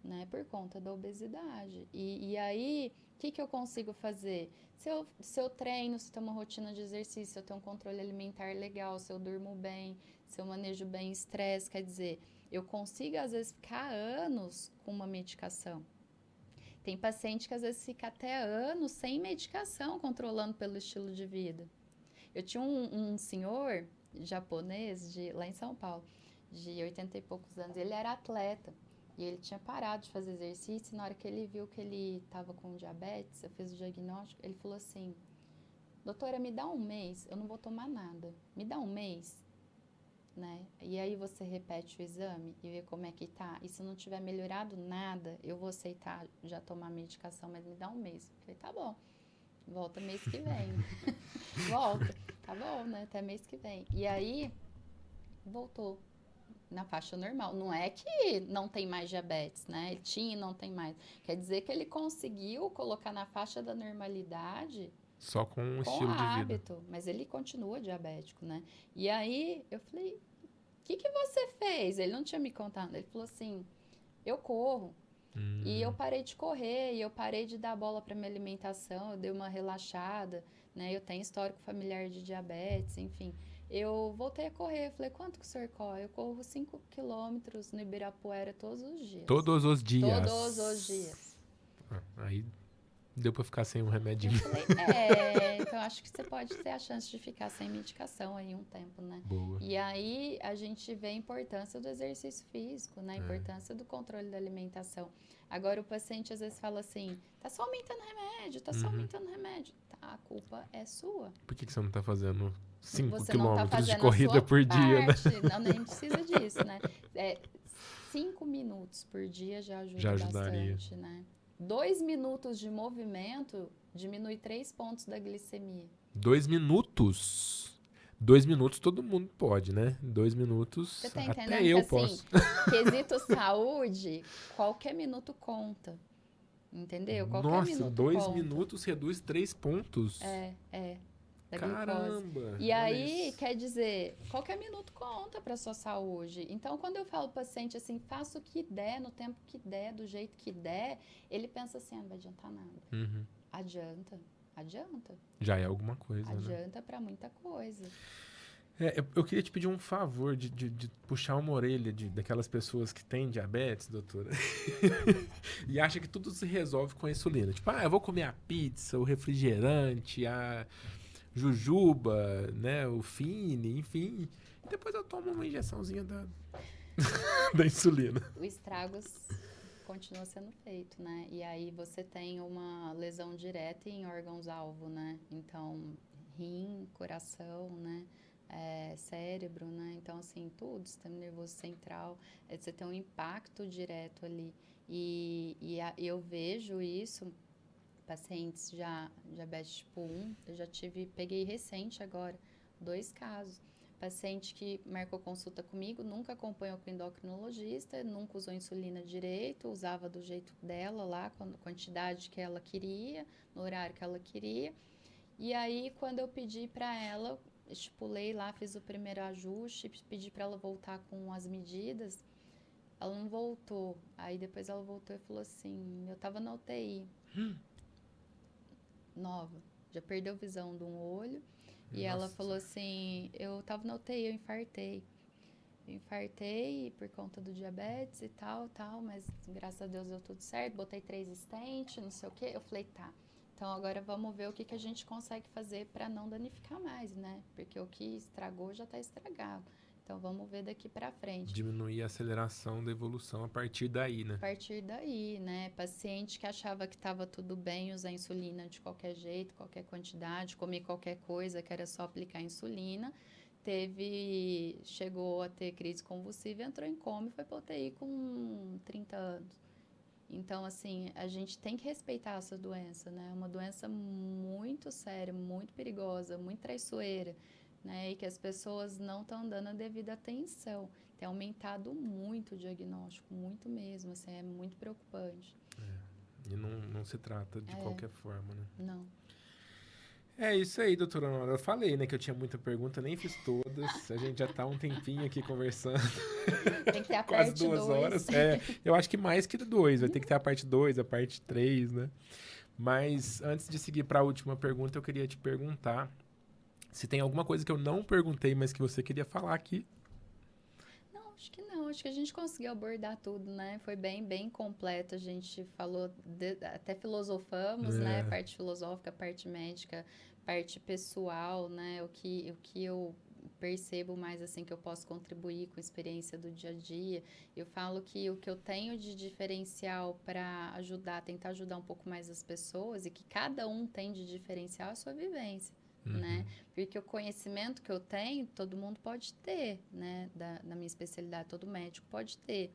Né, por conta da obesidade. E aí, o que eu consigo fazer? Se eu treino, se eu tenho uma rotina de exercício, se eu tenho um controle alimentar legal, se eu durmo bem, se eu manejo bem estresse, quer dizer, eu consigo, às vezes, ficar anos com uma medicação. Tem paciente que, às vezes, fica até anos sem medicação, controlando pelo estilo de vida. Eu tinha um senhor japonês lá em São Paulo, de 80 e poucos anos. Ele era atleta e ele tinha parado de fazer exercício. E na hora que ele viu que ele estava com diabetes, eu fiz o diagnóstico, ele falou assim: doutora, me dá um mês, eu não vou tomar nada. Me dá um mês, né? E aí você repete o exame e vê como é que tá. E se não tiver melhorado nada, eu vou aceitar já tomar medicação, mas me dá um mês. Eu falei, tá bom, volta mês que vem. Volta, tá bom, né? Até mês que vem. E aí, voltou na faixa normal. Não é que não tem mais diabetes, né? Ele tinha e não tem mais. Quer dizer que ele conseguiu colocar na faixa da normalidade Só com um com estilo de vida. hábito, mas ele continua diabético, né? E aí eu falei, o que você fez? Ele não tinha me contado. Ele falou assim, eu corro. E eu parei de correr, e eu parei de dar bola para minha alimentação, eu dei uma relaxada, né? Eu tenho histórico familiar de diabetes, enfim. Eu voltei a correr, eu falei, quanto que o senhor corre? Eu corro 5 quilômetros no Ibirapuera todos os dias. Todos os dias. Todos os dias. Aí deu pra ficar sem um remedinho. Eu falei, então acho que você pode ter a chance de ficar sem medicação aí um tempo, né? Boa. E aí a gente vê a importância do exercício físico, né? A importância do controle da alimentação. Agora o paciente às vezes fala assim, tá só aumentando remédio, tá só aumentando remédio. Tá, a culpa é sua. Por que você não tá fazendo 5 Você não tá quilômetros de fazendo a corrida sua por dia, né? parte. Não, nem precisa disso, né? 5 minutos por dia já ajuda Já ajudaria. bastante, né? 2 minutos de movimento diminui 3 pontos da glicemia. 2 minutos. 2 minutos todo mundo pode, né? 2 minutos Você tá até entendendo eu que, posso. assim, quesito saúde, qualquer minuto conta. Entendeu? Qualquer Nossa, minuto 2 conta. minutos reduz 3 pontos. Da glicose. Caramba! E olha aí, isso. quer dizer, qualquer minuto conta para sua saúde. Então, quando eu falo pro paciente assim, faça o que der, no tempo que der, do jeito que der, ele pensa assim, não vai adiantar nada. Uhum. Adianta. Já é alguma coisa, né? Adianta para muita coisa. Eu queria te pedir um favor de puxar uma orelha daquelas pessoas que têm diabetes, doutora, e acha que tudo se resolve com a insulina. Tipo, eu vou comer a pizza, o refrigerante, a jujuba, né, o Fine, enfim. E depois eu tomo uma injeçãozinha da insulina. O estrago continua sendo feito, né? E aí você tem uma lesão direta em órgãos-alvo, né? Então, rim, coração, né? Cérebro, né? Então, assim, tudo, sistema nervoso central, você tem um impacto direto ali. E eu vejo isso, pacientes já diabetes tipo 1, eu já peguei recente agora, 2 casos. Paciente que marcou consulta comigo, nunca acompanhou com o endocrinologista, nunca usou insulina direito, usava do jeito dela lá, com a quantidade que ela queria, no horário que ela queria. E aí, quando eu pedi para ela, estipulei lá, fiz o primeiro ajuste, pedi para ela voltar com as medidas, ela não voltou. Aí depois ela voltou e falou assim, eu tava na UTI, nova, já perdeu visão de um olho, e ela falou assim, eu tava na UTI, eu infartei. Por conta do diabetes e tal, mas graças a Deus deu tudo certo, botei 3 stents, não sei o quê. Eu falei, tá, então agora vamos ver o que a gente consegue fazer para não danificar mais, né? Porque o que estragou já tá estragado. Então vamos ver daqui para frente. Diminuir a aceleração da evolução a partir daí, né? A partir daí, né? Paciente que achava que estava tudo bem usar insulina de qualquer jeito, qualquer quantidade, comer qualquer coisa, que era só aplicar insulina, chegou a ter crise convulsiva, entrou em coma e foi para UTI com 30 anos. Então, assim, a gente tem que respeitar essa doença, né? É uma doença muito séria, muito perigosa, muito traiçoeira, né? E que as pessoas não estão dando a devida atenção. Tem aumentado muito o diagnóstico, muito mesmo, assim, é muito preocupante. E não se trata de qualquer forma, né? Não. É isso aí, doutora Nora. Eu falei, né, que eu tinha muita pergunta, nem fiz todas. A gente já tá um tempinho aqui conversando. Tem que ter a Quase parte 2 horas. Eu acho que mais que 2. Vai ter que ter a parte 2, a parte 3, né? Mas antes de seguir para a última pergunta, eu queria te perguntar se tem alguma coisa que eu não perguntei, mas que você queria falar aqui. Acho que não, acho que a gente conseguiu abordar tudo, né? Foi bem completo, a gente falou, até filosofamos, né? Parte filosófica, parte médica, parte pessoal, né? O que eu percebo mais, assim, que eu posso contribuir com a experiência do dia a dia. Eu falo que o que eu tenho de diferencial para ajudar, tentar ajudar um pouco mais as pessoas, e que cada um tem de diferencial, é a sua vivência, né? Porque o conhecimento que eu tenho, todo mundo pode ter, né? Da minha especialidade, todo médico pode ter.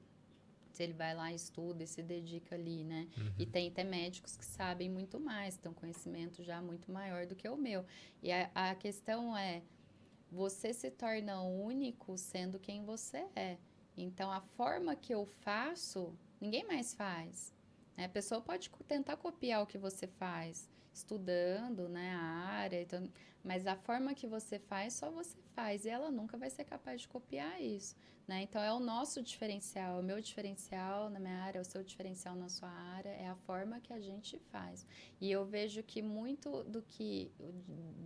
Se ele vai lá, estuda e se dedica ali, né? E tem até médicos que sabem muito mais, têm um conhecimento já muito maior do que o meu. E a questão é, você se torna único sendo quem você é. Então, a forma que eu faço, ninguém mais faz, né? A pessoa pode tentar copiar o que você faz, estudando, né, a área, então, mas a forma que você faz, só você faz. E ela nunca vai ser capaz de copiar isso, né? Então, é o nosso diferencial, é o meu diferencial na minha área, é o seu diferencial na sua área, é a forma que a gente faz. E eu vejo que muito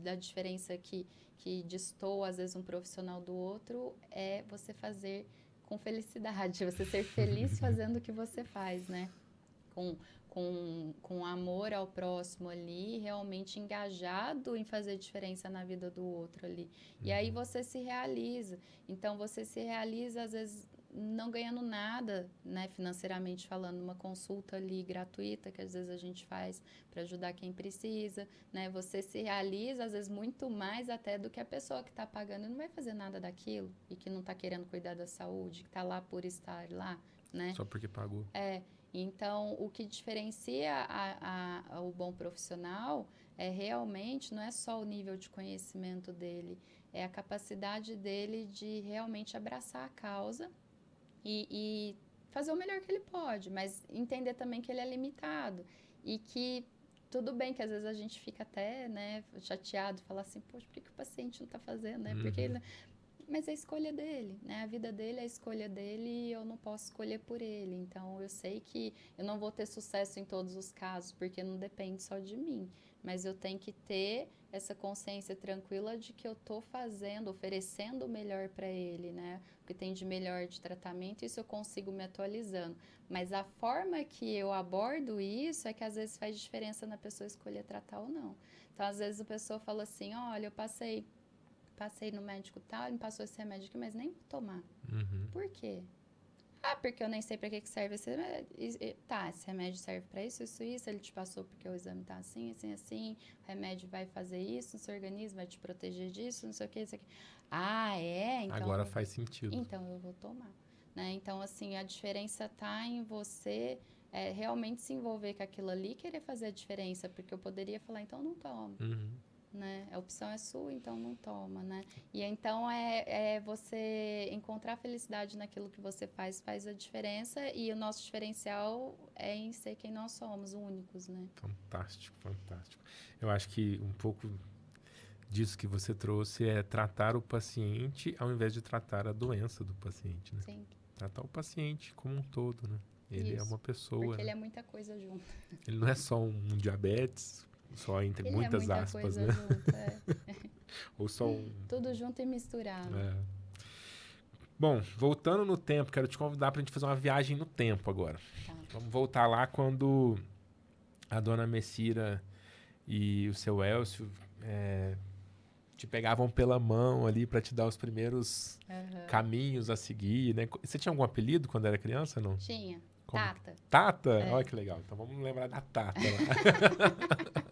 da diferença que destoa, às vezes, um profissional do outro, é você fazer com felicidade, você ser feliz fazendo o que você faz, né? Com amor ao próximo ali, realmente engajado em fazer diferença na vida do outro ali. E aí você se realiza. Então, você se realiza, às vezes, não ganhando nada, né, financeiramente falando, uma consulta ali gratuita, que às vezes a gente faz para ajudar quem precisa, né? Você se realiza, às vezes, muito mais até do que a pessoa que está pagando e não vai fazer nada daquilo, e que não está querendo cuidar da saúde, que está lá por estar lá, né? Só porque pagou. Então, o que diferencia o bom profissional é realmente, não é só o nível de conhecimento dele, é a capacidade dele de realmente abraçar a causa e fazer o melhor que ele pode, mas entender também que ele é limitado e que tudo bem que às vezes a gente fica até, né, chateado, falar assim, poxa, por que o paciente não está fazendo, né? Porque ele... Mas é a escolha dele, né? A vida dele é a escolha dele e eu não posso escolher por ele. Então, eu sei que eu não vou ter sucesso em todos os casos, porque não depende só de mim. Mas eu tenho que ter essa consciência tranquila de que eu estou fazendo, oferecendo o melhor para ele, né? O que tem de melhor de tratamento, isso eu consigo me atualizando. Mas a forma que eu abordo isso é que às vezes faz diferença na pessoa escolher tratar ou não. Então, às vezes a pessoa fala assim, olha, eu passei no médico tal, ele me passou esse remédio aqui, mas nem vou tomar. Por quê? Ah, porque eu nem sei pra que serve esse remédio. Tá, esse remédio serve pra isso, ele te passou porque o exame tá assim, assim, assim, o remédio vai fazer isso no seu organismo, vai te proteger disso, não sei o que, isso aqui. Ah, é? Então, agora faz sentido. Então eu vou tomar. Né? Então, assim, a diferença tá em você realmente se envolver com aquilo ali e querer fazer a diferença, porque eu poderia falar, então não tomo. Né? A opção é sua, então não toma, né? E então é você encontrar felicidade naquilo que você faz a diferença, e o nosso diferencial é em ser quem nós somos, únicos, né? Fantástico, fantástico. Eu acho que um pouco disso que você trouxe é tratar o paciente ao invés de tratar a doença do paciente, né? Sim. Tratar o paciente como um todo, né? Ele é uma pessoa. Porque né? ele é muita coisa junto. Ele não é só um diabetes, só entre ele muitas é muita aspas, coisa né? junto, Ou só um... Tudo junto e misturado. Bom, voltando no tempo, quero te convidar pra gente fazer uma viagem no tempo agora. Tá. Vamos voltar lá quando a dona Messira e o seu Elcio te pegavam pela mão ali para te dar os primeiros caminhos a seguir, né? Você tinha algum apelido quando era criança, não? Tinha. Como? Tata. Tata? Olha que legal. Então vamos lembrar da Tata lá.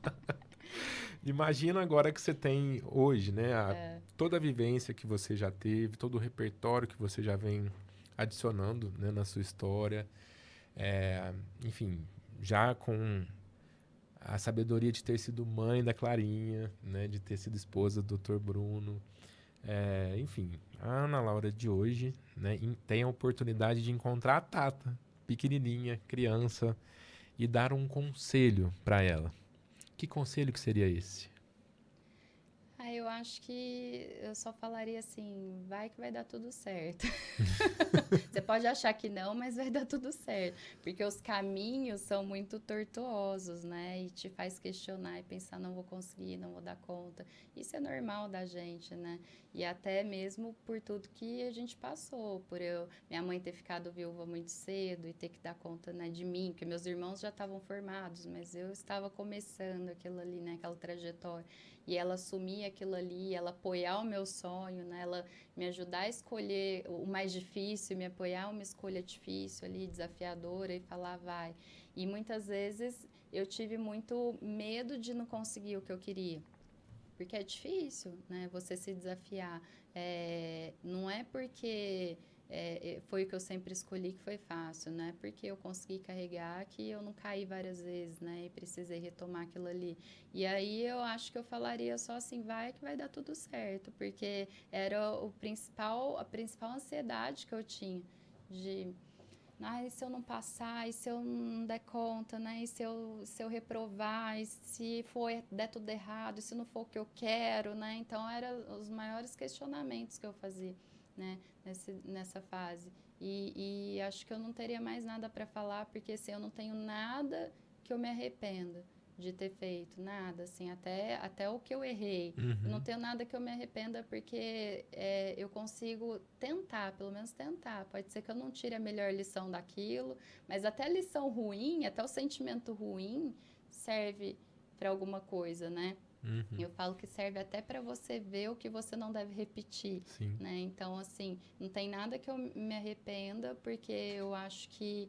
Imagina agora que você tem hoje, né? Toda a vivência que você já teve, todo o repertório que você já vem adicionando, né, na sua história. Enfim, já com a sabedoria de ter sido mãe da Clarinha, né, de ter sido esposa do Dr. Bruno. Enfim, a Ana Laura de hoje, né, tem a oportunidade de encontrar a Tata, pequenininha, criança, e dar um conselho para ela. Que conselho que seria esse? Eu acho que eu só falaria assim, vai que vai dar tudo certo. Você pode achar que não, mas vai dar tudo certo. Porque os caminhos são muito tortuosos, né? E te faz questionar e pensar, não vou conseguir, não vou dar conta. Isso é normal da gente, né? E até mesmo por tudo que a gente passou. Minha mãe ter ficado viúva muito cedo e ter que dar conta, né, de mim. Porque meus irmãos já estavam formados, mas eu estava começando aquilo ali, né? Aquela trajetória. E ela assumir aquilo ali, ela apoiar o meu sonho, né? Ela me ajudar a escolher o mais difícil, me apoiar uma escolha difícil ali, desafiadora e falar, vai. E muitas vezes eu tive muito medo de não conseguir o que eu queria. Porque é difícil, né? Você se desafiar. Não é porque foi o que eu sempre escolhi que foi fácil, né? Porque eu consegui carregar que eu não caí várias vezes, né? E precisei retomar aquilo ali. E aí eu acho que eu falaria só assim, vai que vai dar tudo certo. Porque era a principal ansiedade que eu tinha de... e se eu não passar, e se eu não der conta, né? E se eu reprovar, e se der tudo errado, e se não for o que eu quero, né? Então, eram os maiores questionamentos que eu fazia, né? Nessa fase. E acho que eu não teria mais nada para falar, porque assim, eu não tenho nada que eu me arrependa de ter feito, nada, assim, até o que eu errei. Eu não tenho nada que eu me arrependa, porque eu consigo tentar, pelo menos tentar. Pode ser que eu não tire a melhor lição daquilo, mas até a lição ruim, até o sentimento ruim serve para alguma coisa, né? Eu falo que serve até para você ver o que você não deve repetir, né? Então, assim, não tem nada que eu me arrependa, porque eu acho que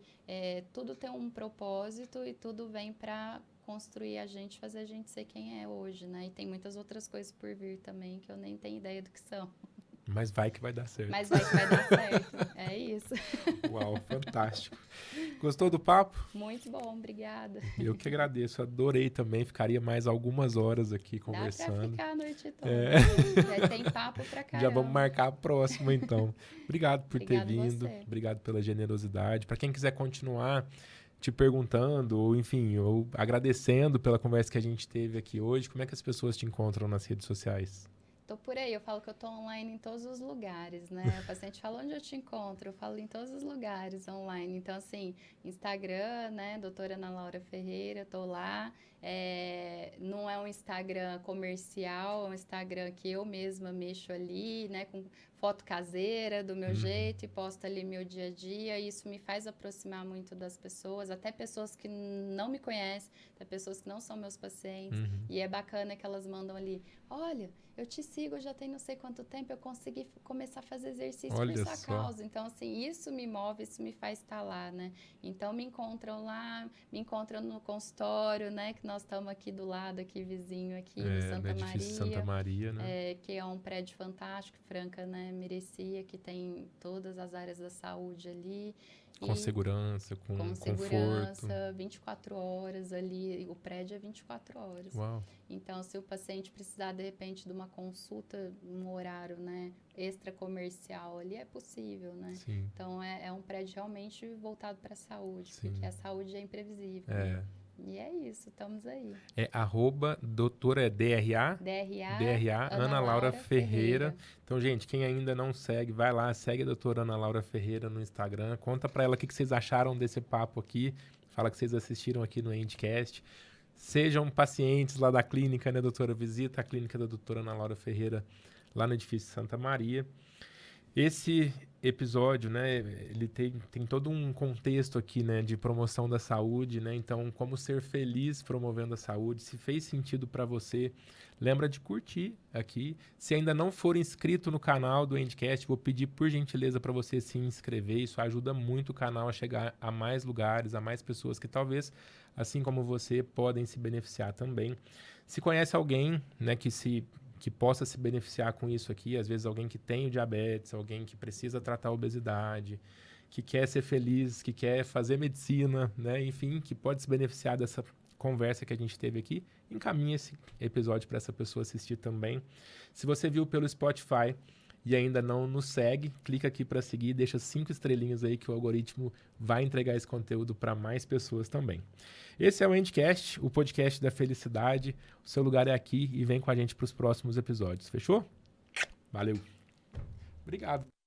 tudo tem um propósito e tudo vem para construir a gente, fazer a gente ser quem é hoje, né? E tem muitas outras coisas por vir também que eu nem tenho ideia do que são. Mas vai que vai dar certo. Mas vai que vai dar certo. É isso. Uau, fantástico. Gostou do papo? Muito bom, obrigada. Eu que agradeço, adorei também. Ficaria mais algumas horas aqui conversando. Dá pra ficar a noite toda. Já tem papo pra caramba. Já vamos marcar a próxima, então. Obrigado por ter Obrigado vindo. você. Obrigado pela generosidade. Para quem quiser continuar te perguntando, ou enfim, ou agradecendo pela conversa que a gente teve aqui hoje, como é que as pessoas te encontram nas redes sociais? Tô por aí, eu falo que eu tô online em todos os lugares, né? O paciente fala onde eu te encontro, eu falo em todos os lugares online. Então, assim, Instagram, né? Doutora Ana Laura Ferreira, tô lá. Não é um Instagram comercial, é um Instagram que eu mesma mexo ali, né? Com foto caseira, do meu jeito, e posto ali meu dia a dia. E isso me faz aproximar muito das pessoas, até pessoas que não me conhecem, até pessoas que não são meus pacientes. E é bacana que elas mandam ali, olha, eu te sigo, eu já tenho não sei quanto tempo, eu consegui começar a fazer exercício por sua causa. Então, assim, isso me move, isso me faz estar lá, né? Então, me encontram lá, me encontram no consultório, né? Que nós estamos aqui do lado, aqui vizinho, aqui no Santa Maria. Santa Maria, né? Que é um prédio fantástico, Franca, né? Merecia, que tem todas as áreas da saúde ali. Com segurança, com conforto. Segurança, 24 horas ali, o prédio é 24 horas. Uau. Então, se o paciente precisar, de repente, de uma consulta, um horário, né, extra comercial ali, é possível, né? Sim. Então, é um prédio realmente voltado para a saúde, Sim. porque a saúde é imprevisível. Né? E é isso, estamos aí. @doutora DRA Ana Laura Ferreira. Então, gente, quem ainda não segue, vai lá, segue a doutora Ana Laura Ferreira no Instagram. Conta pra ela o que vocês acharam desse papo aqui. Fala que vocês assistiram aqui no Endcast. Sejam pacientes lá da clínica, né, doutora? Visita a clínica da doutora Ana Laura Ferreira lá no edifício Santa Maria. Esse episódio, né, ele tem todo um contexto aqui, né, de promoção da saúde, né? Então, como ser feliz promovendo a saúde. Se fez sentido para você, lembra de curtir aqui. Se ainda não for inscrito no canal do Endcast, vou pedir por gentileza para você se inscrever. Isso ajuda muito o canal a chegar a mais lugares, a mais pessoas que talvez, assim como você, podem se beneficiar também. Se conhece alguém, né, que possa se beneficiar com isso aqui, às vezes alguém que tem o diabetes, alguém que precisa tratar a obesidade, que quer ser feliz, que quer fazer medicina, né? Enfim, que pode se beneficiar dessa conversa que a gente teve aqui, encaminhe esse episódio para essa pessoa assistir também. Se você viu pelo Spotify e ainda não nos segue, clica aqui para seguir, deixa 5 estrelinhas aí que o algoritmo vai entregar esse conteúdo para mais pessoas também. Esse é o Endcast, o podcast da felicidade. O seu lugar é aqui e vem com a gente para os próximos episódios. Fechou? Valeu. Obrigado.